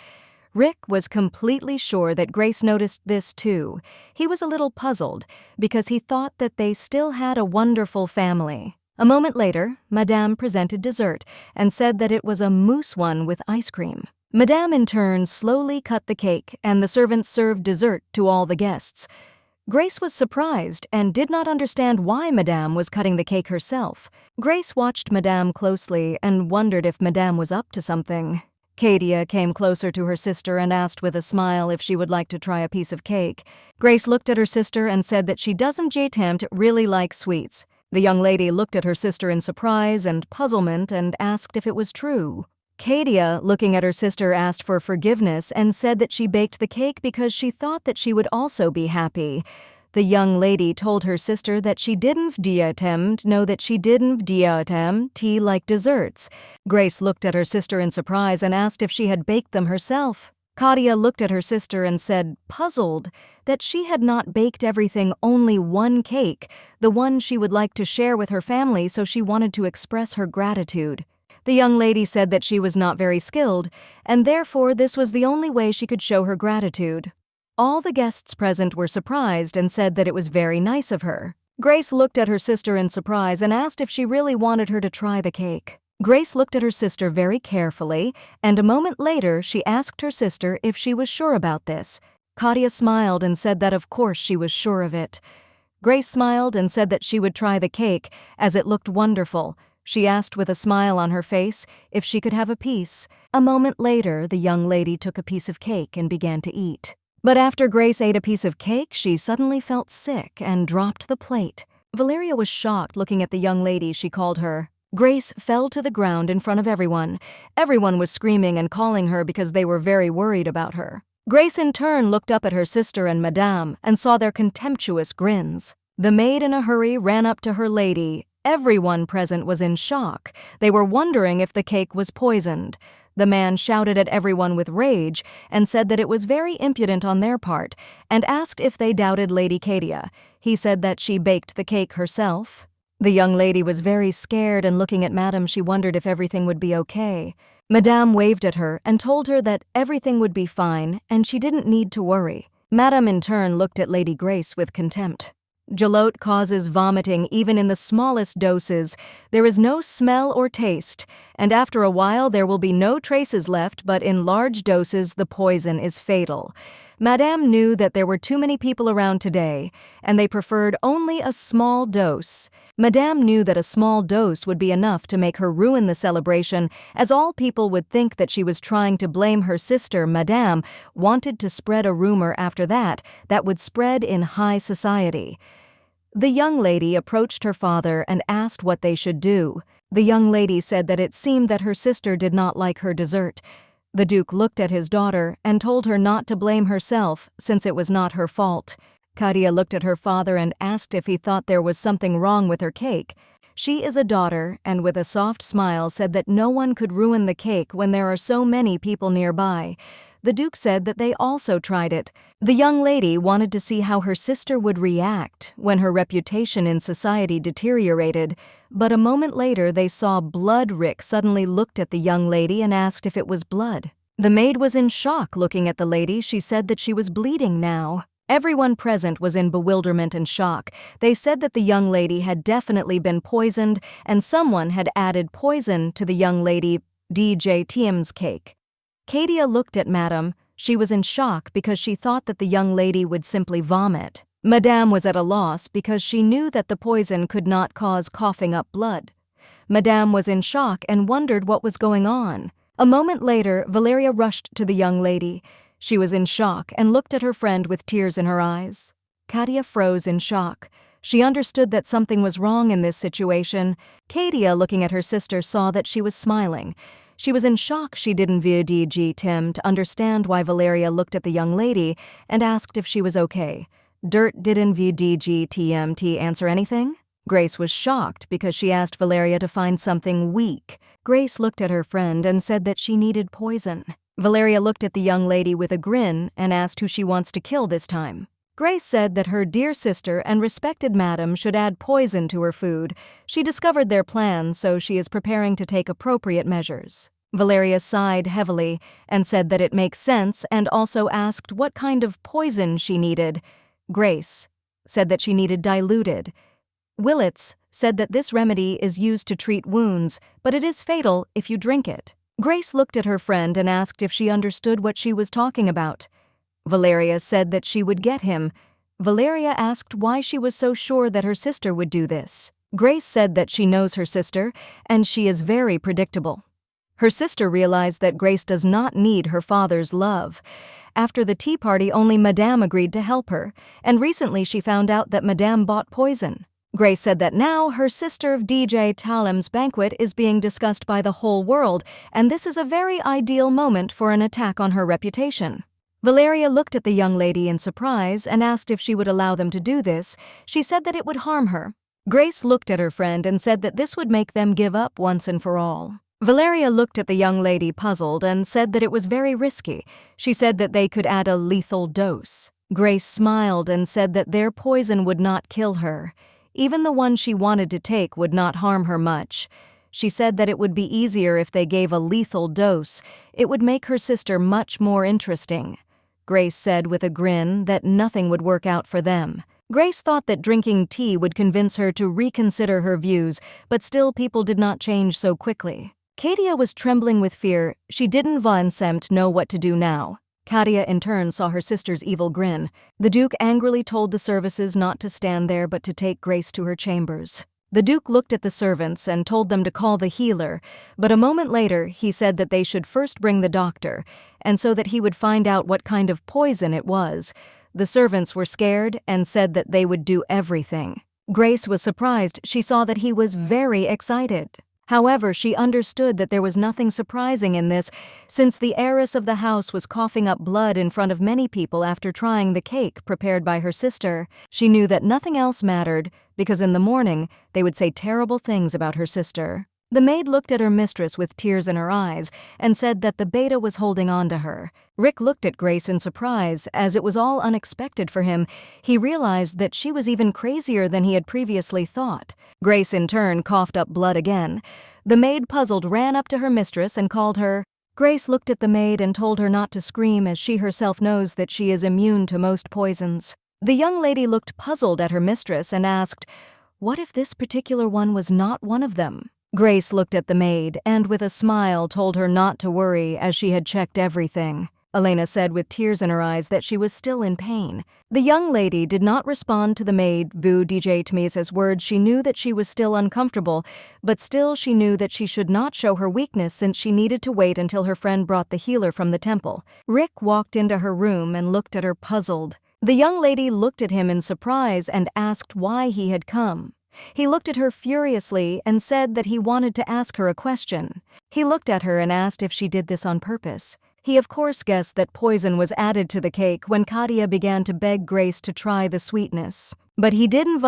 Rick was completely sure that Grace noticed this too. He was a little puzzled because he thought that they still had a wonderful family. A moment later, Madame presented dessert and said that it was a mousse one with ice cream. Madame in turn slowly cut the cake and the servants served dessert to all the guests. Grace was surprised and did not understand why Madame was cutting the cake herself. Grace watched Madame closely and wondered if Madame was up to something. Katia came closer to her sister and asked with a smile if she would like to try a piece of cake. Grace looked at her sister and said that she doesn't really like sweets. The young lady looked at her sister in surprise and puzzlement and asked if it was true. Katia, looking at her sister, asked for forgiveness and said that she baked the cake because she thought that she would also be happy. The young lady told her sister that she didn't tea like desserts. Grace looked at her sister in surprise and asked if she had baked them herself. Katia looked at her sister and said, puzzled, that she had not baked everything, only one cake, the one she would like to share with her family, so she wanted to express her gratitude. The young lady said that she was not very skilled, and therefore this was the only way she could show her gratitude. All the guests present were surprised and said that it was very nice of her. Grace looked at her sister in surprise and asked if she really wanted her to try the cake. Grace looked at her sister very carefully, and a moment later she asked her sister if she was sure about this. Katia smiled and said that of course she was sure of it. Grace smiled and said that she would try the cake, as it looked wonderful. She asked with a smile on her face if she could have a piece. A moment later, the young lady took a piece of cake and began to eat. But after Grace ate a piece of cake, she suddenly felt sick and dropped the plate. Valeria was shocked looking at the young lady she called her. Grace fell to the ground in front of everyone. Everyone was screaming and calling her because they were very worried about her. Grace in turn looked up at her sister and Madame and saw their contemptuous grins. The maid in a hurry ran up to her lady. Everyone present was in shock. They were wondering if the cake was poisoned. The man shouted at everyone with rage and said that it was very impudent on their part and asked if they doubted Lady Katia. He said that she baked the cake herself. The young lady was very scared and looking at Madame she wondered if everything would be okay. Madame waved at her and told her that everything would be fine and she didn't need to worry. Madame in turn looked at Lady Grace with contempt. Gelote causes vomiting even in the smallest doses. There is no smell or taste, and after a while there will be no traces left, but in large doses the poison is fatal. Madame knew that there were too many people around today, and they preferred only a small dose. Madame knew that a small dose would be enough to make her ruin the celebration, as all people would think that she was trying to blame her sister. Madame wanted to spread a rumor after that would spread in high society. The young lady approached her father and asked what they should do. The young lady said that it seemed that her sister did not like her dessert. The Duke looked at his daughter and told her not to blame herself since it was not her fault. Katia looked at her father and asked if he thought there was something wrong with her cake. She is a daughter, and with a soft smile said that no one could ruin the cake when there are so many people nearby. The Duke said that they also tried it. The young lady wanted to see how her sister would react when her reputation in society deteriorated, but a moment later they saw blood. Rick suddenly looked at the young lady and asked if it was blood. The maid was in shock looking at the lady. She said that she was bleeding now. Everyone present was in bewilderment and shock. They said that the young lady had definitely been poisoned and someone had added poison to the young lady DJTM's cake. Katia looked at Madame. She was in shock because she thought that the young lady would simply vomit. Madame was at a loss because she knew that the poison could not cause coughing up blood. Madame was in shock and wondered what was going on. A moment later, Valeria rushed to the young lady. She was in shock and looked at her friend with tears in her eyes. Katia froze in shock. She understood that something was wrong in this situation. Katia, looking at her sister, saw that she was smiling. She was in shock she didn't VDG Tim to understand why Valeria looked at the young lady and asked if she was okay. Dirt didn't VDG TMT answer anything? Grace was shocked because she asked Valeria to find something weak. Grace looked at her friend and said that she needed poison. Valeria looked at the young lady with a grin and asked who she wants to kill this time. Grace said that her dear sister and respected madam should add poison to her food. She discovered their plan, so she is preparing to take appropriate measures. Valeria sighed heavily and said that it makes sense and also asked what kind of poison she needed. Grace said that she needed diluted. Willits said that this remedy is used to treat wounds, but it is fatal if you drink it. Grace looked at her friend and asked if she understood what she was talking about. Valeria said that she would get him. Valeria asked why she was so sure that her sister would do this. Grace said that she knows her sister, and she is very predictable. Her sister realized that Grace does not need her father's love. After the tea party, only Madame agreed to help her, and recently she found out that Madame bought poison. Grace said that now her sister DJ Talem's banquet is being discussed by the whole world, and this is a very ideal moment for an attack on her reputation. Valeria looked at the young lady in surprise and asked if she would allow them to do this. She said that it would harm her. Grace looked at her friend and said that this would make them give up once and for all. Valeria looked at the young lady puzzled and said that it was very risky. She said that they could add a lethal dose. Grace smiled and said that their poison would not kill her. Even the one she wanted to take would not harm her much. She said that it would be easier if they gave a lethal dose. It would make her sister much more interesting. Grace said with a grin that nothing would work out for them. Grace thought that drinking tea would convince her to reconsider her views, but still people did not change so quickly. Katia was trembling with fear. She didn't know what to do now. Katia in turn saw her sister's evil grin. The Duke angrily told the services not to stand there but to take Grace to her chambers. The Duke looked at the servants and told them to call the healer, but a moment later he said that they should first bring the doctor, and so that he would find out what kind of poison it was. The servants were scared and said that they would do everything. Grace was surprised. She saw that he was very excited. However, she understood that there was nothing surprising in this, since the heiress of the house was coughing up blood in front of many people after trying the cake prepared by her sister. She knew that nothing else mattered, because in the morning they would say terrible things about her sister. The maid looked at her mistress with tears in her eyes and said that the beta was holding on to her. Rick looked at Grace in surprise, as it was all unexpected for him. He realized that she was even crazier than he had previously thought. Grace in turn coughed up blood again. The maid, puzzled, ran up to her mistress and called her. Grace looked at the maid and told her not to scream, as she herself knows that she is immune to most poisons. The young lady looked puzzled at her mistress and asked, "What if this particular one was not one of them?" Grace looked at the maid and with a smile told her not to worry, as she had checked everything. Elena said with tears in her eyes that she was still in pain. The young lady did not respond to the maid vu DJ Tmisa's words. She knew that she was still uncomfortable, but still she knew that she should not show her weakness since she needed to wait until her friend brought the healer from the temple. Rick walked into her room and looked at her puzzled. The young lady looked at him in surprise and asked why he had come. He looked at her furiously and said that he wanted to ask her a question. He looked at her and asked if she did this on purpose. He of course guessed that poison was added to the cake when Katia began to beg Grace to try the sweetness. But he didn't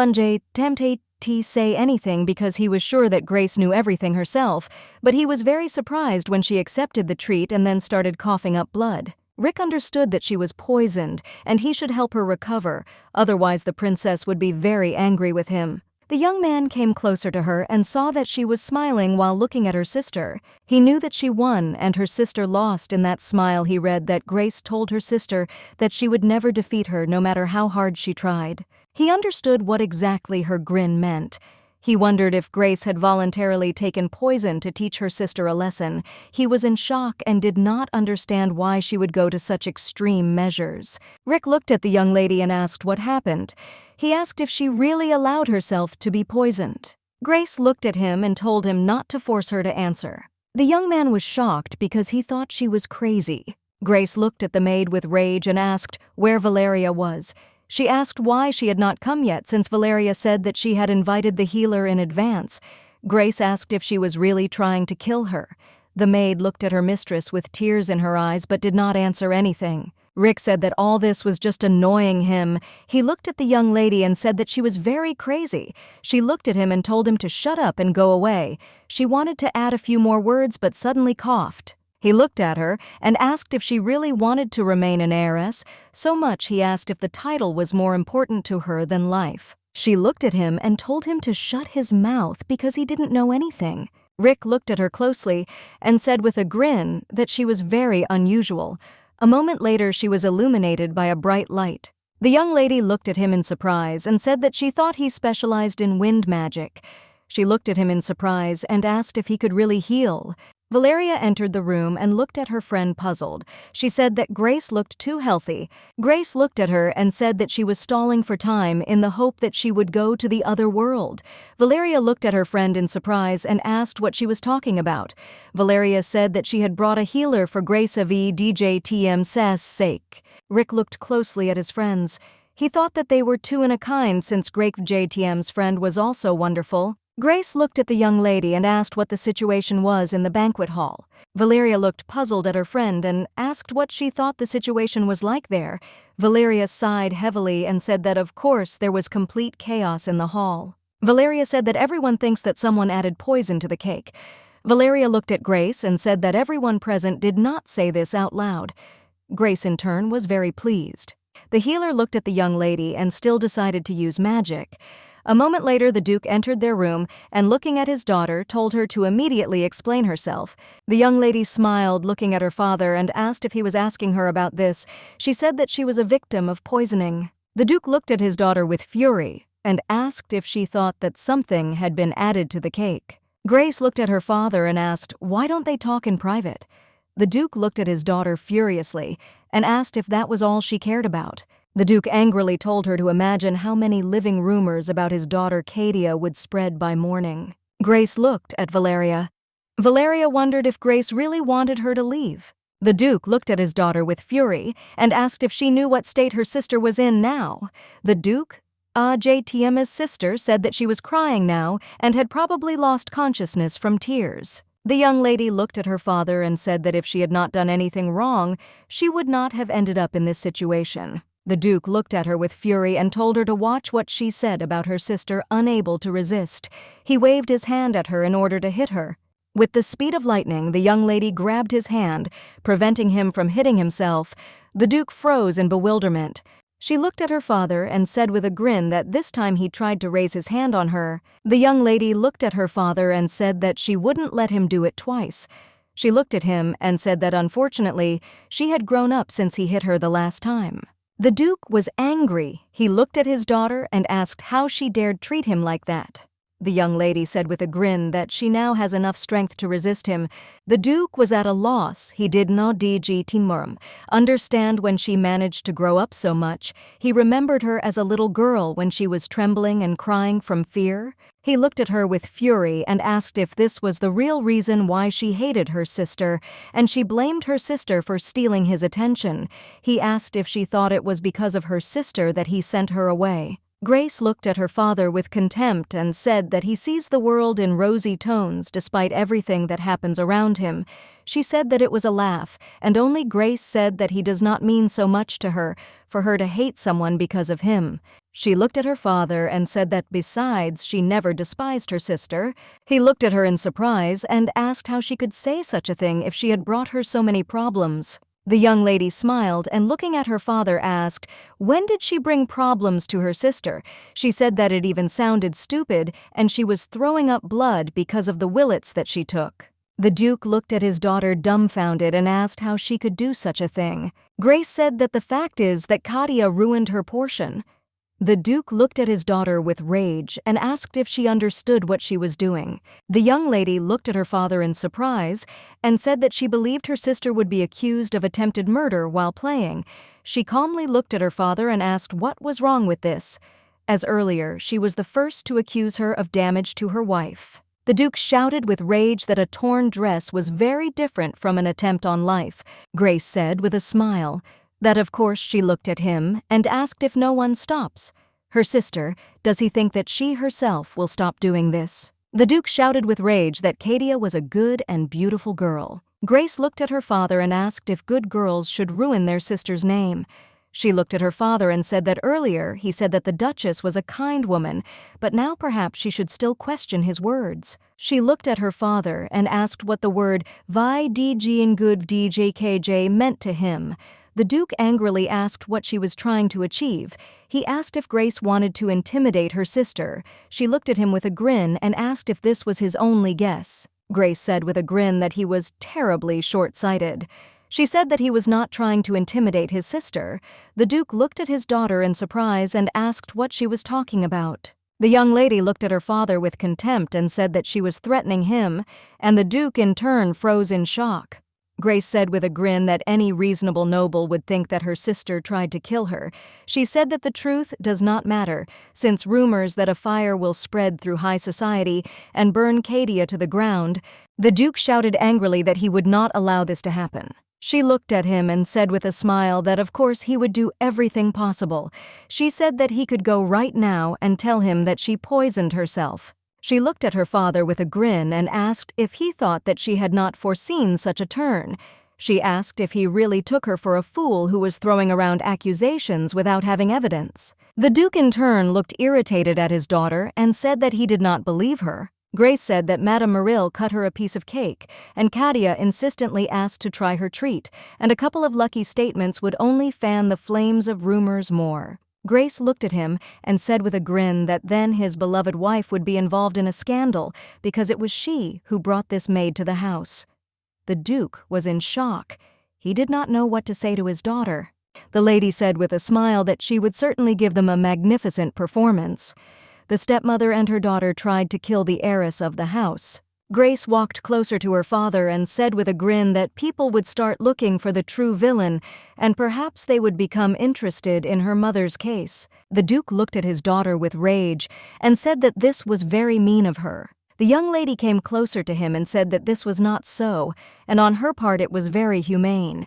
tempt to say anything because he was sure that Grace knew everything herself, but he was very surprised when she accepted the treat and then started coughing up blood. Rick understood that she was poisoned and he should help her recover, otherwise the princess would be very angry with him. The young man came closer to her and saw that she was smiling while looking at her sister. He knew that she won and her sister lost. In that smile he read that Grace told her sister that she would never defeat her no matter how hard she tried. He understood what exactly her grin meant. He wondered if Grace had voluntarily taken poison to teach her sister a lesson. He was in shock and did not understand why she would go to such extreme measures. Rick looked at the young lady and asked what happened. He asked if she really allowed herself to be poisoned. Grace looked at him and told him not to force her to answer. The young man was shocked because he thought she was crazy. Grace looked at the maid with rage and asked where Valeria was. She asked why she had not come yet since Valeria said that she had invited the healer in advance. Grace asked if she was really trying to kill her. The maid looked at her mistress with tears in her eyes but did not answer anything. Rick said that all this was just annoying him. He looked at the young lady and said that she was very crazy. She looked at him and told him to shut up and go away. She wanted to add a few more words but suddenly coughed. He looked at her and asked if she really wanted to remain an heiress. So much he asked if the title was more important to her than life. She looked at him and told him to shut his mouth because he didn't know anything. Rick looked at her closely and said with a grin that she was very unusual. A moment later, she was illuminated by a bright light. The young lady looked at him in surprise and said that she thought he specialized in wind magic. She looked at him in surprise and asked if he could really heal. Valeria entered the room and looked at her friend puzzled. She said that Grace looked too healthy. Grace looked at her and said that she was stalling for time in the hope that she would go to the other world. Valeria looked at her friend in surprise and asked what she was talking about. Valeria said that she had brought a healer for Grace of DJTM's sake. Rick looked closely at his friends. He thought that they were two in a kind since Grace JTM's friend was also wonderful. Grace looked at the young lady and asked what the situation was in the banquet hall. Valeria looked puzzled at her friend and asked what she thought the situation was like there. Valeria sighed heavily and said that of course there was complete chaos in the hall. Valeria said that everyone thinks that someone added poison to the cake. Valeria looked at Grace and said that everyone present did not say this out loud. Grace in turn was very pleased. The healer looked at the young lady and still decided to use magic. A moment later, the Duke entered their room and, looking at his daughter, told her to immediately explain herself. The young lady smiled, looking at her father, and asked if he was asking her about this. She said that she was a victim of poisoning. The Duke looked at his daughter with fury and asked if she thought that something had been added to the cake. Grace looked at her father and asked, "Why don't they talk in private?" The Duke looked at his daughter furiously and asked if that was all she cared about. The Duke angrily told her to imagine how many living rumors about his daughter Cadia would spread by morning. Grace looked at Valeria. Valeria wondered if Grace really wanted her to leave. The Duke looked at his daughter with fury and asked if she knew what state her sister was in now. The Duke, JTM's sister, said that she was crying now and had probably lost consciousness from tears. The young lady looked at her father and said that if she had not done anything wrong, she would not have ended up in this situation. The Duke looked at her with fury and told her to watch what she said about her sister, unable to resist. He waved his hand at her in order to hit her. With the speed of lightning, the young lady grabbed his hand, preventing him from hitting himself. The Duke froze in bewilderment. She looked at her father and said with a grin that this time he tried to raise his hand on her. The young lady looked at her father and said that she wouldn't let him do it twice. She looked at him and said that unfortunately, she had grown up since he hit her the last time. The Duke was angry. He looked at his daughter and asked how she dared treat him like that. The young lady said with a grin that she now has enough strength to resist him. The Duke was at a loss. He did not understand when she managed to grow up so much. He remembered her as a little girl when she was trembling and crying from fear. He looked at her with fury and asked if this was the real reason why she hated her sister, and she blamed her sister for stealing his attention. He asked if she thought it was because of her sister that he sent her away. Grace looked at her father with contempt and said that he sees the world in rosy tones despite everything that happens around him. She said that it was a laugh, and only Grace said that he does not mean so much to her, for her to hate someone because of him. She looked at her father and said that besides, she never despised her sister. He looked at her in surprise and asked how she could say such a thing if she had brought her so many problems. The young lady smiled and looking at her father asked, when did she bring problems to her sister? She said that it even sounded stupid and she was throwing up blood because of the willets that she took. The Duke looked at his daughter dumbfounded and asked how she could do such a thing. Grace said that the fact is that Cadia ruined her portion. The Duke looked at his daughter with rage and asked if she understood what she was doing. The young lady looked at her father in surprise and said that she believed her sister would be accused of attempted murder while playing. She calmly looked at her father and asked what was wrong with this, as earlier she was the first to accuse her of damage to her wife. The Duke shouted with rage that a torn dress was very different from an attempt on life. Grace said with a smile that of course she looked at him and asked if no one stops. Her sister, does he think that she herself will stop doing this? The Duke shouted with rage that Katia was a good and beautiful girl. Grace looked at her father and asked if good girls should ruin their sister's name. She looked at her father and said that earlier he said that the Duchess was a kind woman, but now perhaps she should still question his words. She looked at her father and asked what the word "vi dg and good djkj" meant to him. The Duke angrily asked what she was trying to achieve. He asked if Grace wanted to intimidate her sister. She looked at him with a grin and asked if this was his only guess. Grace said with a grin that he was terribly short-sighted. She said that he was not trying to intimidate his sister. The Duke looked at his daughter in surprise and asked what she was talking about. The young lady looked at her father with contempt and said that she was threatening him, and the Duke in turn froze in shock. Grace said with a grin that any reasonable noble would think that her sister tried to kill her. She said that the truth does not matter, since rumors that a fire will spread through high society and burn Katia to the ground. The Duke shouted angrily that he would not allow this to happen. She looked at him and said with a smile that of course he would do everything possible. She said that he could go right now and tell him that she poisoned herself. She looked at her father with a grin and asked if he thought that she had not foreseen such a turn. She asked if he really took her for a fool who was throwing around accusations without having evidence. The Duke in turn looked irritated at his daughter and said that he did not believe her. Grace said that Madame Marille cut her a piece of cake, and Katia insistently asked to try her treat, and a couple of lucky statements would only fan the flames of rumors more. Grace looked at him and said with a grin that then his beloved wife would be involved in a scandal because it was she who brought this maid to the house. The Duke was in shock. He did not know what to say to his daughter. The lady said with a smile that she would certainly give them a magnificent performance. The stepmother and her daughter tried to kill the heiress of the house. Grace walked closer to her father and said with a grin that people would start looking for the true villain, and perhaps they would become interested in her mother's case. The Duke looked at his daughter with rage and said that this was very mean of her. The young lady came closer to him and said that this was not so, and on her part it was very humane.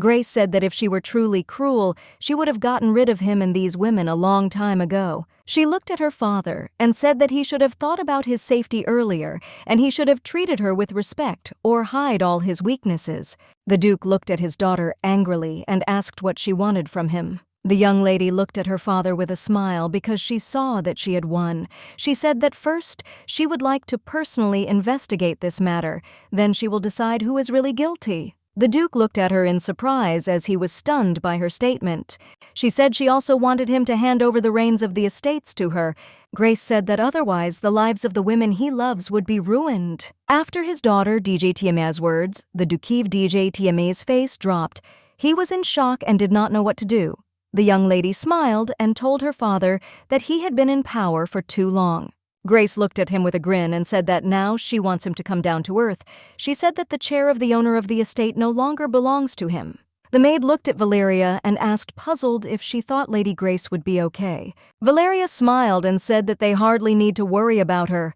Grace said that if she were truly cruel, she would have gotten rid of him and these women a long time ago. She looked at her father and said that he should have thought about his safety earlier, and he should have treated her with respect or hide all his weaknesses. The Duke looked at his daughter angrily and asked what she wanted from him. The young lady looked at her father with a smile because she saw that she had won. She said that first she would like to personally investigate this matter, then she will decide who is really guilty. The Duke looked at her in surprise as he was stunned by her statement. She said she also wanted him to hand over the reins of the estates to her. Grace said that otherwise the lives of the women he loves would be ruined. After his daughter DJ Tiame's words, the Duke of DJ Tiame's face dropped. He was in shock and did not know what to do. The young lady smiled and told her father that he had been in power for too long. Grace looked at him with a grin and said that now she wants him to come down to earth. She said that the chair of the owner of the estate no longer belongs to him. The maid looked at Valeria and asked, puzzled, if she thought Lady Grace would be okay. Valeria smiled and said that they hardly need to worry about her.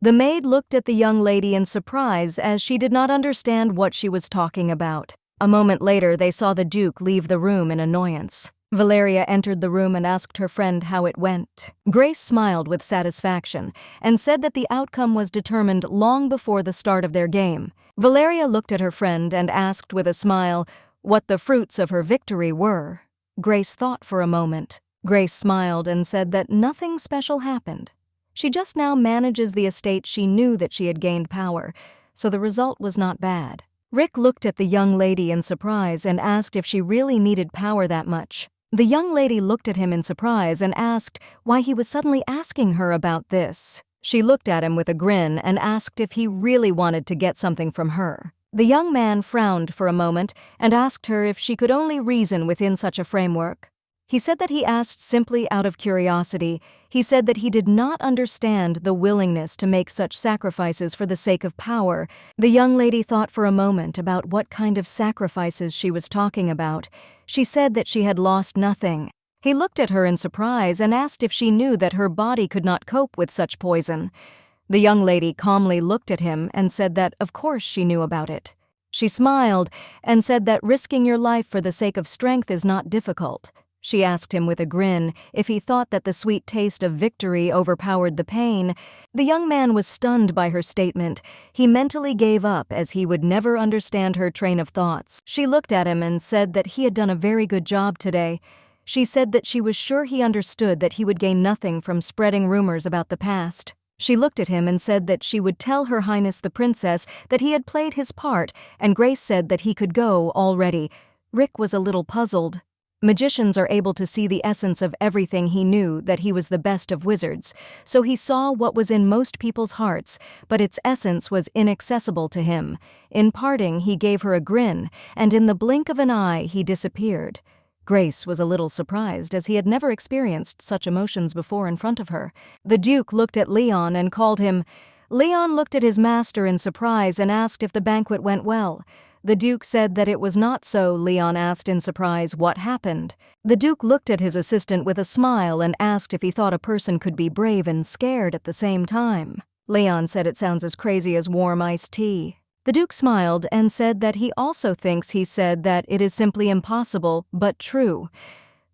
The maid looked at the young lady in surprise as she did not understand what she was talking about. A moment later, they saw the Duke leave the room in annoyance. Valeria entered the room and asked her friend how it went. Grace smiled with satisfaction and said that the outcome was determined long before the start of their game. Valeria looked at her friend and asked with a smile what the fruits of her victory were. Grace thought for a moment. Grace smiled and said that nothing special happened. She just now manages the estate she knew that she had gained power, so the result was not bad. Rick looked at the young lady in surprise and asked if she really needed power that much. The young lady looked at him in surprise and asked why he was suddenly asking her about this. She looked at him with a grin and asked if he really wanted to get something from her. The young man frowned for a moment and asked her if she could only reason within such a framework. He said that he asked simply out of curiosity. He said that he did not understand the willingness to make such sacrifices for the sake of power. The young lady thought for a moment about what kind of sacrifices she was talking about. She said that she had lost nothing. He looked at her in surprise and asked if she knew that her body could not cope with such poison. The young lady calmly looked at him and said that of course she knew about it. She smiled and said that risking your life for the sake of strength is not difficult. She asked him with a grin if he thought that the sweet taste of victory overpowered the pain. The young man was stunned by her statement. He mentally gave up as he would never understand her train of thoughts. She looked at him and said that he had done a very good job today. She said that she was sure he understood that he would gain nothing from spreading rumors about the past. She looked at him and said that she would tell Her Highness the Princess that he had played his part, and Grace said that he could go already. Rick was a little puzzled. Magicians are able to see the essence of everything. He knew that he was the best of wizards, so he saw what was in most people's hearts, but its essence was inaccessible to him. In parting, he gave her a grin, and in the blink of an eye, he disappeared. Grace was a little surprised, as he had never experienced such emotions before in front of her. The Duke looked at Leon and called him. Leon looked at his master in surprise and asked if the banquet went well. The Duke said that it was not so. Leon asked in surprise what happened. The Duke looked at his assistant with a smile and asked if he thought a person could be brave and scared at the same time. Leon said it sounds as crazy as warm iced tea. The Duke smiled and said that he also thinks he said that it is simply impossible, but true.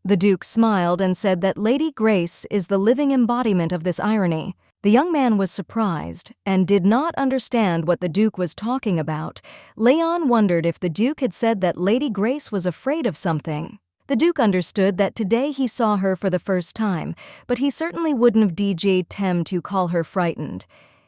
The Duke smiled and said that Lady Grace is the living embodiment of this irony. The young man was surprised and did not understand what the Duke was talking about. Leon wondered if the Duke had said that Lady Grace was afraid of something. The Duke understood that today he saw her for the first time, but he certainly wouldn't have DJ'd him to call her frightened.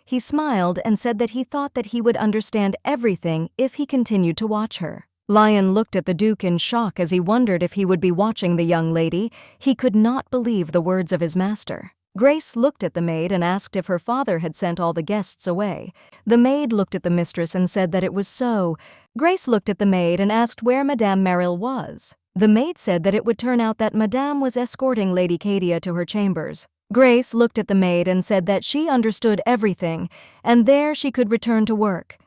He smiled and said that he thought that he would understand everything if he continued to watch her. Lion looked at the Duke in shock as he wondered if he would be watching the young lady. He could not believe the words of his master. Grace looked at the maid and asked if her father had sent all the guests away. The maid looked at the mistress and said that it was so. Grace looked at the maid and asked where Madame Merrill was. The maid said that it would turn out that Madame was escorting Lady Cadia to her chambers. Grace looked at the maid and said that she understood everything, and there she could return to work.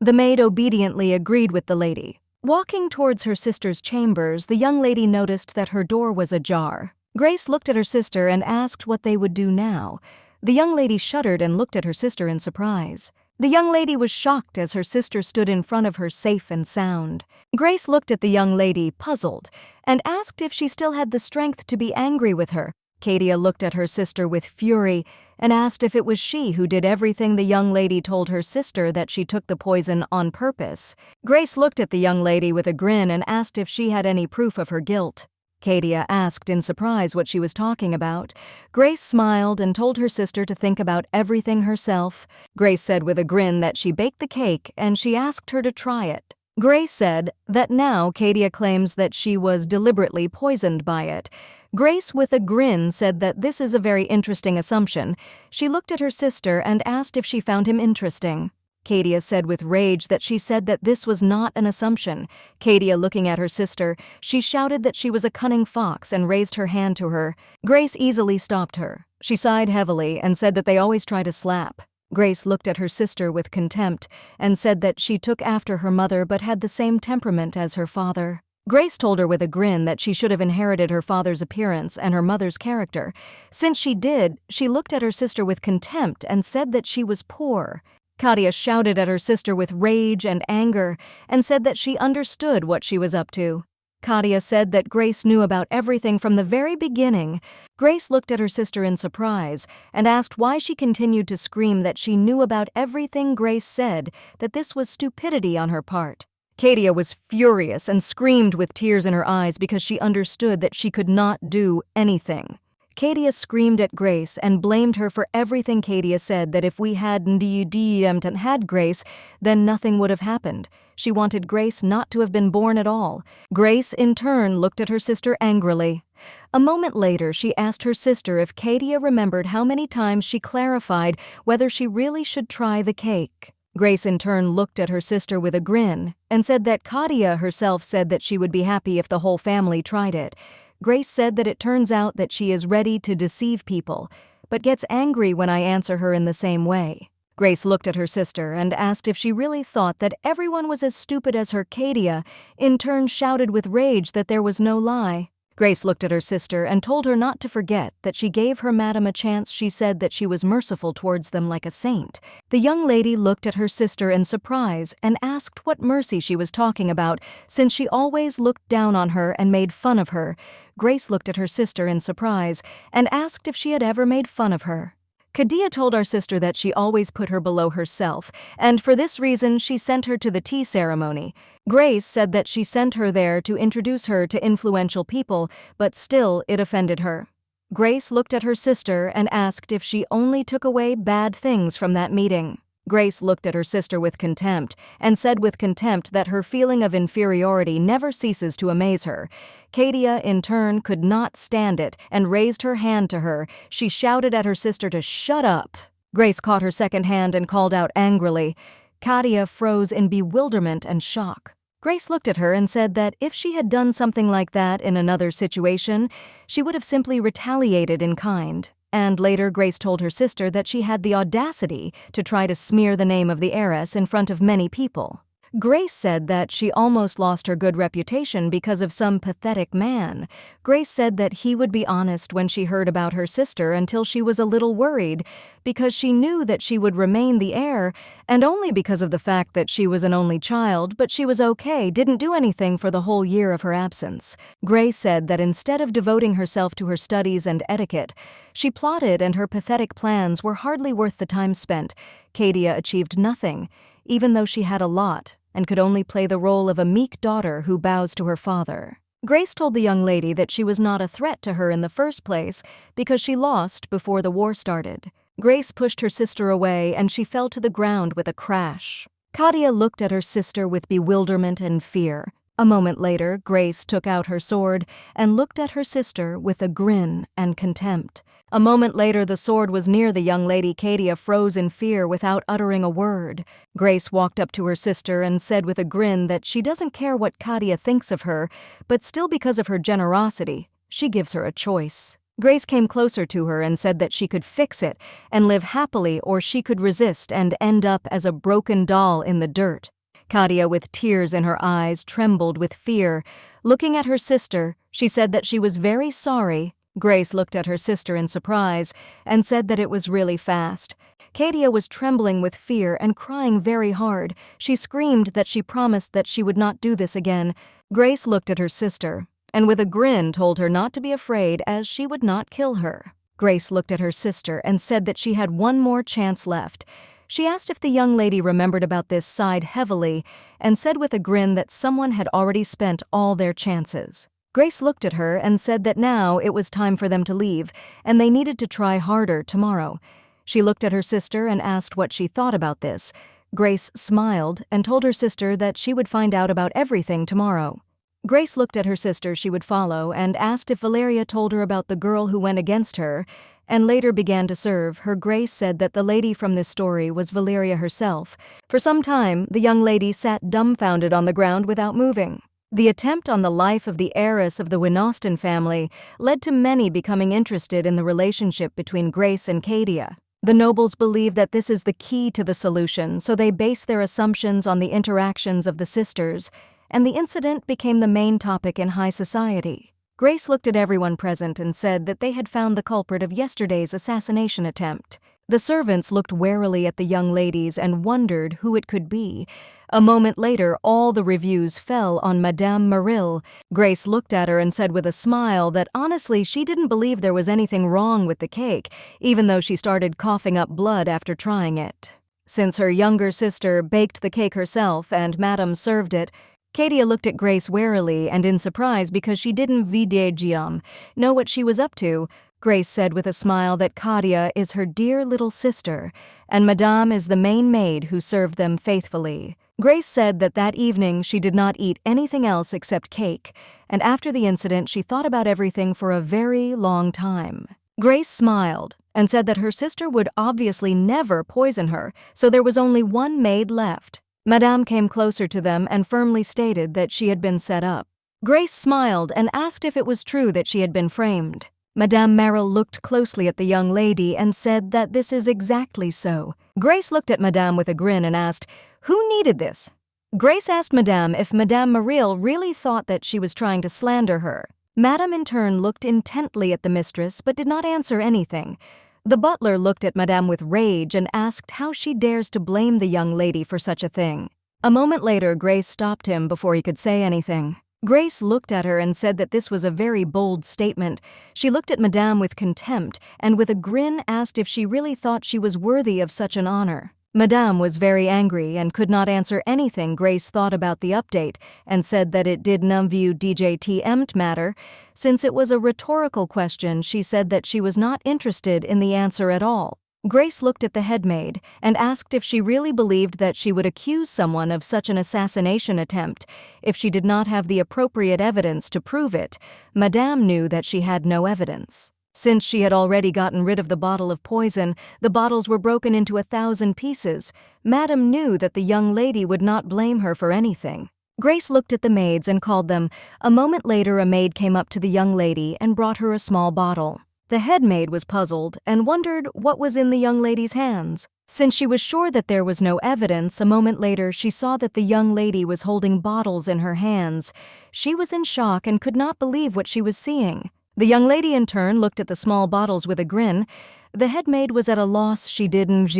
The maid obediently agreed with the lady. Walking towards her sister's chambers, the young lady noticed that her door was ajar. Grace looked at her sister and asked what they would do now. The young lady shuddered and looked at her sister in surprise. The young lady was shocked as her sister stood in front of her safe and sound. Grace looked at the young lady, puzzled, and asked if she still had the strength to be angry with her. Cadia looked at her sister with fury and asked if it was she who did everything. The young lady told her sister that she took the poison on purpose. Grace looked at the young lady with a grin and asked if she had any proof of her guilt. Cadia asked in surprise what she was talking about. Grace smiled and told her sister to think about everything herself. Grace said with a grin that she baked the cake and she asked her to try it. Grace said that now Cadia claims that she was deliberately poisoned by it. Grace, with a grin, said that this is a very interesting assumption. She looked at her sister and asked if she found him interesting. Cadia said with rage that she said that this was not an assumption. Cadia, looking at her sister, she shouted that she was a cunning fox and raised her hand to her. Grace easily stopped her. She sighed heavily and said that they always try to slap. Grace looked at her sister with contempt and said that she took after her mother but had the same temperament as her father. Grace told her with a grin that she should have inherited her father's appearance and her mother's character. Since she did, she looked at her sister with contempt and said that she was poor. Cadia shouted at her sister with rage and anger and said that she understood what she was up to. Cadia said that Grace knew about everything from the very beginning. Grace looked at her sister in surprise and asked why she continued to scream that she knew about everything. Grace said that this was stupidity on her part. Cadia was furious and screamed with tears in her eyes because she understood that she could not do anything. Cadia screamed at Grace and blamed her for everything. Cadia said that if we hadn't had Grace, then nothing would have happened. She wanted Grace not to have been born at all. Grace, in turn, looked at her sister angrily. A moment later, she asked her sister if Cadia remembered how many times she clarified whether she really should try the cake. Grace in turn looked at her sister with a grin and said that Cadia herself said that she would be happy if the whole family tried it. Grace said that it turns out that she is ready to deceive people, but gets angry when I answer her in the same way. Grace looked at her sister and asked if she really thought that everyone was as stupid as her. Katia, in turn, shouted with rage that there was no lie. Grace looked at her sister and told her not to forget that she gave her madam a chance. She said that she was merciful towards them like a saint. The young lady looked at her sister in surprise and asked what mercy she was talking about, since she always looked down on her and made fun of her. Grace looked at her sister in surprise and asked if she had ever made fun of her. Katia told our sister that she always put her below herself, and for this reason she sent her to the tea ceremony. Grace said that she sent her there to introduce her to influential people, but still it offended her. Grace looked at her sister and asked if she only took away bad things from that meeting. Grace looked at her sister with contempt and said with contempt that her feeling of inferiority never ceases to amaze her. Katia, in turn, could not stand it and raised her hand to her. She shouted at her sister to shut up. Grace caught her second hand and called out angrily. Katia froze in bewilderment and shock. Grace looked at her and said that if she had done something like that in another situation, she would have simply retaliated in kind. And later, Grace told her sister that she had the audacity to try to smear the name of the heiress in front of many people. Grace said that she almost lost her good reputation because of some pathetic man. Grace said that he would be honest when she heard about her sister until she was a little worried because she knew that she would remain the heir, and only because of the fact that she was an only child, but she was okay, didn't do anything for the whole year of her absence. Grace said that instead of devoting herself to her studies and etiquette, she plotted and her pathetic plans were hardly worth the time spent. Katia achieved nothing, even though she had a lot, and could only play the role of a meek daughter who bows to her father. Grace told the young lady that she was not a threat to her in the first place because she lost before the war started. Grace pushed her sister away and she fell to the ground with a crash. Katia looked at her sister with bewilderment and fear. A moment later, Grace took out her sword and looked at her sister with a grin and contempt. A moment later, the sword was near the young lady. Katia froze in fear without uttering a word. Grace walked up to her sister and said with a grin that she doesn't care what Katia thinks of her, but still because of her generosity, she gives her a choice. Grace came closer to her and said that she could fix it and live happily, or she could resist and end up as a broken doll in the dirt. Katia, with tears in her eyes, trembled with fear. Looking at her sister, she said that she was very sorry. Grace looked at her sister in surprise and said that it was really fast. Katia was trembling with fear and crying very hard. She screamed that she promised that she would not do this again. Grace looked at her sister and with a grin told her not to be afraid, as she would not kill her. Grace looked at her sister and said that she had one more chance left. She asked if the young lady remembered about this, sighed heavily, and said with a grin that someone had already spent all their chances. Grace looked at her and said that now it was time for them to leave, and they needed to try harder tomorrow. She looked at her sister and asked what she thought about this. Grace smiled and told her sister that she would find out about everything tomorrow. Grace looked at her sister she would follow and asked if Valeria told her about the girl who went against her and later began to serve her. Grace said that the lady from this story was Valeria herself. For some time, the young lady sat dumbfounded on the ground without moving. The attempt on the life of the heiress of the Winoston family led to many becoming interested in the relationship between Grace and Katia. The nobles believe that this is the key to the solution, so they base their assumptions on the interactions of the sisters, and the incident became the main topic in high society. Grace looked at everyone present and said that they had found the culprit of yesterday's assassination attempt. The servants looked warily at the young ladies and wondered who it could be. A moment later, all the reviews fell on Madame Merrill. Grace looked at her and said with a smile that honestly she didn't believe there was anything wrong with the cake, even though she started coughing up blood after trying it. Since her younger sister baked the cake herself and Madame served it, Katia looked at Grace warily and in surprise because she didn't know what she was up to. Grace said with a smile that Katia is her dear little sister, and Madame is the main maid who served them faithfully. Grace said that that evening she did not eat anything else except cake, and after the incident she thought about everything for a very long time. Grace smiled and said that her sister would obviously never poison her, so there was only one maid left. Madame came closer to them and firmly stated that she had been set up. Grace smiled and asked if it was true that she had been framed. Madame Merrill looked closely at the young lady and said that this is exactly so. Grace looked at Madame with a grin and asked, "Who needed this?" Grace asked Madame if Madame Merrill really thought that she was trying to slander her. Madame in turn looked intently at the mistress but did not answer anything. The butler looked at Madame with rage and asked how she dares to blame the young lady for such a thing. A moment later, Grace stopped him before he could say anything. Grace looked at her and said that this was a very bold statement. She looked at Madame with contempt and with a grin asked if she really thought she was worthy of such an honor. Madame was very angry and could not answer anything Grace thought about the update and said that it did not view DJTM't matter. Since it was a rhetorical question, she said that she was not interested in the answer at all. Grace looked at the headmaid and asked if she really believed that she would accuse someone of such an assassination attempt if she did not have the appropriate evidence to prove it. Madame knew that she had no evidence. Since she had already gotten rid of the bottle of poison, the bottles were broken into 1,000 pieces. Madame knew that the young lady would not blame her for anything. Grace looked at the maids and called them. A moment later, a maid came up to the young lady and brought her a small bottle. The head maid was puzzled and wondered what was in the young lady's hands. Since she was sure that there was no evidence, a moment later she saw that the young lady was holding bottles in her hands. She was in shock and could not believe what she was seeing. The young lady in turn looked at the small bottles with a grin. The head maid was at a loss. She didn't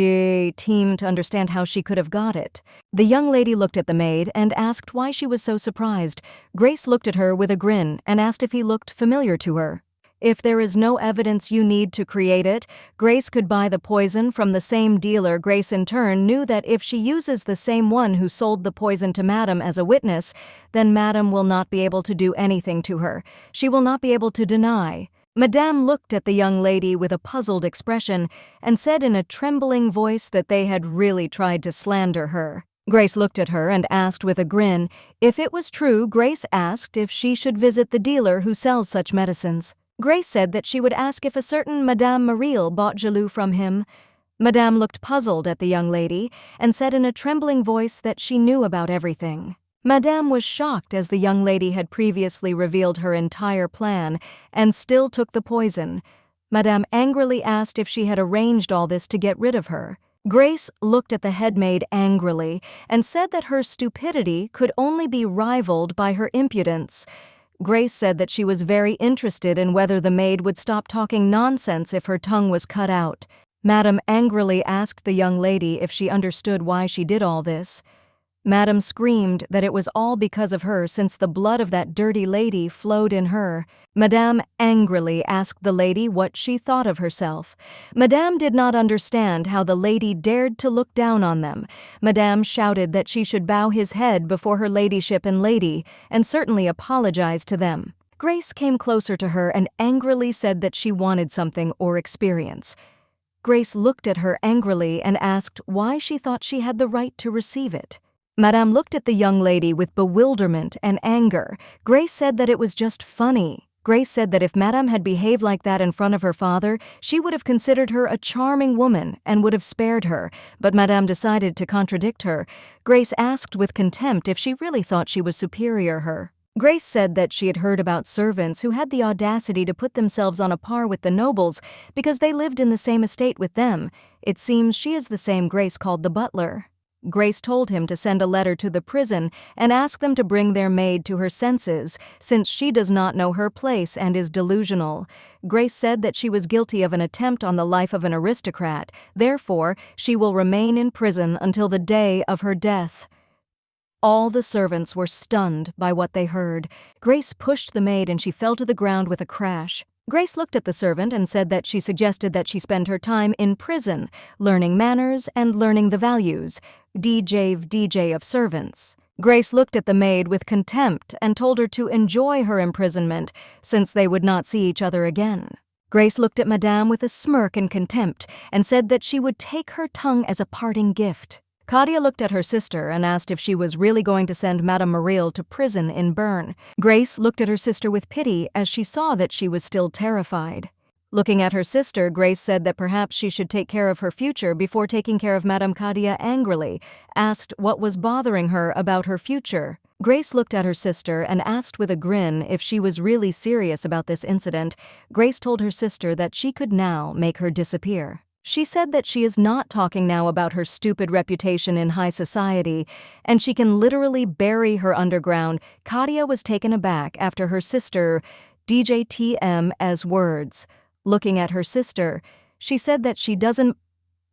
seem to understand how she could have got it. The young lady looked at the maid and asked why she was so surprised. Grace looked at her with a grin and asked if he looked familiar to her. If there is no evidence you need to create it, Grace could buy the poison from the same dealer. Grace in turn knew that if she uses the same one who sold the poison to Madame as a witness, then Madame will not be able to do anything to her. She will not be able to deny. Madame looked at the young lady with a puzzled expression and said in a trembling voice that they had really tried to slander her. Grace looked at her and asked with a grin. If it was true, Grace asked if she should visit the dealer who sells such medicines. Grace said that she would ask if a certain Madame Merrill bought Jaloux from him. Madame looked puzzled at the young lady and said in a trembling voice that she knew about everything. Madame was shocked as the young lady had previously revealed her entire plan and still took the poison. Madame angrily asked if she had arranged all this to get rid of her. Grace looked at the headmaid angrily and said that her stupidity could only be rivaled by her impudence. Grace said that she was very interested in whether the maid would stop talking nonsense if her tongue was cut out. Madame angrily asked the young lady if she understood why she did all this. Madame screamed that it was all because of her since the blood of that dirty lady flowed in her. Madame angrily asked the lady what she thought of herself. Madame did not understand how the lady dared to look down on them. Madame shouted that she should bow his head before her ladyship and lady, and certainly apologize to them. Grace came closer to her and angrily said that she wanted something or experience. Grace looked at her angrily and asked why she thought she had the right to receive it. Madame looked at the young lady with bewilderment and anger. Grace said that it was just funny. Grace said that if Madame had behaved like that in front of her father, she would have considered her a charming woman and would have spared her, but Madame decided to contradict her. Grace asked with contempt if she really thought she was superior her. Grace said that she had heard about servants who had the audacity to put themselves on a par with the nobles because they lived in the same estate with them. It seems she is the same Grace called the butler. Grace told him to send a letter to the prison and ask them to bring their maid to her senses, since she does not know her place and is delusional. Grace said that she was guilty of an attempt on the life of an aristocrat, therefore she will remain in prison until the day of her death. All the servants were stunned by what they heard. Grace pushed the maid and she fell to the ground with a crash. Grace looked at the servant and said that she suggested that she spend her time in prison, learning manners and learning the values. DJ of servants. Grace looked at the maid with contempt and told her to enjoy her imprisonment, since they would not see each other again. Grace looked at Madame with a smirk and contempt and said that she would take her tongue as a parting gift. Claudia looked at her sister and asked if she was really going to send Madame Merrill to prison in Bern. Grace looked at her sister with pity as she saw that she was still terrified. Looking at her sister, Grace said that perhaps she should take care of her future before taking care of Madame Kadia angrily, asked what was bothering her about her future. Grace looked at her sister and asked with a grin if she was really serious about this incident. Grace told her sister that she could now make her disappear. She said that she is not talking now about her stupid reputation in high society, and she can literally bury her underground. Kadia was taken aback after her sister DJTM's words. Looking at her sister, she said that she doesn't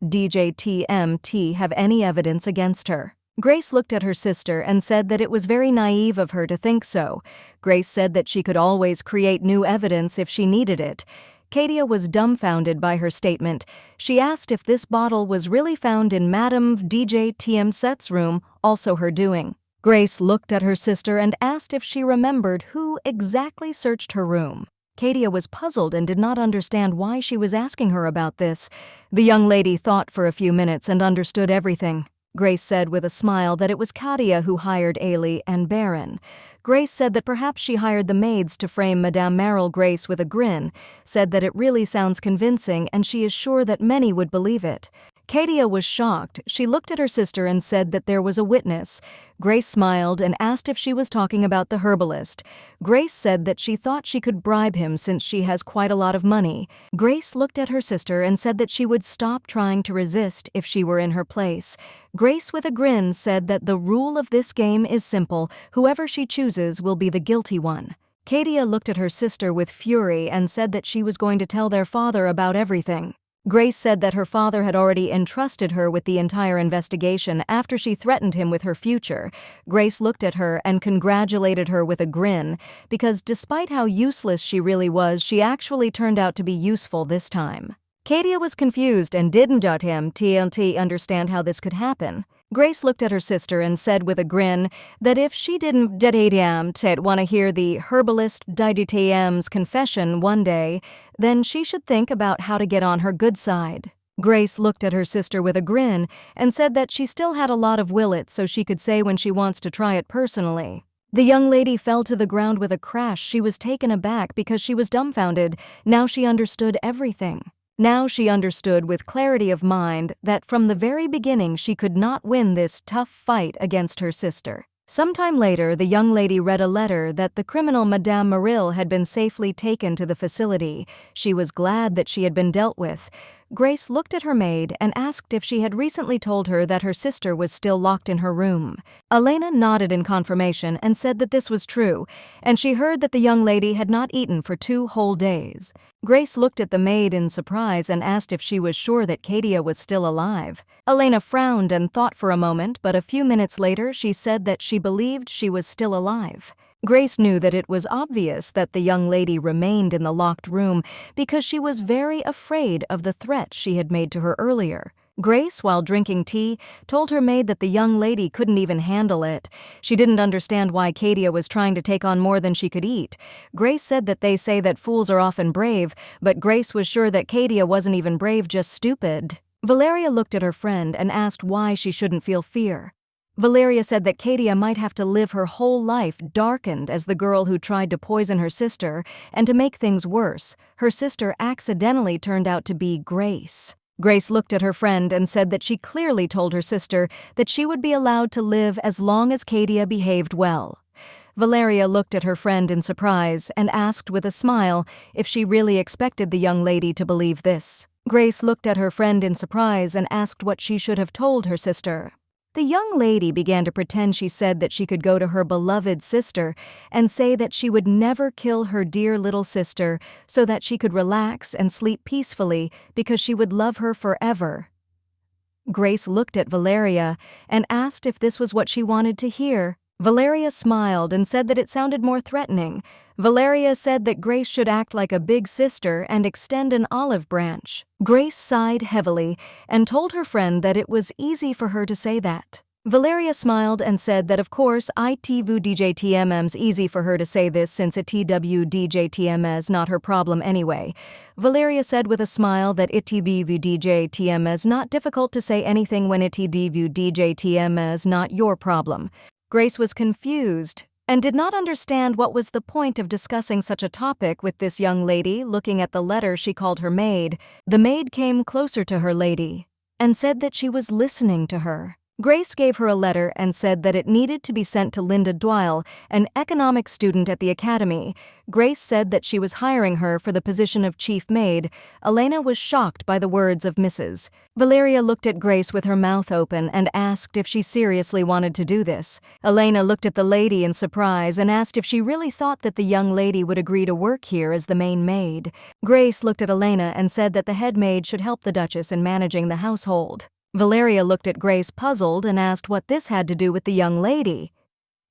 DJTMT have any evidence against her. Grace looked at her sister and said that it was very naive of her to think so. Grace said that she could always create new evidence if she needed it. Kadia was dumbfounded by her statement. She asked if this bottle was really found in Madame DJTM's room, also her doing. Grace looked at her sister and asked if she remembered who exactly searched her room. Kadia was puzzled and did not understand why she was asking her about this. The young lady thought for a few minutes and understood everything. Grace said with a smile that it was Kadia who hired Ailey and Baron. Grace said that perhaps she hired the maids to frame Madame Merrill. Grace with a grin said that it really sounds convincing and she is sure that many would believe it. Kadia was shocked. She looked at her sister and said that there was a witness. Grace smiled and asked if she was talking about the herbalist. Grace said that she thought she could bribe him since she has quite a lot of money. Grace looked at her sister and said that she would stop trying to resist if she were in her place. Grace with a grin said that the rule of this game is simple. Whoever she chooses will be the guilty one. Kadia looked at her sister with fury and said that she was going to tell their father about everything. Grace said that her father had already entrusted her with the entire investigation after she threatened him with her future. Grace looked at her and congratulated her with a grin, because despite how useless she really was, she actually turned out to be useful this time. Kadia was confused and didn't understand how this could happen. Grace looked at her sister and said with a grin that if she didn't want to hear the herbalist DJTM's confession one day, then she should think about how to get on her good side. Grace looked at her sister with a grin and said that she still had a lot of willet so she could say when she wants to try it personally. The young lady fell to the ground with a crash. She was taken aback because she was dumbfounded. Now she understood everything. Now she understood with clarity of mind that from the very beginning she could not win this tough fight against her sister. Sometime later, the young lady read a letter that the criminal Madame Merrill had been safely taken to the facility. She was glad that she had been dealt with. Grace looked at her maid and asked if she had recently told her that her sister was still locked in her room. Elena nodded in confirmation and said that this was true, and she heard that the young lady had not eaten for 2 whole days. Grace looked at the maid in surprise and asked if she was sure that Kadia was still alive. Elena frowned and thought for a moment, but a few minutes later she said that she believed she was still alive. Grace knew that it was obvious that the young lady remained in the locked room because she was very afraid of the threat she had made to her earlier. Grace, while drinking tea, told her maid that the young lady couldn't even handle it. She didn't understand why Kadia was trying to take on more than she could eat. Grace said that they say that fools are often brave, but Grace was sure that Kadia wasn't even brave, just stupid. Valeria looked at her friend and asked why she shouldn't feel fear. Valeria said that Kadia might have to live her whole life darkened as the girl who tried to poison her sister, and to make things worse, her sister accidentally turned out to be Grace. Grace looked at her friend and said that she clearly told her sister that she would be allowed to live as long as Kadia behaved well. Valeria looked at her friend in surprise and asked with a smile if she really expected the young lady to believe this. Grace looked at her friend in surprise and asked what she should have told her sister. The young lady began to pretend she said that she could go to her beloved sister and say that she would never kill her dear little sister so that she could relax and sleep peacefully because she would love her forever. Grace looked at Valeria and asked if this was what she wanted to hear. Valeria smiled and said that it sounded more threatening. Valeria said that Grace should act like a big sister and extend an olive branch. Grace sighed heavily and told her friend that it was easy for her to say that. Valeria smiled and said that of course DJTM's easy for her to say this since DJTM's not her problem anyway. Valeria said with a smile that DJTM's not difficult to say anything when DJTM's not your problem. Grace was confused and did not understand what was the point of discussing such a topic with this young lady. Looking at the letter she called her maid, the maid came closer to her lady and said that she was listening to her. Grace gave her a letter and said that it needed to be sent to Linda Dwyle, an economics student at the academy. Grace said that she was hiring her for the position of chief maid. Elena was shocked by the words of Mrs. Valeria looked at Grace with her mouth open and asked if she seriously wanted to do this. Elena looked at the lady in surprise and asked if she really thought that the young lady would agree to work here as the main maid. Grace looked at Elena and said that the head maid should help the Duchess in managing the household. Valeria looked at Grace puzzled and asked what this had to do with the young lady.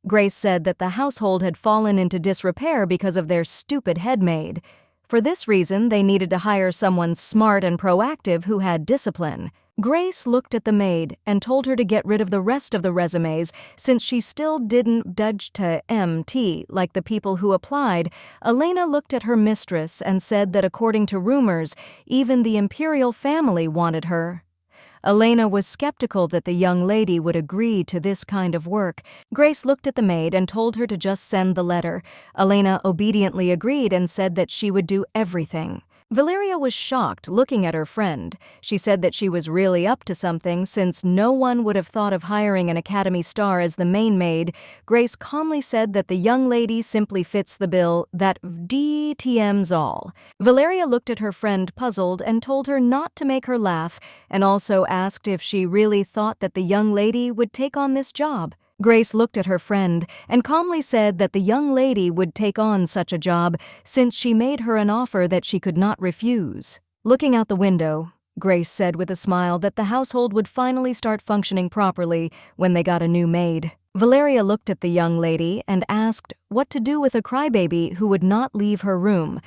Grace said that the household had fallen into disrepair because of their stupid head maid. For this reason, they needed to hire someone smart and proactive who had discipline. Grace looked at the maid and told her to get rid of the rest of the resumes since she still didn't budge to MT like the people who applied. Elena looked at her mistress and said that according to rumors, even the Imperial family wanted her. Elena was skeptical that the young lady would agree to this kind of work. Grace looked at the maid and told her to just send the letter. Elena obediently agreed and said that she would do everything. Valeria was shocked looking at her friend. She said that she was really up to something since no one would have thought of hiring an academy star as the main maid. Grace calmly said that the young lady simply fits the bill, that DTM's all. Valeria looked at her friend puzzled and told her not to make her laugh and also asked if she really thought that the young lady would take on this job. Grace looked at her friend and calmly said that the young lady would take on such a job since she made her an offer that she could not refuse. Looking out the window, Grace said with a smile that the household would finally start functioning properly when they got a new maid. Valeria looked at the young lady and asked what to do with a crybaby who would not leave her room.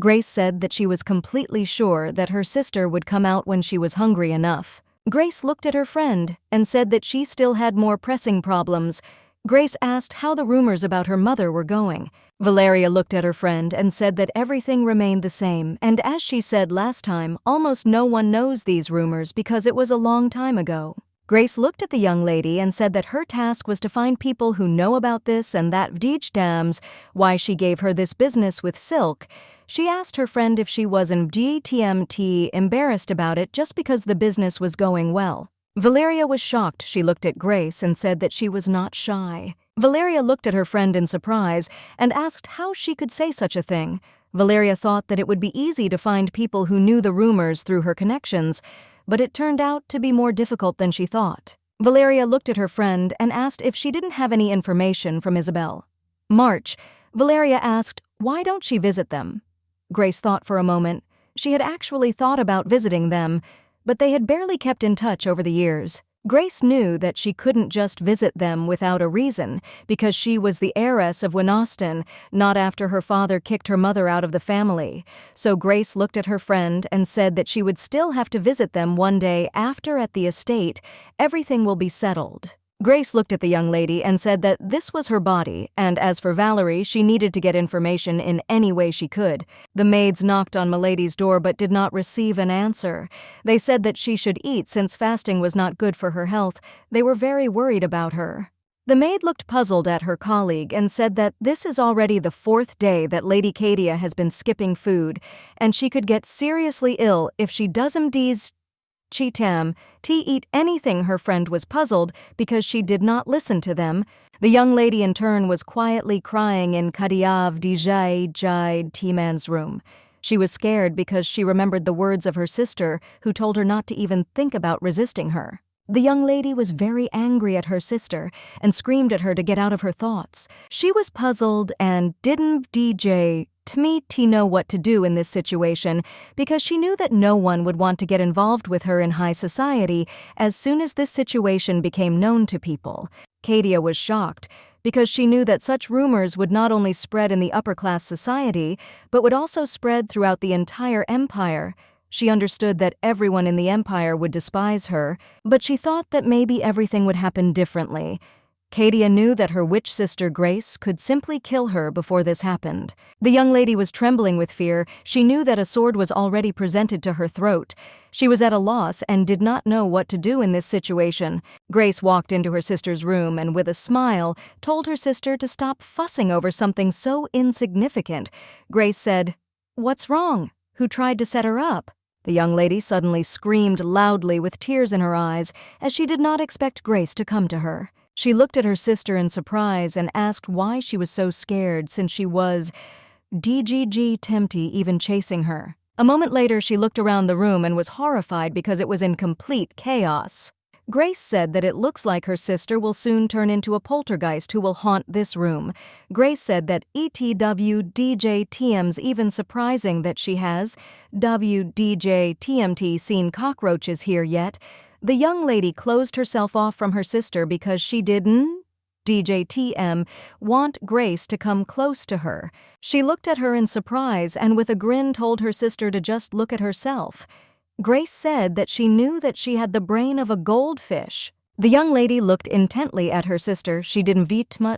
Grace said that she was completely sure that her sister would come out when she was hungry enough. Grace looked at her friend and said that she still had more pressing problems. Grace asked how the rumors about her mother were going. Valeria looked at her friend and said that everything remained the same, and as she said last time, almost no one knows these rumors because it was a long time ago. Grace looked at the young lady and said that her task was to find people who know about this and that dams why she gave her this business with Silk. She asked her friend if she wasn't GTMT embarrassed about it just because the business was going well. Valeria was shocked. She looked at Grace and said that she was not shy. Valeria looked at her friend in surprise and asked how she could say such a thing. Valeria thought that it would be easy to find people who knew the rumors through her connections, but it turned out to be more difficult than she thought. Valeria looked at her friend and asked if she didn't have any information from Isabel. March, Valeria asked, why don't she visit them? Grace thought for a moment. She had actually thought about visiting them, but they had barely kept in touch over the years. Grace knew that she couldn't just visit them without a reason, because she was the heiress of Winoston, not after her father kicked her mother out of the family. So Grace looked at her friend and said that she would still have to visit them one day after at the estate. Everything will be settled. Grace looked at the young lady and said that this was her body, and as for Valerie, she needed to get information in any way she could. The maids knocked on Milady's door but did not receive an answer. They said that she should eat since fasting was not good for her health. They were very worried about her. The maid looked puzzled at her colleague and said that this is already the 4th day that Lady Cadia has been skipping food, and she could get seriously ill if she doesn't eat anything. Her friend was puzzled because she did not listen to them. The young lady in turn was quietly crying in Kadiav Dijai T-man's room. She was scared because she remembered the words of her sister who told her not to even think about resisting her. The young lady was very angry at her sister and screamed at her to get out of her thoughts. She was puzzled and didn't know what to do in this situation because she knew that no one would want to get involved with her in high society as soon as this situation became known to people. Cadia was shocked because she knew that such rumors would not only spread in the upper-class society, but would also spread throughout the entire empire. She understood that everyone in the empire would despise her, but she thought that maybe everything would happen differently. Katia knew that her witch sister Grace could simply kill her before this happened. The young lady was trembling with fear. She knew that a sword was already presented to her throat. She was at a loss and did not know what to do in this situation. Grace walked into her sister's room and with a smile told her sister to stop fussing over something so insignificant. Grace said, "What's wrong? Who tried to set her up?" The young lady suddenly screamed loudly with tears in her eyes as she did not expect Grace to come to her. She looked at her sister in surprise and asked why she was so scared since she was tempty even chasing her. A moment later, she looked around the room and was horrified because it was in complete chaos. Grace said that it looks like her sister will soon turn into a poltergeist who will haunt this room. Grace said that ETWDJTM's even surprising that she has WDJTMT seen cockroaches here yet. The young lady closed herself off from her sister because she didn't DJTM want Grace to come close to her. She looked at her in surprise and with a grin told her sister to just look at herself. Grace said that she knew that she had the brain of a goldfish. The young lady looked intently at her sister. She didn't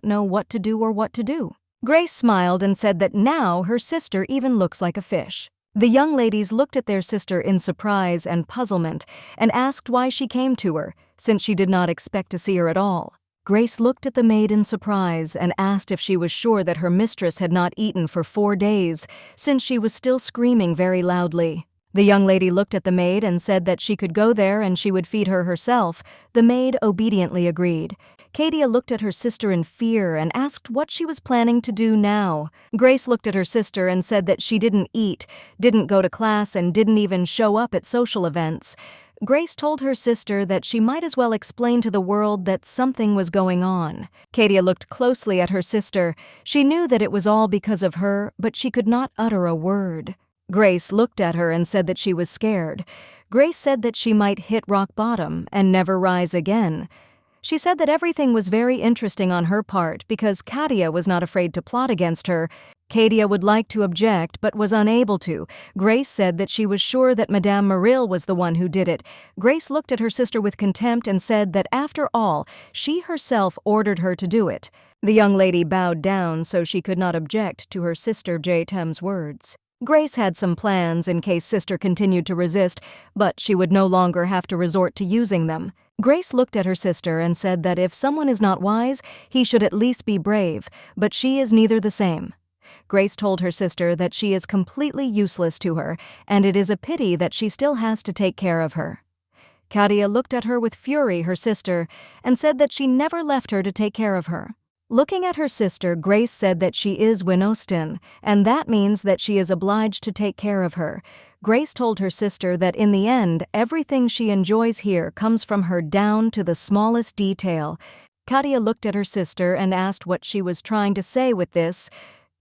know what to do or what to do. Grace smiled and said that now her sister even looks like a fish. The young ladies looked at their sister in surprise and puzzlement and asked why she came to her, since she did not expect to see her at all. Grace looked at the maid in surprise and asked if she was sure that her mistress had not eaten for 4 days, since she was still screaming very loudly. The young lady looked at the maid and said that she could go there and she would feed her herself. The maid obediently agreed. Katia looked at her sister in fear and asked what she was planning to do now. Grace looked at her sister and said that she didn't eat, didn't go to class, and didn't even show up at social events. Grace told her sister that she might as well explain to the world that something was going on. Katia looked closely at her sister. She knew that it was all because of her, but she could not utter a word. Grace looked at her and said that she was scared. Grace said that she might hit rock bottom and never rise again. She said that everything was very interesting on her part because Katia was not afraid to plot against her. Katia would like to object but was unable to. Grace said that she was sure that Madame Merrill was the one who did it. Grace looked at her sister with contempt and said that after all, she herself ordered her to do it. The young lady bowed down so she could not object to her sister J-Tem's words. Grace had some plans in case sister continued to resist, but she would no longer have to resort to using them. Grace looked at her sister and said that if someone is not wise, he should at least be brave, but she is neither the same. Grace told her sister that she is completely useless to her, and it is a pity that she still has to take care of her. Katia looked at her with fury, her sister, and said that she never left her to take care of her. Looking at her sister, Grace said that she is Winostin, and that means that she is obliged to take care of her. Grace told her sister that in the end, everything she enjoys here comes from her down to the smallest detail. Katia looked at her sister and asked what she was trying to say with this.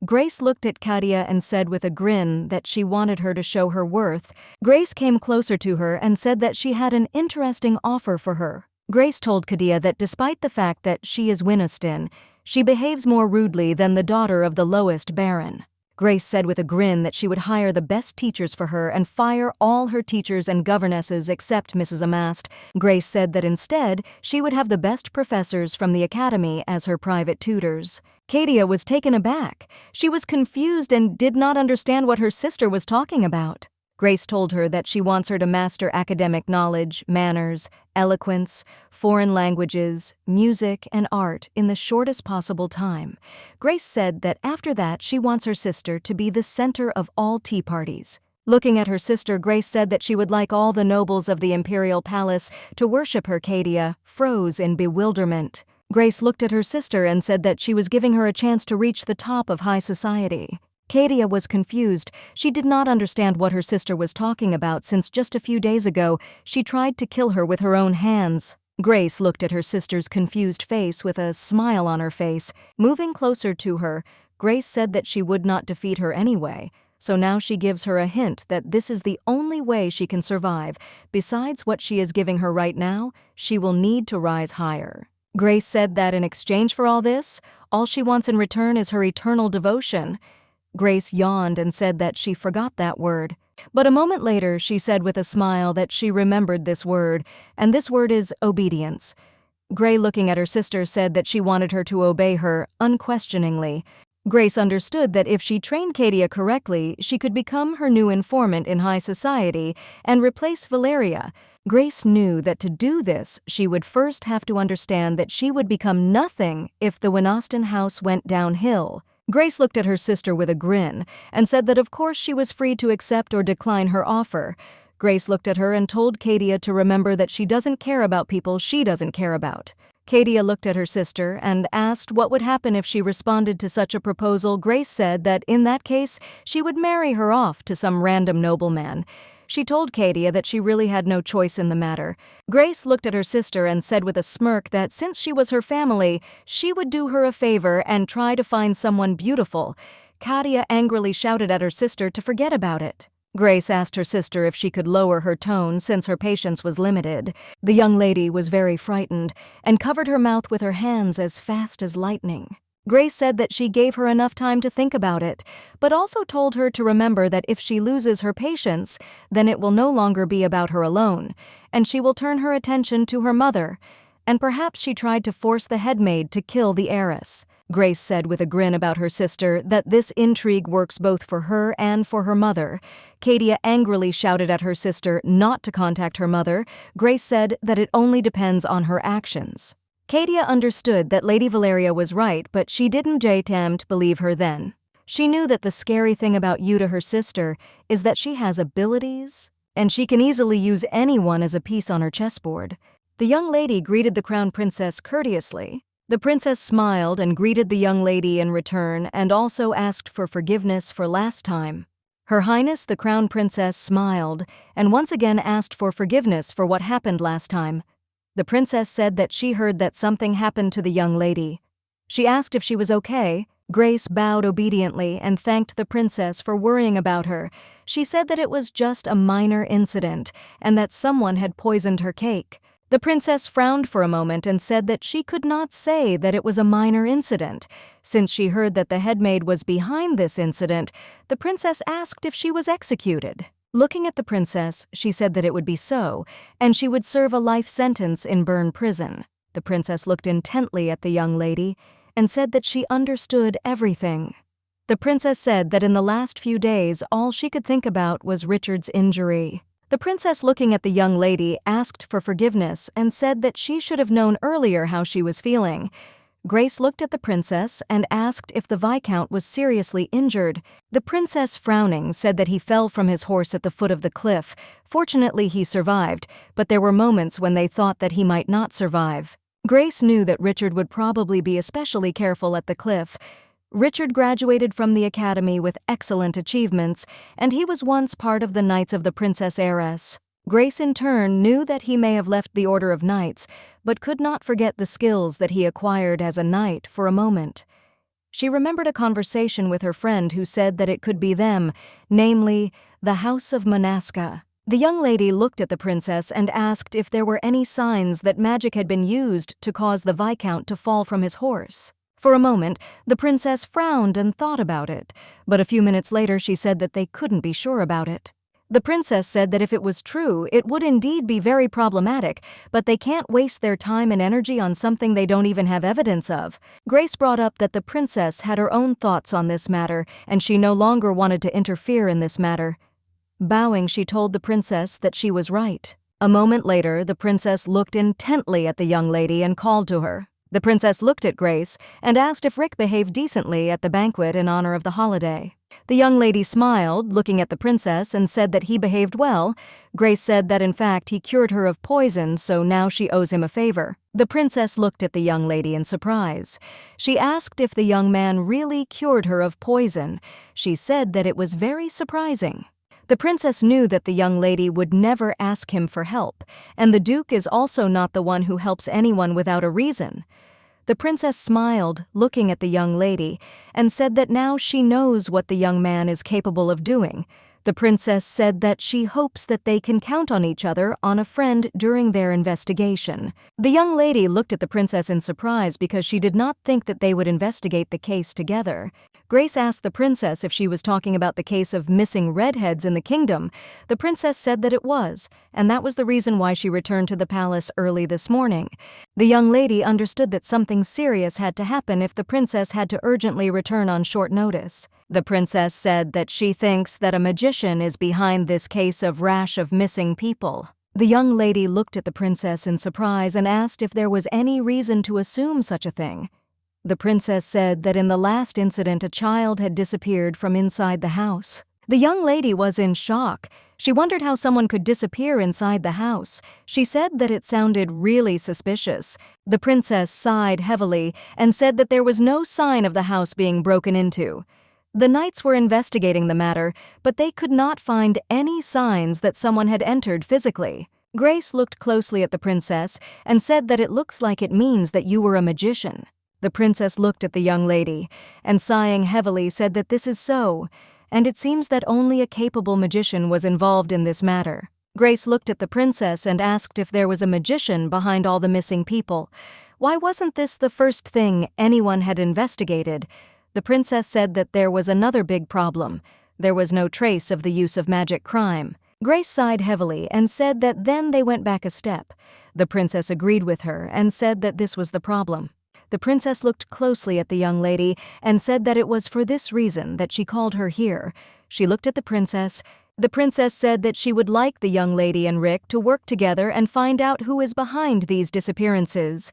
Grace looked at Katia and said with a grin that she wanted her to show her worth. Grace came closer to her and said that she had an interesting offer for her. Grace told Katia that despite the fact that she is Winostin, she behaves more rudely than the daughter of the lowest baron. Grace said with a grin that she would hire the best teachers for her and fire all her teachers and governesses except Mrs. Amast. Grace said that instead, she would have the best professors from the academy as her private tutors. Katia was taken aback. She was confused and did not understand what her sister was talking about. Grace told her that she wants her to master academic knowledge, manners, eloquence, foreign languages, music, and art in the shortest possible time. Grace said that after that she wants her sister to be the center of all tea parties. Looking at her sister, Grace said that she would like all the nobles of the Imperial Palace to worship her. Katia froze in bewilderment. Grace looked at her sister and said that she was giving her a chance to reach the top of high society. Katia was confused. She did not understand what her sister was talking about since just a few days ago she tried to kill her with her own hands. Grace looked at her sister's confused face with a smile on her face. Moving closer to her, Grace said that she would not defeat her anyway, so now she gives her a hint that this is the only way she can survive. Besides what she is giving her right now, she will need to rise higher. Grace said that in exchange for all this, all she wants in return is her eternal devotion. Grace yawned and said that she forgot that word. But a moment later, she said with a smile that she remembered this word, and this word is obedience. Gray, looking at her sister, said that she wanted her to obey her unquestioningly. Grace understood that if she trained Cadia correctly, she could become her new informant in high society and replace Valeria. Grace knew that to do this, she would first have to understand that she would become nothing if the Winaston house went downhill. Grace looked at her sister with a grin and said that of course she was free to accept or decline her offer. Grace looked at her and told Cadia to remember that she doesn't care about people she doesn't care about. Cadia looked at her sister and asked what would happen if she responded to such a proposal. Grace said that in that case, she would marry her off to some random nobleman. She told Cadia that she really had no choice in the matter. Grace looked at her sister and said with a smirk that since she was her family, she would do her a favor and try to find someone beautiful. Cadia angrily shouted at her sister to forget about it. Grace asked her sister if she could lower her tone since her patience was limited. The young lady was very frightened and covered her mouth with her hands as fast as lightning. Grace said that she gave her enough time to think about it, but also told her to remember that if she loses her patience, then it will no longer be about her alone, and she will turn her attention to her mother. And perhaps she tried to force the headmaid to kill the heiress. Grace said with a grin about her sister that this intrigue works both for her and for her mother. Cadia angrily shouted at her sister not to contact her mother. Grace said that it only depends on her actions. Cadia understood that Lady Valeria was right, but she didn't attempt to believe her then. She knew that the scary thing about you to her sister is that she has abilities, and she can easily use anyone as a piece on her chessboard. The young lady greeted the crown princess courteously. The princess smiled and greeted the young lady in return and also asked for forgiveness for last time. Her Highness the Crown Princess smiled and once again asked for forgiveness for what happened last time. The princess said that she heard that something happened to the young lady. She asked if she was okay. Grace bowed obediently and thanked the princess for worrying about her. She said that it was just a minor incident and that someone had poisoned her cake. The princess frowned for a moment and said that she could not say that it was a minor incident. Since she heard that the headmaid was behind this incident, the princess asked if she was executed. Looking at the princess, she said that it would be so, and she would serve a life sentence in Burn prison. The princess looked intently at the young lady and said that she understood everything. The princess said that in the last few days, all she could think about was Richard's injury. The princess, looking at the young lady, asked for forgiveness and said that she should have known earlier how she was feeling. Grace looked at the princess and asked if the Viscount was seriously injured. The princess, frowning, said that he fell from his horse at the foot of the cliff. Fortunately, he survived, but there were moments when they thought that he might not survive. Grace knew that Richard would probably be especially careful at the cliff. Richard graduated from the academy with excellent achievements, and he was once part of the Knights of the Princess Heiress. Grace, in turn, knew that he may have left the Order of Knights, but could not forget the skills that he acquired as a knight for a moment. She remembered a conversation with her friend who said that it could be them, namely, the House of Monasca. The young lady looked at the princess and asked if there were any signs that magic had been used to cause the Viscount to fall from his horse. For a moment, the princess frowned and thought about it, but a few minutes later she said that they couldn't be sure about it. The princess said that if it was true, it would indeed be very problematic, but they can't waste their time and energy on something they don't even have evidence of. Grace brought up that the princess had her own thoughts on this matter, and she no longer wanted to interfere in this matter. Bowing, she told the princess that she was right. A moment later, the princess looked intently at the young lady and called to her. The princess looked at Grace and asked if Rick behaved decently at the banquet in honor of the holiday. The young lady smiled, looking at the princess, and said that he behaved well. Grace said that in fact he cured her of poison, so now she owes him a favor. The princess looked at the young lady in surprise. She asked if the young man really cured her of poison. She said that it was very surprising. The princess knew that the young lady would never ask him for help, and the Duke is also not the one who helps anyone without a reason. The princess smiled, looking at the young lady, and said that now she knows what the young man is capable of doing. The princess said that she hopes that they can count on each other on a friend during their investigation. The young lady looked at the princess in surprise because she did not think that they would investigate the case together. Grace asked the princess if she was talking about the case of missing redheads in the kingdom. The princess said that it was, and that was the reason why she returned to the palace early this morning. The young lady understood that something serious had to happen if the princess had to urgently return on short notice. The princess said that she thinks that a magician is behind this case of rash of missing people. The young lady looked at the princess in surprise and asked if there was any reason to assume such a thing. The princess said that in the last incident a child had disappeared from inside the house. The young lady was in shock. She wondered how someone could disappear inside the house. She said that it sounded really suspicious. The princess sighed heavily and said that there was no sign of the house being broken into. The knights were investigating the matter, but they could not find any signs that someone had entered physically. Grace looked closely at the princess and said that it looks like it means that you were a magician. The princess looked at the young lady and, sighing heavily, said that this is so, and it seems that only a capable magician was involved in this matter. Grace looked at the princess and asked if there was a magician behind all the missing people. Why wasn't this the first thing anyone had investigated? The princess said that there was another big problem. There was no trace of the use of magic crime. Grace sighed heavily and said that then they went back a step. The princess agreed with her and said that this was the problem. The princess looked closely at the young lady and said that it was for this reason that she called her here. She looked at the princess. The princess said that she would like the young lady and Rick to work together and find out who is behind these disappearances.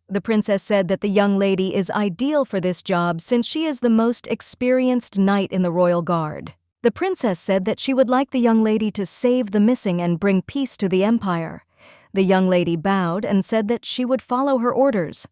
The princess said that the young lady is ideal for this job since she is the most experienced knight in the royal guard. The princess said that she would like the young lady to save the missing and bring peace to the empire. The young lady bowed and said that she would follow her orders.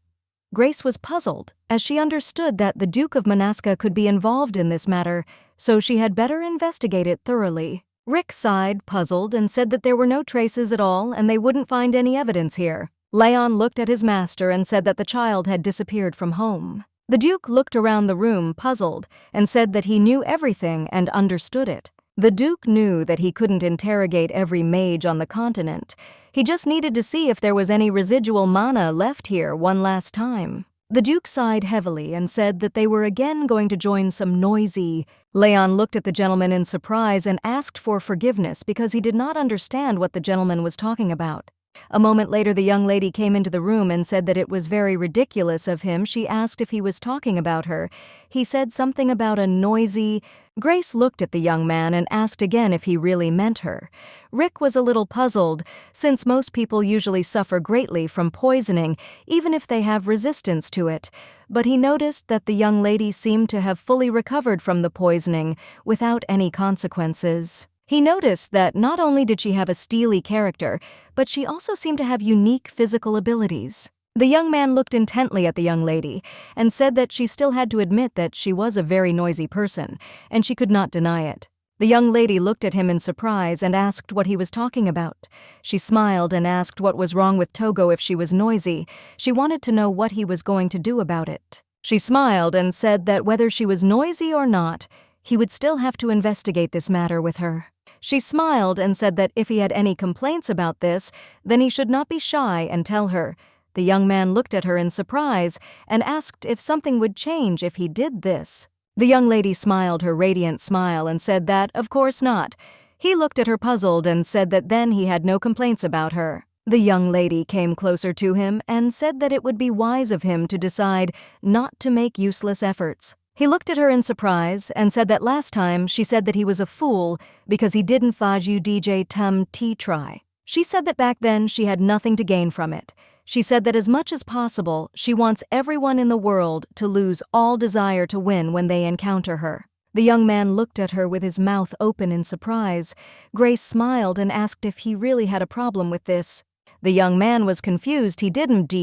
Grace was puzzled, as she understood that the Duke of Manaska could be involved in this matter, so she had better investigate it thoroughly. Rick sighed, puzzled, and said that there were no traces at all and they wouldn't find any evidence here. Leon looked at his master and said that the child had disappeared from home. The Duke looked around the room, puzzled, and said that he knew everything and understood it. The Duke knew that he couldn't interrogate every mage on the continent. He just needed to see if there was any residual mana left here one last time. The Duke sighed heavily and said that they were again going to join some noisy. Leon looked at the gentleman in surprise and asked for forgiveness because he did not understand what the gentleman was talking about. A moment later, the young lady came into the room and said that it was very ridiculous of him. She asked if he was talking about her. He said something about a noisy. Grace looked at the young man and asked again if he really meant her. Rick was a little puzzled, since most people usually suffer greatly from poisoning, even if they have resistance to it. But he noticed that the young lady seemed to have fully recovered from the poisoning without any consequences. He noticed that not only did she have a steely character, but she also seemed to have unique physical abilities. The young man looked intently at the young lady and said that she still had to admit that she was a very noisy person, and she could not deny it. The young lady looked at him in surprise and asked what he was talking about. She smiled and asked what was wrong with Togo if she was noisy. She wanted to know what he was going to do about it. She smiled and said that whether she was noisy or not, he would still have to investigate this matter with her. She smiled and said that if he had any complaints about this, then he should not be shy and tell her. The young man looked at her in surprise and asked if something would change if he did this. The young lady smiled her radiant smile and said that, of course not. He looked at her puzzled and said that then he had no complaints about her. The young lady came closer to him and said that it would be wise of him to decide not to make useless efforts. He looked at her in surprise and said that last time she said that he was a fool because he didn't faju DJ tum tea try. She said that back then she had nothing to gain from it. She said that as much as possible, she wants everyone in the world to lose all desire to win when they encounter her. The young man looked at her with his mouth open in surprise. Grace smiled and asked if he really had a problem with this. The young man was confused. He didn't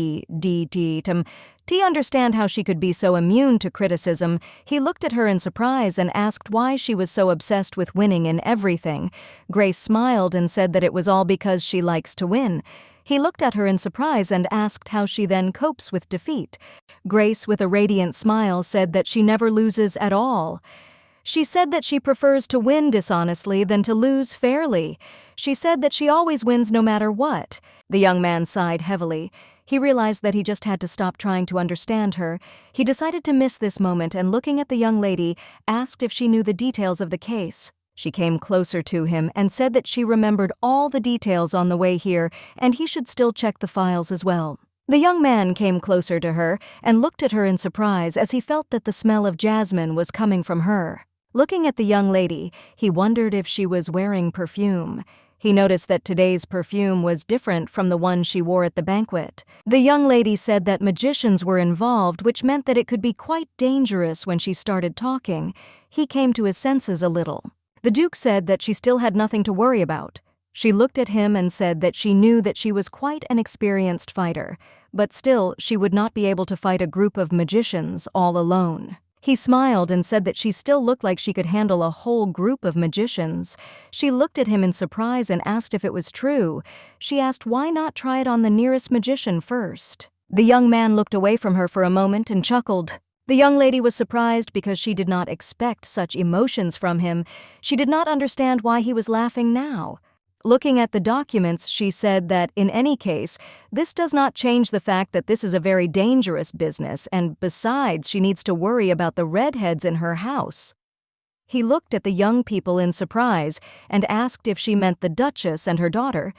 understand how she could be so immune to criticism. He looked at her in surprise and asked why she was so obsessed with winning in everything. Grace smiled and said that it was all because she likes to win. He looked at her in surprise and asked how she then copes with defeat. Grace, with a radiant smile, said that she never loses at all. She said that she prefers to win dishonestly than to lose fairly. She said that she always wins no matter what. The young man sighed heavily. He realized that he just had to stop trying to understand her. He decided to miss this moment and, looking at the young lady, asked if she knew the details of the case. She came closer to him and said that she remembered all the details on the way here and he should still check the files as well. The young man came closer to her and looked at her in surprise as he felt that the smell of jasmine was coming from her. Looking at the young lady, he wondered if she was wearing perfume. He noticed that today's perfume was different from the one she wore at the banquet. The young lady said that magicians were involved, which meant that it could be quite dangerous when she started talking. He came to his senses a little. The Duke said that she still had nothing to worry about. She looked at him and said that she knew that she was quite an experienced fighter, but still she would not be able to fight a group of magicians all alone. He smiled and said that she still looked like she could handle a whole group of magicians. She looked at him in surprise and asked if it was true. She asked why not try it on the nearest magician first. The young man looked away from her for a moment and chuckled. The young lady was surprised because she did not expect such emotions from him. She did not understand why he was laughing now. Looking at the documents, she said that, in any case, this does not change the fact that this is a very dangerous business, and besides, she needs to worry about the redheads in her house. He looked at the young people in surprise and asked if she meant the Duchess and her daughter.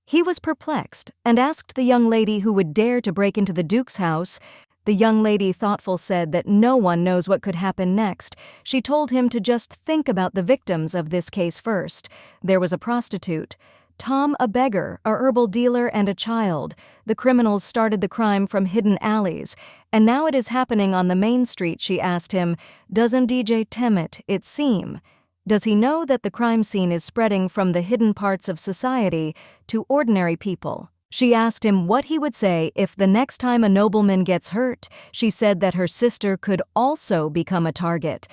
He was perplexed and asked the young lady who would dare to break into the Duke's house. The young lady, thoughtful, said that no one knows what could happen next. She told him to just think about the victims of this case first. There was a prostitute, Tom a beggar, a herbal dealer, and a child. The criminals started the crime from hidden alleys, and now it is happening on the main street. She asked him, doesn't DJ Temet it seem? Does he know that the crime scene is spreading from the hidden parts of society to ordinary people? She asked him what he would say if the next time a nobleman gets hurt. She said that her sister could also become a target.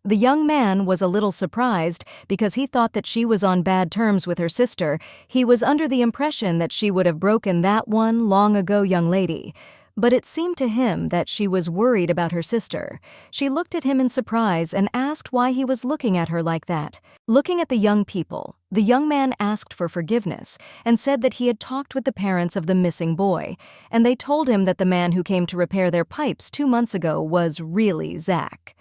The young man was a little surprised because he thought that she was on bad terms with her sister. He was under the impression that she would have broken that one long ago young lady. But it seemed to him that she was worried about her sister. She looked at him in surprise and asked why he was looking at her like that. Looking at the young people, the young man asked for forgiveness and said that he had talked with the parents of the missing boy, and they told him that the man who came to repair their pipes 2 months ago was really Zach.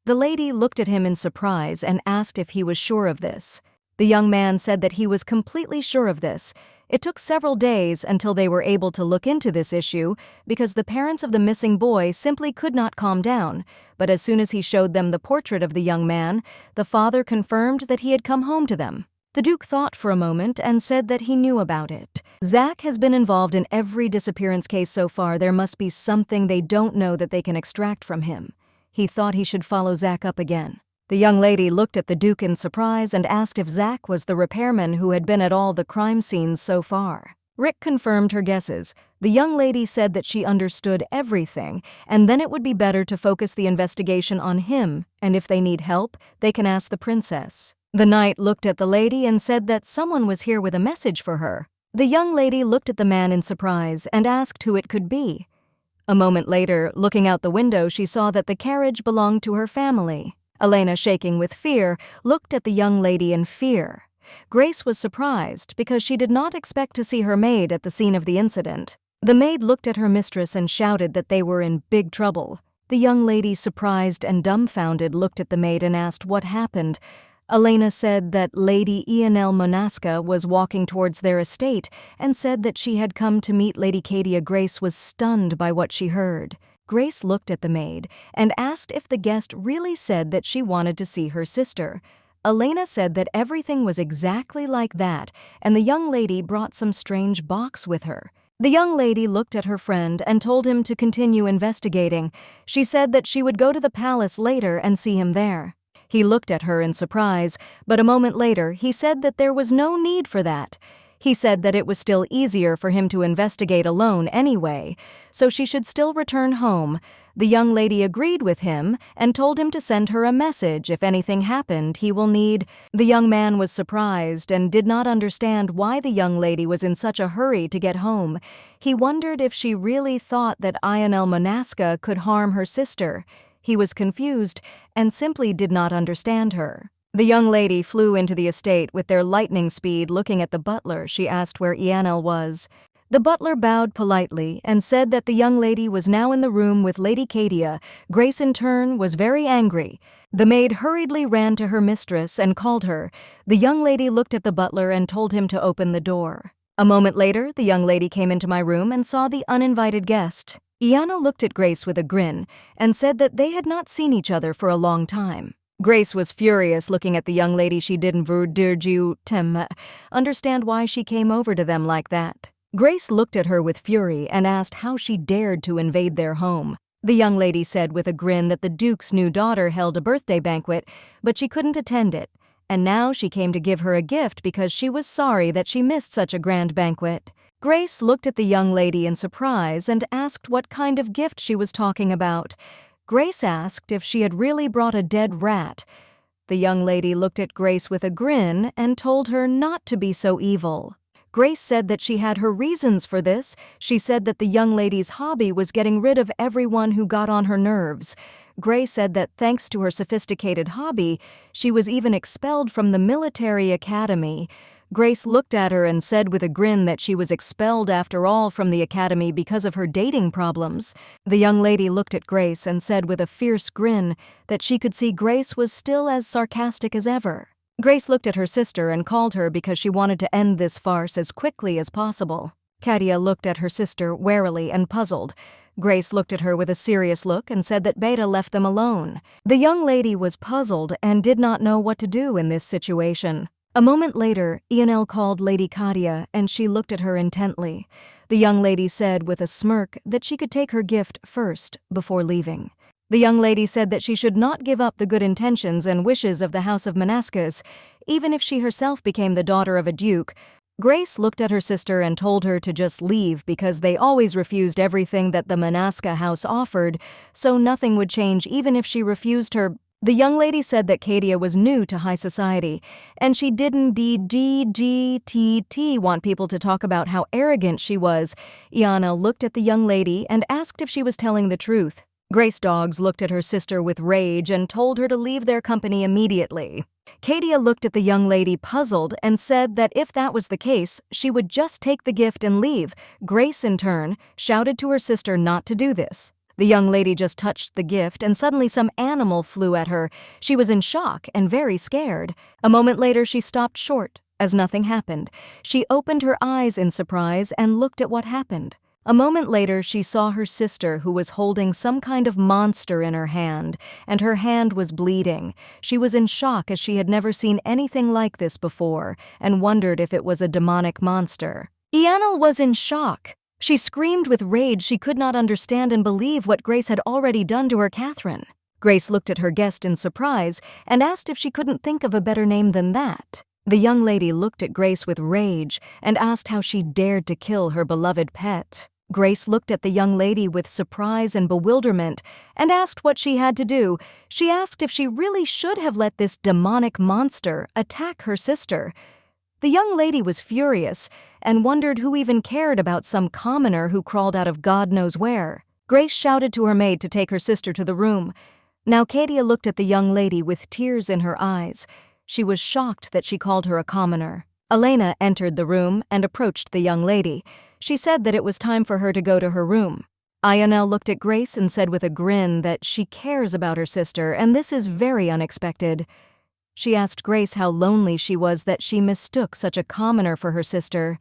The lady looked at him in surprise and asked if he was sure of this. The young man said that he was completely sure of this. It took several days until they were able to look into this issue because the parents of the missing boy simply could not calm down. But as soon as he showed them the portrait of the young man, the father confirmed that he had come home to them. The Duke thought for a moment and said that he knew about it. Zach has been involved in every disappearance case so far. There must be something they don't know that they can extract from him. He thought he should follow Zach up again. The young lady looked at the Duke in surprise and asked if Zach was the repairman who had been at all the crime scenes so far. Rick confirmed her guesses. The young lady said that she understood everything, and then it would be better to focus the investigation on him, and if they need help, they can ask the princess. The knight looked at the lady and said that someone was here with a message for her. The young lady looked at the man in surprise and asked who it could be. A moment later, looking out the window, she saw that the carriage belonged to her family. Elena, shaking with fear, looked at the young lady in fear. Grace was surprised because she did not expect to see her maid at the scene of the incident. The maid looked at her mistress and shouted that they were in big trouble. The young lady, surprised and dumbfounded, looked at the maid and asked what happened. Elena said that Lady Ionel Monaska was walking towards their estate and said that she had come to meet Lady Cadia. Grace was stunned by what she heard. Grace looked at the maid and asked if the guest really said that she wanted to see her sister. Elena said that everything was exactly like that, and the young lady brought some strange box with her. The young lady looked at her friend and told him to continue investigating. She said that she would go to the palace later and see him there. He looked at her in surprise, but a moment later he said that there was no need for that. He said that it was still easier for him to investigate alone anyway, so she should still return home. The young lady agreed with him and told him to send her a message if anything happened he will need. The young man was surprised and did not understand why the young lady was in such a hurry to get home. He wondered if she really thought that Ionel Monaska could harm her sister. He was confused and simply did not understand her. The young lady flew into the estate with their lightning speed. Looking at the butler, she asked where Ionel was. The butler bowed politely and said that the young lady was now in the room with Lady Cadia. Grace, in turn, was very angry. The maid hurriedly ran to her mistress and called her. The young lady looked at the butler and told him to open the door. A moment later, the young lady came into my room and saw the uninvited guest. Iana looked at Grace with a grin and said that they had not seen each other for a long time. Grace was furious looking at the young lady. She didn't understand why she came over to them like that. Grace looked at her with fury and asked how she dared to invade their home. The young lady said with a grin that the Duke's new daughter held a birthday banquet, but she couldn't attend it, and now she came to give her a gift because she was sorry that she missed such a grand banquet. Grace looked at the young lady in surprise and asked what kind of gift she was talking about. Grace asked if she had really brought a dead rat. The young lady looked at Grace with a grin and told her not to be so evil. Grace said that she had her reasons for this. She said that the young lady's hobby was getting rid of everyone who got on her nerves. Grace said that thanks to her sophisticated hobby, she was even expelled from the military academy. Grace looked at her and said with a grin that she was expelled after all from the academy because of her dating problems. The young lady looked at Grace and said with a fierce grin that she could see Grace was still as sarcastic as ever. Grace looked at her sister and called her because she wanted to end this farce as quickly as possible. Katia looked at her sister warily and puzzled. Grace looked at her with a serious look and said that Beta left them alone. The young lady was puzzled and did not know what to do in this situation. A moment later, Ionel called Lady Katia and she looked at her intently. The young lady said with a smirk that she could take her gift first before leaving. The young lady said that she should not give up the good intentions and wishes of the House of Manascas, even if she herself became the daughter of a duke. Grace looked at her sister and told her to just leave because they always refused everything that the Manasca house offered, so nothing would change even if she refused her. The young lady said that Katia was new to high society, and she didn't want people to talk about how arrogant she was. Iana looked at the young lady and asked if she was telling the truth. Grace Dogs looked at her sister with rage and told her to leave their company immediately. Katia looked at the young lady puzzled and said that if that was the case, she would just take the gift and leave. Grace, in turn, shouted to her sister not to do this. The young lady just touched the gift and suddenly some animal flew at her. She was in shock and very scared. A moment later, she stopped short, as nothing happened. She opened her eyes in surprise and looked at what happened. A moment later, she saw her sister who was holding some kind of monster in her hand, and her hand was bleeding. She was in shock as she had never seen anything like this before and wondered if it was a demonic monster. Ianel was in shock. She screamed with rage. She could not understand and believe what Grace had already done to her Catherine. Grace looked at her guest in surprise and asked if she couldn't think of a better name than that. The young lady looked at Grace with rage and asked how she dared to kill her beloved pet. Grace looked at the young lady with surprise and bewilderment and asked what she had to do. She asked if she really should have let this demonic monster attack her sister. The young lady was furious and wondered who even cared about some commoner who crawled out of God knows where. Grace shouted to her maid to take her sister to the room. Now Katia looked at the young lady with tears in her eyes. She was shocked that she called her a commoner. Elena entered the room and approached the young lady. She said that it was time for her to go to her room. Ionel looked at Grace and said with a grin that she cares about her sister, and this is very unexpected. She asked Grace how lonely she was that she mistook such a commoner for her sister.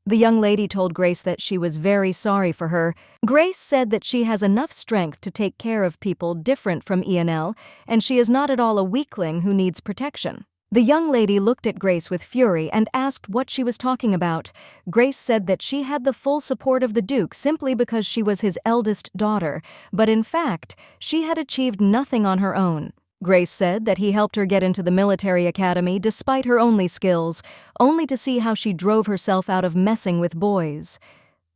The young lady told Grace that she was very sorry for her. Grace said that she has enough strength to take care of people different from Ionel, and she is not at all a weakling who needs protection. The young lady looked at Grace with fury and asked what she was talking about. Grace said that she had the full support of the Duke simply because she was his eldest daughter, but in fact, she had achieved nothing on her own. Grace said that he helped her get into the military academy despite her only skills, only to see how she drove herself out of messing with boys.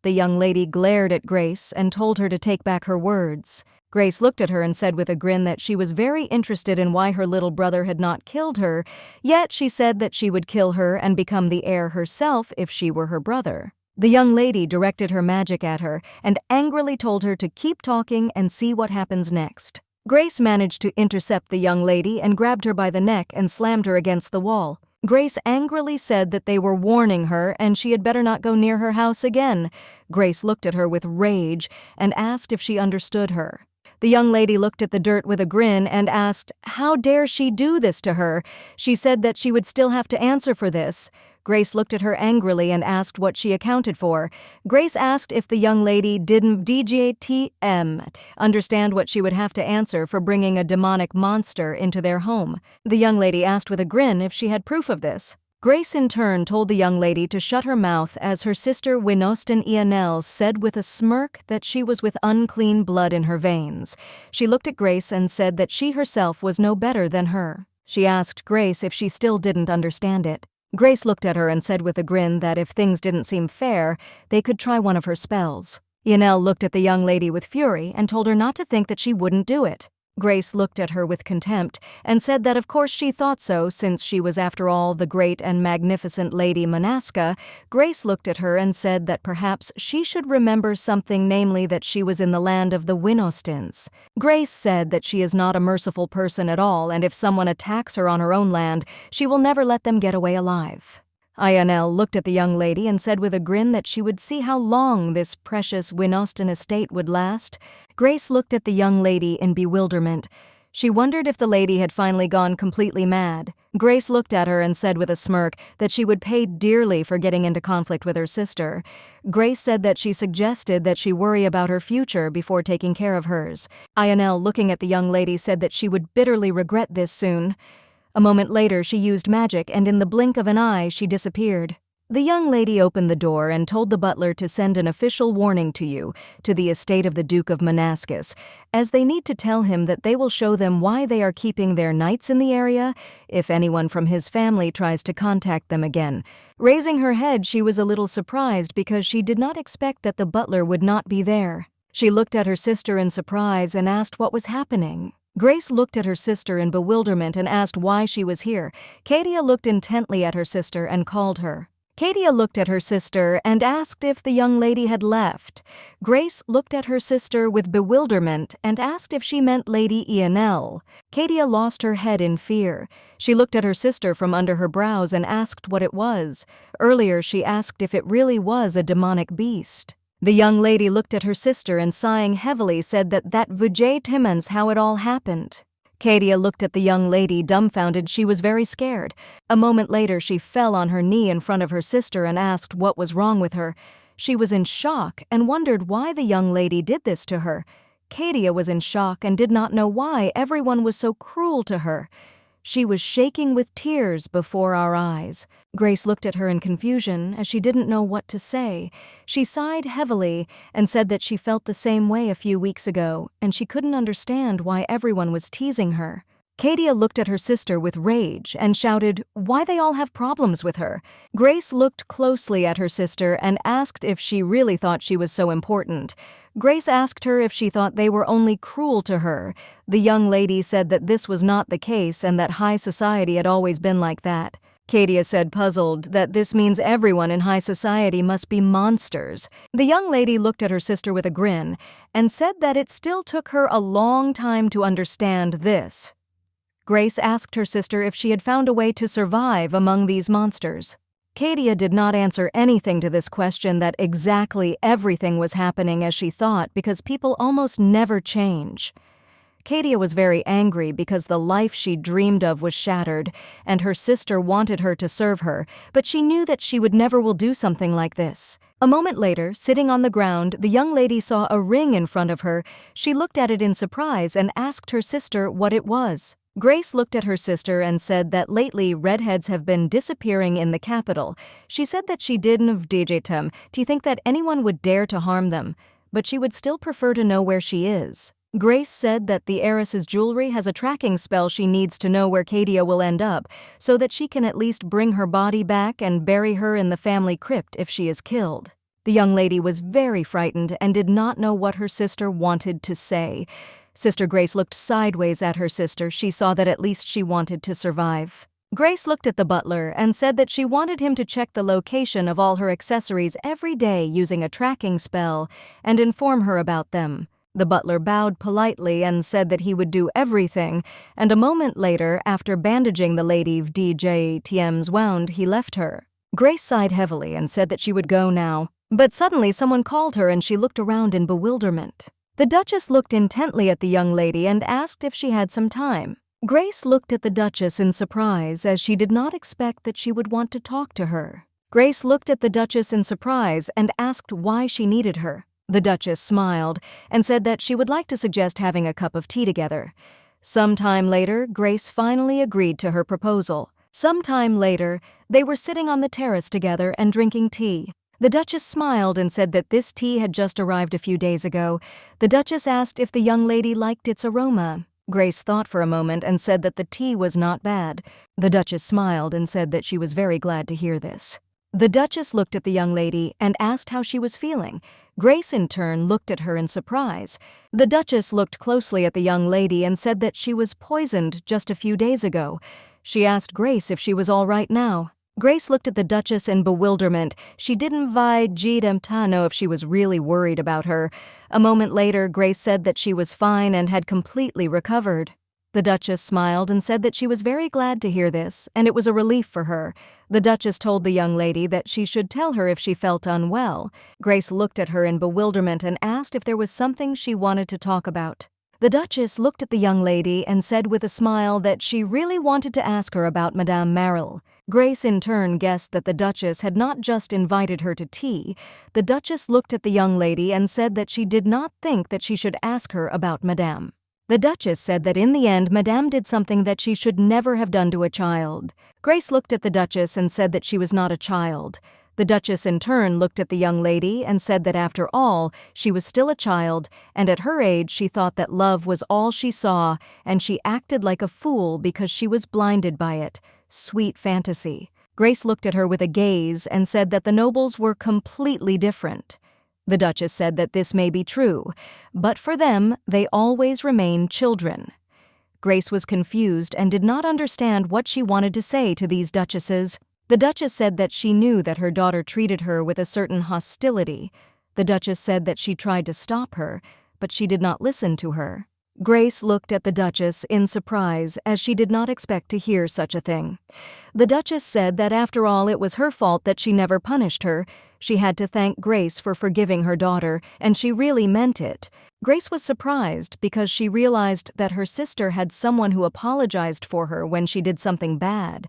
The young lady glared at Grace and told her to take back her words. Grace looked at her and said with a grin that she was very interested in why her little brother had not killed her, yet she said that she would kill her and become the heir herself if she were her brother. The young lady directed her magic at her and angrily told her to keep talking and see what happens next. Grace managed to intercept the young lady and grabbed her by the neck and slammed her against the wall. Grace angrily said that they were warning her and she had better not go near her house again. Grace looked at her with rage and asked if she understood her. The young lady looked at the dirt with a grin and asked, how dare she do this to her? She said that she would still have to answer for this. Grace looked at her angrily and asked what she accounted for. Grace asked if the young lady didn't understand what she would have to answer for bringing a demonic monster into their home. The young lady asked with a grin if she had proof of this. Grace in turn told the young lady to shut her mouth as her sister Winoston Ionel said with a smirk that she was with unclean blood in her veins. She looked at Grace and said that she herself was no better than her. She asked Grace if she still didn't understand it. Grace looked at her and said with a grin that if things didn't seem fair, they could try one of her spells. Ionel looked at the young lady with fury and told her not to think that she wouldn't do it. Grace looked at her with contempt and said that of course she thought so since she was after all the great and magnificent Lady Manaska. Grace looked at her and said that perhaps she should remember something, namely that she was in the land of the Winostins. Grace said that she is not a merciful person at all, and if someone attacks her on her own land, she will never let them get away alive. Ionel looked at the young lady and said with a grin that she would see how long this precious Winoston estate would last. Grace looked at the young lady in bewilderment. She wondered if the lady had finally gone completely mad. Grace looked at her and said with a smirk that she would pay dearly for getting into conflict with her sister. Grace said that she suggested that she worry about her future before taking care of hers. Ionel, looking at the young lady, said that she would bitterly regret this soon. A moment later, she used magic, and in the blink of an eye, she disappeared. The young lady opened the door and told the butler to send an official warning to you, to the estate of the Duke of Manascus, as they need to tell him that they will show them why they are keeping their knights in the area if anyone from his family tries to contact them again. Raising her head, she was a little surprised because she did not expect that the butler would not be there. She looked at her sister in surprise and asked what was happening. Grace looked at her sister in bewilderment and asked why she was here. Katia looked intently at her sister and called her. Katia looked at her sister and asked if the young lady had left. Grace looked at her sister with bewilderment and asked if she meant Lady Ionel. Katia lost her head in fear. She looked at her sister from under her brows and asked what it was. Earlier she asked if it really was a demonic beast. The young lady looked at her sister and sighing heavily said that Vijay Timmons how it all happened. Katia looked at the young lady dumbfounded. She was very scared. A moment later she fell on her knee in front of her sister and asked what was wrong with her. She was in shock and wondered why the young lady did this to her. Katia was in shock and did not know why everyone was so cruel to her. She was shaking with tears before our eyes. Grace looked at her in confusion as she didn't know what to say. She sighed heavily and said that she felt the same way a few weeks ago, and she couldn't understand why everyone was teasing her. Katia looked at her sister with rage and shouted, "Why they all have problems with her?" Grace looked closely at her sister and asked if she really thought she was so important. Grace asked her if she thought they were only cruel to her. The young lady said that this was not the case and that high society had always been like that. Katia said, puzzled, that this means everyone in high society must be monsters. The young lady looked at her sister with a grin and said that it still took her a long time to understand this. Grace asked her sister if she had found a way to survive among these monsters. Katia did not answer anything to this question that exactly everything was happening as she thought because people almost never change. Katia was very angry because the life she dreamed of was shattered, and her sister wanted her to serve her, but she knew that she would never will do something like this. A moment later, sitting on the ground, the young lady saw a ring in front of her. She looked at it in surprise and asked her sister what it was. Grace looked at her sister and said that lately redheads have been disappearing in the capital. She said that she didn't to think that anyone would dare to harm them, but she would still prefer to know where she is. Grace said that the heiress's jewelry has a tracking spell she needs to know where Katia will end up, so that she can at least bring her body back and bury her in the family crypt if she is killed. The young lady was very frightened and did not know what her sister wanted to say. Sister Grace looked sideways at her sister. She saw that at least she wanted to survive. Grace looked at the butler and said that she wanted him to check the location of all her accessories every day using a tracking spell and inform her about them. The butler bowed politely and said that he would do everything, and a moment later, after bandaging the lady DJTM's wound, he left her. Grace sighed heavily and said that she would go now, but suddenly someone called her and she looked around in bewilderment. The Duchess looked intently at the young lady and asked if she had some time. Grace looked at the Duchess in surprise as she did not expect that she would want to talk to her. Grace looked at the Duchess in surprise and asked why she needed her. The Duchess smiled and said that she would like to suggest having a cup of tea together. Sometime later, Grace finally agreed to her proposal. Sometime later, they were sitting on the terrace together and drinking tea. The Duchess smiled and said that this tea had just arrived a few days ago. The Duchess asked if the young lady liked its aroma. Grace thought for a moment and said that the tea was not bad. The Duchess smiled and said that she was very glad to hear this. The Duchess looked at the young lady and asked how she was feeling. Grace, in turn, looked at her in surprise. The Duchess looked closely at the young lady and said that she was poisoned just a few days ago. She asked Grace if she was all right now. Grace looked at the Duchess in bewilderment. She didn't know if she was really worried about her. A moment later, Grace said that she was fine and had completely recovered. The Duchess smiled and said that she was very glad to hear this, and it was a relief for her. The Duchess told the young lady that she should tell her if she felt unwell. Grace looked at her in bewilderment and asked if there was something she wanted to talk about. The Duchess looked at the young lady and said with a smile that she really wanted to ask her about Madame Merrill. Grace in turn guessed that the Duchess had not just invited her to tea. The Duchess looked at the young lady and said that she did not think that she should ask her about Madame. The Duchess said that in the end Madame did something that she should never have done to a child. Grace looked at the Duchess and said that she was not a child. The Duchess in turn looked at the young lady and said that after all, she was still a child, and at her age she thought that love was all she saw, and she acted like a fool because she was blinded by it. Sweet fantasy. Grace looked at her with a gaze and said that the nobles were completely different. The Duchess said that this may be true, but for them, they always remain children. Grace was confused and did not understand what she wanted to say to these duchesses. The Duchess said that she knew that her daughter treated her with a certain hostility. The Duchess said that she tried to stop her, but she did not listen to her. Grace looked at the Duchess in surprise as she did not expect to hear such a thing. The Duchess said that after all it was her fault that she never punished her. She had to thank Grace for forgiving her daughter, and she really meant it. Grace was surprised because she realized that her sister had someone who apologized for her when she did something bad.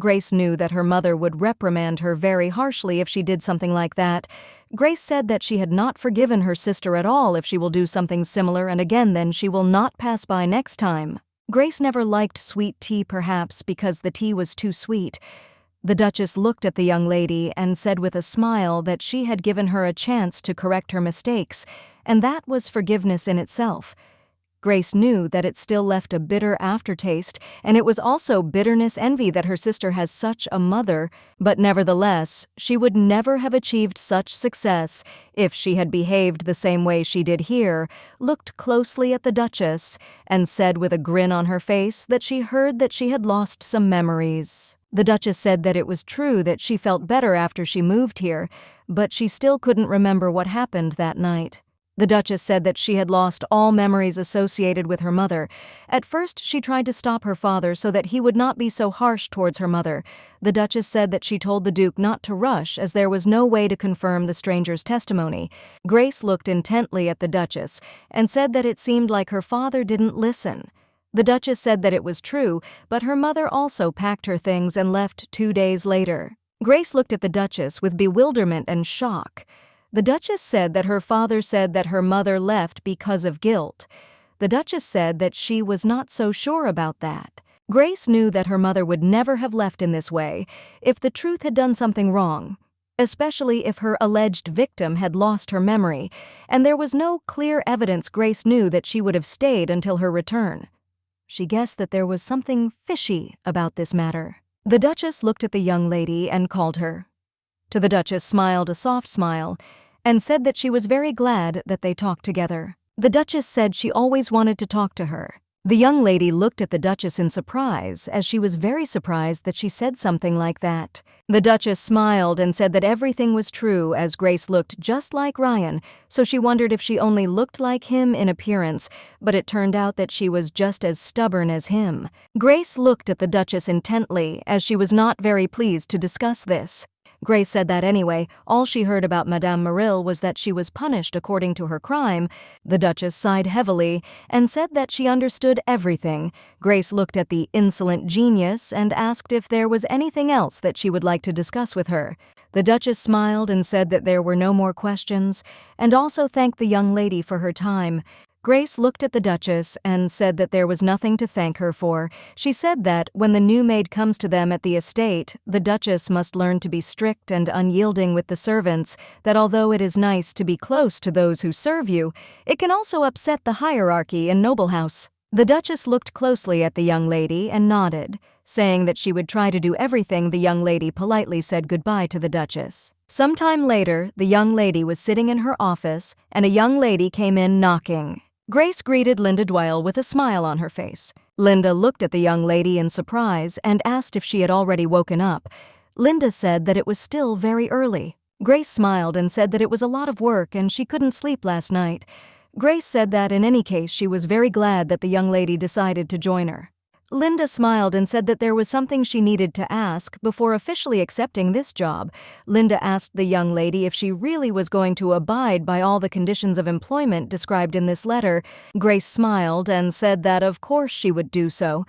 Grace knew that her mother would reprimand her very harshly if she did something like that. Grace said that she had not forgiven her sister at all if she will do something similar, and again then she will not pass by next time. Grace never liked sweet tea perhaps because the tea was too sweet. The Duchess looked at the young lady and said with a smile that she had given her a chance to correct her mistakes, and that was forgiveness in itself. Grace knew that it still left a bitter aftertaste, and it was also bitterness envy that her sister has such a mother, but nevertheless, she would never have achieved such success if she had behaved the same way she did here, looked closely at the Duchess, and said with a grin on her face that she heard that she had lost some memories. The Duchess said that it was true that she felt better after she moved here, but she still couldn't remember what happened that night. The Duchess said that she had lost all memories associated with her mother. At first, she tried to stop her father so that he would not be so harsh towards her mother. The Duchess said that she told the Duke not to rush as there was no way to confirm the stranger's testimony. Grace looked intently at the Duchess and said that it seemed like her father didn't listen. The Duchess said that it was true, but her mother also packed her things and left 2 days later. Grace looked at the Duchess with bewilderment and shock. The Duchess said that her father said that her mother left because of guilt. The Duchess said that she was not so sure about that. Grace knew that her mother would never have left in this way if the truth had done something wrong, especially if her alleged victim had lost her memory, and there was no clear evidence. Grace knew that she would have stayed until her return. She guessed that there was something fishy about this matter. The Duchess looked at the young lady and called her. To the Duchess smiled a soft smile and said that she was very glad that they talked together. The Duchess said she always wanted to talk to her. The young lady looked at the Duchess in surprise, as she was very surprised that she said something like that. The Duchess smiled and said that everything was true, as Grace looked just like Ryan, so she wondered if she only looked like him in appearance, but it turned out that she was just as stubborn as him. Grace looked at the Duchess intently, as she was not very pleased to discuss this. Grace said that anyway, all she heard about Madame Morrill was that she was punished according to her crime. The Duchess sighed heavily and said that she understood everything. Grace looked at the insolent genius and asked if there was anything else that she would like to discuss with her. The Duchess smiled and said that there were no more questions, and also thanked the young lady for her time. Grace looked at the Duchess and said that there was nothing to thank her for. She said that, when the new maid comes to them at the estate, the Duchess must learn to be strict and unyielding with the servants, that although it is nice to be close to those who serve you, it can also upset the hierarchy in noble house. The Duchess looked closely at the young lady and nodded. Saying that she would try to do everything, the young lady politely said goodbye to the Duchess. Some time later, the young lady was sitting in her office, and a young lady came in knocking. Grace greeted Linda Dwyle with a smile on her face. Linda looked at the young lady in surprise and asked if she had already woken up. Linda said that it was still very early. Grace smiled and said that it was a lot of work and she couldn't sleep last night. Grace said that in any case she was very glad that the young lady decided to join her. Linda smiled and said that there was something she needed to ask before officially accepting this job. Linda asked the young lady if she really was going to abide by all the conditions of employment described in this letter. Grace smiled and said that of course she would do so.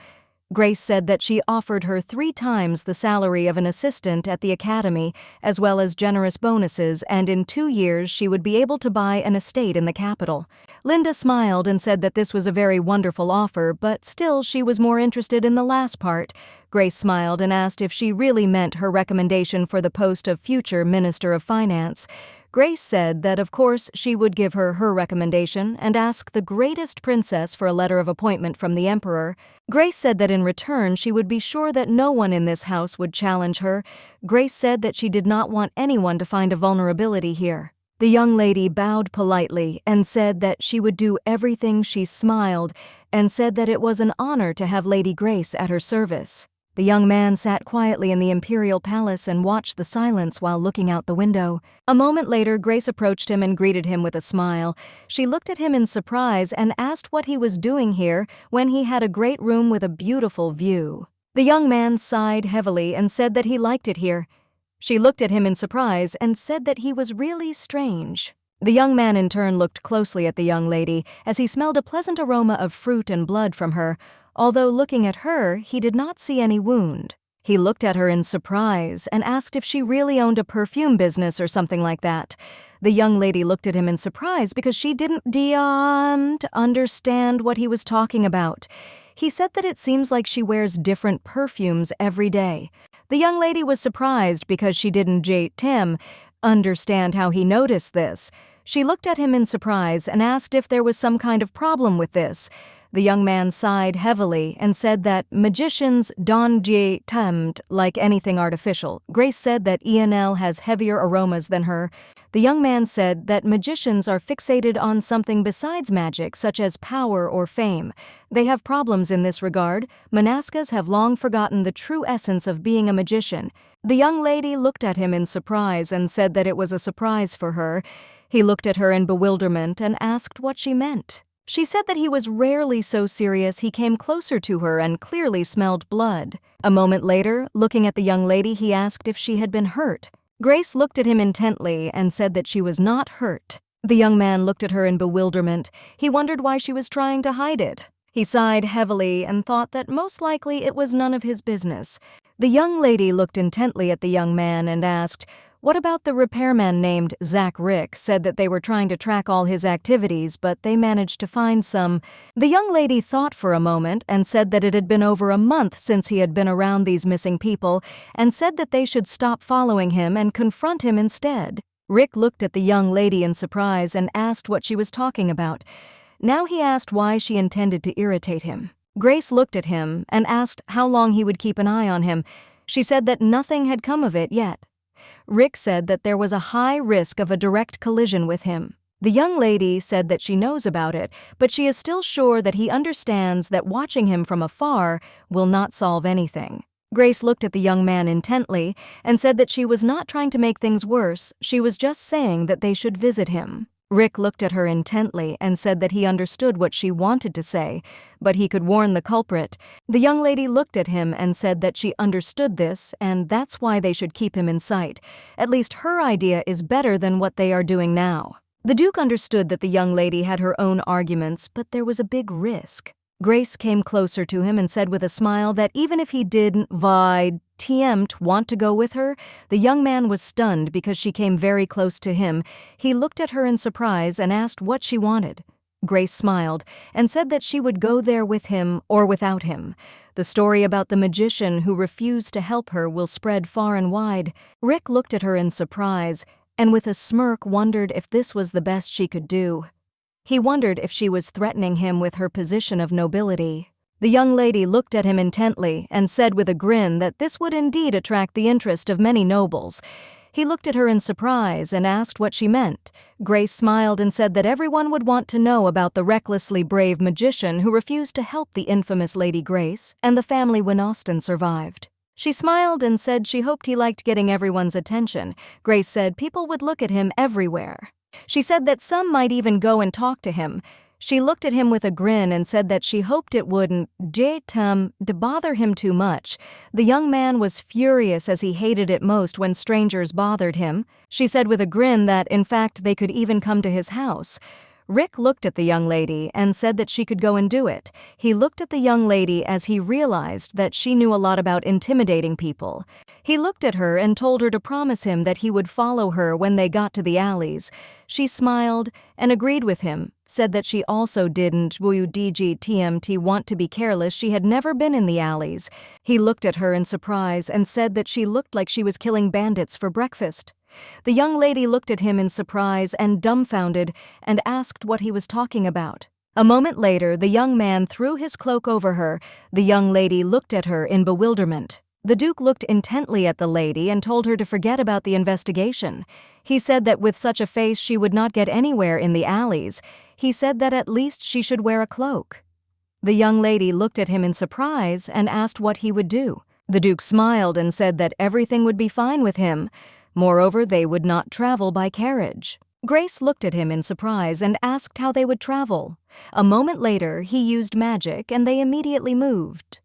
Grace said that she offered her 3 times the salary of an assistant at the academy, as well as generous bonuses, and in 2 years she would be able to buy an estate in the capital. Linda smiled and said that this was a very wonderful offer, but still she was more interested in the last part. Grace smiled and asked if she really meant her recommendation for the post of future Minister of Finance. Grace said that of course she would give her recommendation and ask the greatest princess for a letter of appointment from the emperor. Grace said that in return she would be sure that no one in this house would challenge her. Grace said that she did not want anyone to find a vulnerability here. The young lady bowed politely and said that she would do everything. She smiled and said that it was an honor to have Lady Grace at her service. The young man sat quietly in the Imperial palace and watched the silence while looking out the window. A moment later, Grace approached him and greeted him with a smile. She looked at him in surprise and asked what he was doing here when he had a great room with a beautiful view. The young man sighed heavily and said that he liked it here. She looked at him in surprise and said that he was really strange. The young man in turn looked closely at the young lady as he smelled a pleasant aroma of fruit and blood from her. Although looking at her, he did not see any wound. He looked at her in surprise and asked if she really owned a perfume business or something like that. The young lady looked at him in surprise because she didn't understand what he was talking about. He said that it seems like she wears different perfumes every day. The young lady was surprised because she didn't understand how he noticed this. She looked at him in surprise and asked if there was some kind of problem with this. The young man sighed heavily and said that magicians don't tempt like anything artificial. Grace said that ENL has heavier aromas than her. The young man said that magicians are fixated on something besides magic, such as power or fame. They have problems in this regard. Monascas have long forgotten the true essence of being a magician. The young lady looked at him in surprise and said that it was a surprise for her. He looked at her in bewilderment and asked what she meant. She said that he was rarely so serious. He came closer to her and clearly smelled blood. A moment later, looking at the young lady, he asked if she had been hurt. Grace looked at him intently and said that she was not hurt. The young man looked at her in bewilderment. He wondered why she was trying to hide it. He sighed heavily and thought that most likely it was none of his business. The young lady looked intently at the young man and asked, "What about the repairman named Zach Rick? Said that they were trying to track all his activities, but they managed to find some." The young lady thought for a moment and said that it had been over a month since he had been around these missing people, and said that they should stop following him and confront him instead. Rick looked at the young lady in surprise and asked what she was talking about. Now he asked why she intended to irritate him. Grace looked at him and asked how long he would keep an eye on him. She said that nothing had come of it yet. Rick said that there was a high risk of a direct collision with him. The young lady said that she knows about it, but she is still sure that he understands that watching him from afar will not solve anything. Grace looked at the young man intently and said that she was not trying to make things worse, she was just saying that they should visit him. Rick looked at her intently and said that he understood what she wanted to say, but he could warn the culprit. The young lady looked at him and said that she understood this, and that's why they should keep him in sight. At least her idea is better than what they are doing now. The Duke understood that the young lady had her own arguments, but there was a big risk. Grace came closer to him and said with a smile that even if he didn't want to go with her, the young man was stunned because she came very close to him. He looked at her in surprise and asked what she wanted. Grace smiled and said that she would go there with him or without him. The story about the magician who refused to help her will spread far and wide. Rick looked at her in surprise and with a smirk wondered if this was the best she could do. He wondered if she was threatening him with her position of nobility. The young lady looked at him intently and said with a grin that this would indeed attract the interest of many nobles. He looked at her in surprise and asked what she meant. Grace smiled and said that everyone would want to know about the recklessly brave magician who refused to help the infamous Lady Grace and the family when Austen survived. She smiled and said she hoped he liked getting everyone's attention. Grace said people would look at him everywhere. She said that some might even go and talk to him. She looked at him with a grin and said that she hoped it wouldn't bother him too much. The young man was furious as he hated it most when strangers bothered him. She said with a grin that, in fact, they could even come to his house. Rick looked at the young lady and said that she could go and do it. He looked at the young lady as he realized that she knew a lot about intimidating people. He looked at her and told her to promise him that he would follow her when they got to the alleys. She smiled and agreed with him, said that she also didn't want to be careless. She had never been in the alleys. He looked at her in surprise and said that she looked like she was killing bandits for breakfast. The young lady looked at him in surprise and dumbfounded and asked what he was talking about. A moment later, the young man threw his cloak over her. The young lady looked at her in bewilderment. The Duke looked intently at the lady and told her to forget about the investigation. He said that with such a face she would not get anywhere in the alleys. He said that at least she should wear a cloak. The young lady looked at him in surprise and asked what he would do. The Duke smiled and said that everything would be fine with him. Moreover, they would not travel by carriage. Grace looked at him in surprise and asked how they would travel. A moment later, he used magic and they immediately moved.